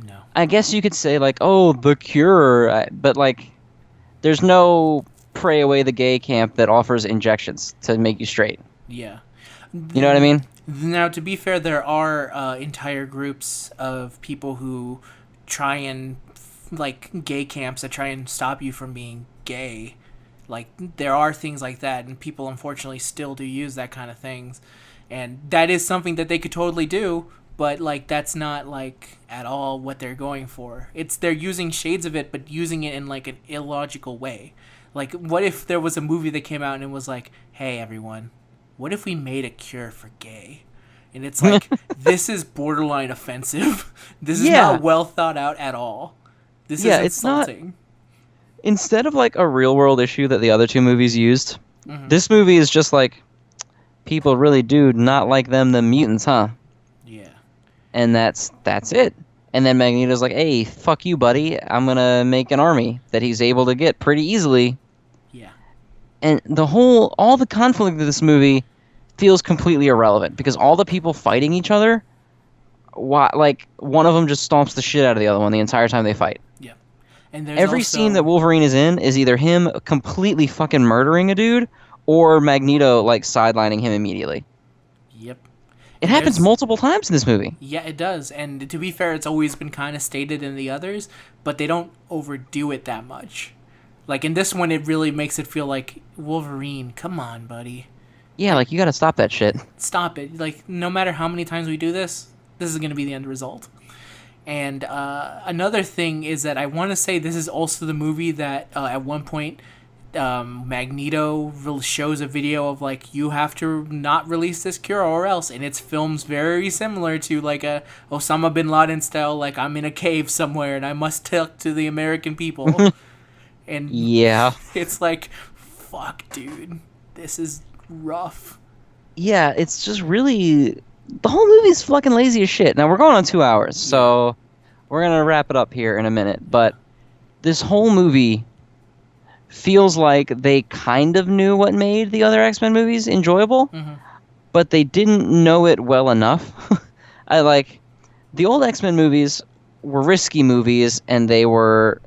No. I guess you could say like, oh, the cure, but like there's no pray away the gay camp that offers injections to make you straight. Yeah. You know what I mean? Now, to be fair, there are entire groups of people who try and like gay camps that try and stop you from being gay. Like there are things like that, and people unfortunately still do use that kind of things, and that is something that they could totally do. But like that's not like at all what they're going for. It's they're using shades of it, but using it in like an illogical way. Like what if there was a movie that came out and it was like, hey everyone, what if we made a cure for gay? And it's like this is borderline offensive. This is Yeah. not well thought out at all. This Yeah, is it's not- insulting. Instead of like a real world issue that the other 2 movies used, Mm-hmm. this movie is just like people really do not like the mutants, huh? Yeah. And that's it. And then Magneto's like, hey, fuck you, buddy. I'm gonna make an army that he's able to get pretty easily. Yeah. And all the conflict of this movie feels completely irrelevant because all the people fighting each other, like one of them just stomps the shit out of the other one the entire time they fight. Yeah. And there's Every also, scene that Wolverine is in is either him completely fucking murdering a dude or Magneto like sidelining him immediately. Yep. It happens There's- multiple times in this movie. Yeah, it does. And to be fair, it's always been kind of stated in the others, but they don't overdo it that much. Like in this one, it really makes it feel like Wolverine. Come on, buddy, Yeah, like you gotta stop that shit. stop it. Like no matter how many times we do this, this is gonna be the end result. And another thing is that I want to say this is also the movie that at one point Magneto shows a video of like you have to not release this cure or else, and it's films very similar to like a Osama bin Laden style, like I'm in a cave somewhere and I must talk to the American people. And Yeah. it's like, fuck, dude, this is rough. Yeah, it's just really... The whole movie's fucking lazy as shit. Now, we're going on 2 hours, so we're gonna wrap it up here in a minute. But this whole movie feels like they kind of knew what made the other X-Men movies enjoyable, but they didn't know it well enough. The old X-Men movies were risky movies, and they were...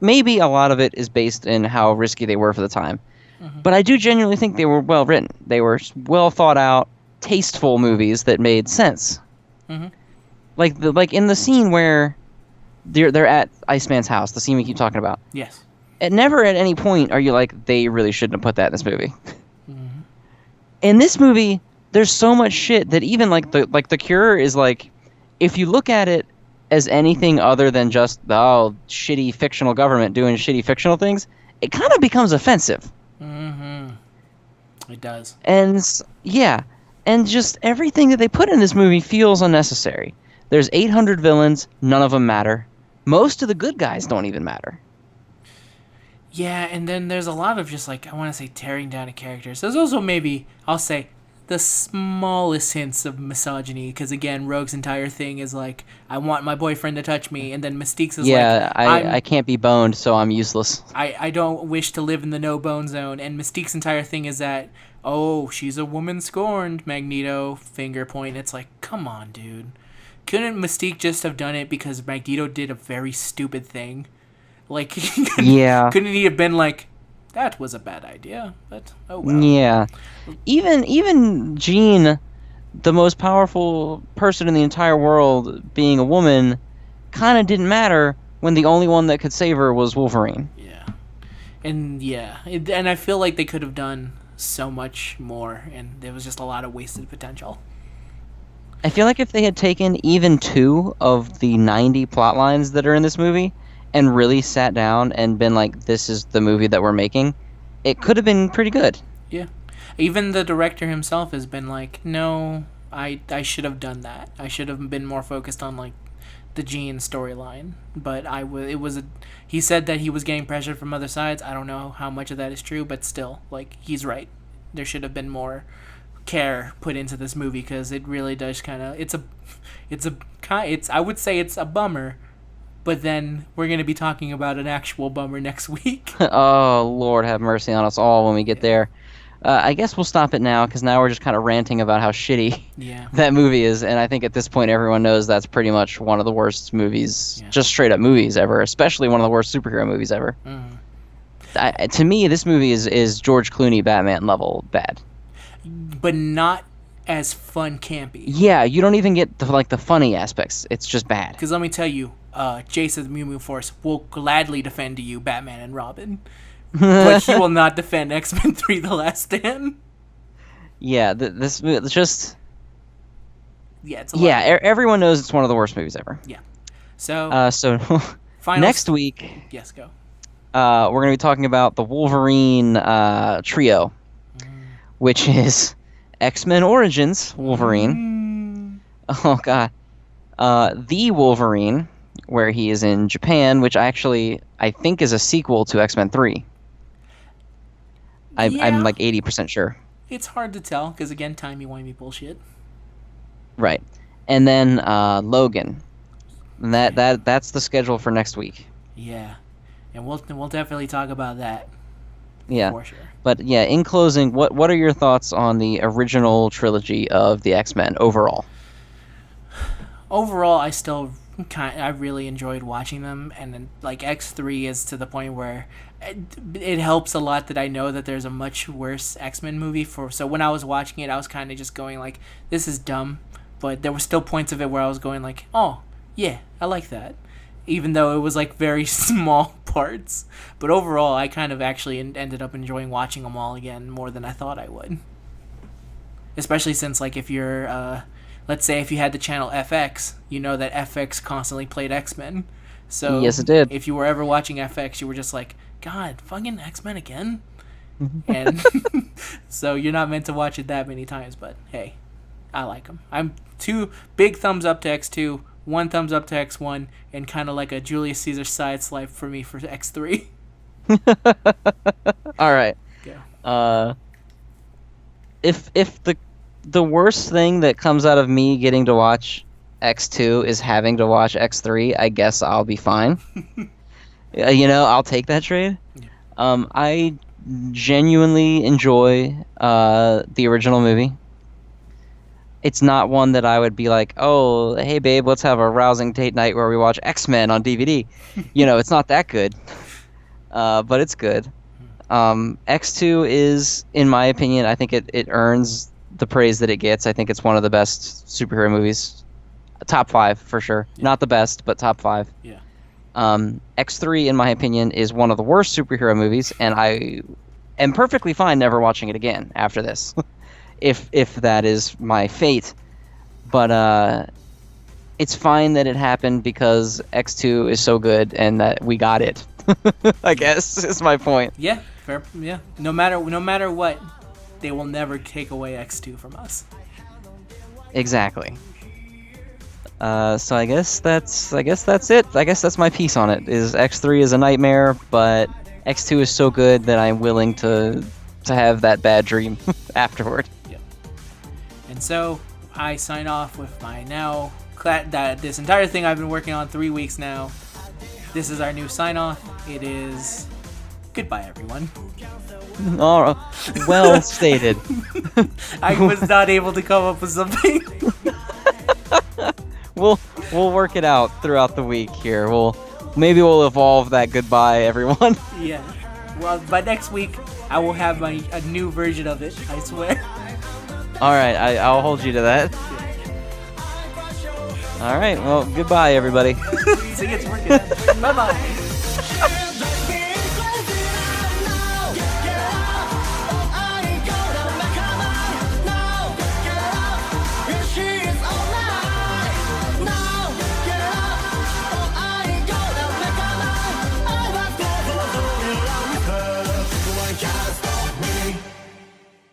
maybe a lot of it is based in how risky they were for the time. But I do genuinely think they were well written. They were well thought out, tasteful movies that made sense. Like in the scene where they're at Iceman's house, the scene we keep talking about. Yes. Never at any point are you like, they really shouldn't have put that in this movie. In this movie, there's so much shit that even the cure is like, if you look at it as anything other than just shitty fictional government doing shitty fictional things, it kind of becomes offensive. It does. And yeah, and just everything that they put in this movie feels unnecessary. There's 800 villains, none of them matter. Most of the good guys don't even matter. Yeah, and then there's a lot of just like, I want to say tearing down of characters. There's also maybe, I'll say, the smallest hints of misogyny, because again, Rogue's entire thing is like, I want my boyfriend to touch me, and then Mystique's is I can't be boned, so I'm useless. I don't wish to live in the no-bone zone, and Mystique's entire thing is that, oh, she's a woman scorned, Magneto, finger point. It's like, come on, dude. Couldn't Mystique just have done it because Magneto did a very stupid thing? Like, Yeah. couldn't he have been like, that was a bad idea, but oh well. Yeah. Even Jean, the most powerful person in the entire world, being a woman, kind of didn't matter when the only one that could save her was Wolverine. Yeah. And I feel like they could have done so much more, and there was just a lot of wasted potential. I feel like if they had taken even 2 of the 90 plot lines that are in this movie and really sat down and been like, this is the movie that we're making, it could have been pretty good. Yeah. Even the director himself has been like, no, I should have done that. I should have been more focused on like the Jean storyline. But he said that he was getting pressure from other sides. I don't know how much of that is true, but still, like, he's right. There should have been more care put into this movie because it really does kind of I would say it's a bummer, but then we're going to be talking about an actual bummer next week. Oh, Lord have mercy on us all when we get there. I guess we'll stop it now because now we're just kind of ranting about how shitty that movie is, and I think at this point everyone knows that's pretty much one of the worst movies, just straight up movies ever, especially one of the worst superhero movies ever. To me, this movie is George Clooney Batman level bad. But not as fun campy. Yeah, you don't even get the funny aspects. It's just bad. Because let me tell you, Jason the Mew Force will gladly defend to you Batman and Robin. But he will not defend X-Men 3 The Last Stand. Yeah, this it's just... Yeah, it's a lot. Everyone knows it's one of the worst movies ever. Yeah. So next week... Yes, go. We're going to be talking about the Wolverine trio, which is X-Men Origins Wolverine. Oh, God. The Wolverine, where he is in Japan, which I think is a sequel to X-Men 3. I'm like 80% sure. It's hard to tell, because again, timey-wimey bullshit. Right. And then Logan. And that's the schedule for next week. Yeah. And we'll definitely talk about that. Yeah. For sure. But yeah, in closing, what are your thoughts on the original trilogy of the X-Men overall? Overall, I really enjoyed watching them, and then like X3 is to the point where it helps a lot that I know that there's a much worse X-Men movie so when I was watching it, I was kind of just going like, this is dumb, but there were still points of it where I was going like, oh yeah, I like that, even though it was like very small parts. But overall, I kind of actually ended up enjoying watching them all again more than I thought I would, especially since like if you're let's say if you had the channel FX, you know that FX constantly played X-Men. So yes, it did. If you were ever watching FX, you were just like, God, fucking X-Men again? And so you're not meant to watch it that many times, but hey, I like them. I'm 2 big thumbs up to X2, 1 thumbs up to X1, and kind of like a Julius Caesar side swipe for me for X3. All right. Yeah. If the worst thing that comes out of me getting to watch X2 is having to watch X3, I guess I'll be fine. I'll take that trade. Yeah. I genuinely enjoy the original movie. It's not one that I would be like, oh, hey, babe, let's have a rousing date night where we watch X-Men on DVD. It's not that good. But it's good. X2 is, in my opinion, I think it earns the praise that it gets. I think it's one of the best superhero movies. Top 5, for sure. Yeah. Not the best, but top 5. Yeah. X3, in my opinion, is one of the worst superhero movies, and I am perfectly fine never watching it again after this, if that is my fate. But it's fine that it happened because X2 is so good and that we got it. I guess is my point. Yeah, fair. Yeah. No matter what, they will never take away X2 from us. Exactly. So I guess that's it. I guess that's my piece on it. Is X3 is a nightmare, but X2 is so good that I'm willing to have that bad dream afterward. Yep. And so I sign off with my now that this entire thing I've been working on 3 weeks now. This is our new sign off. It is goodbye, everyone. Oh, well stated. I was not able to come up with something. We'll work it out throughout the week here. Maybe we'll evolve that goodbye, everyone. Yeah. Well, by next week, I will have a new version of it. I swear. All right, I'll hold you to that. All right. Well, goodbye, everybody. See, it's working. Bye bye.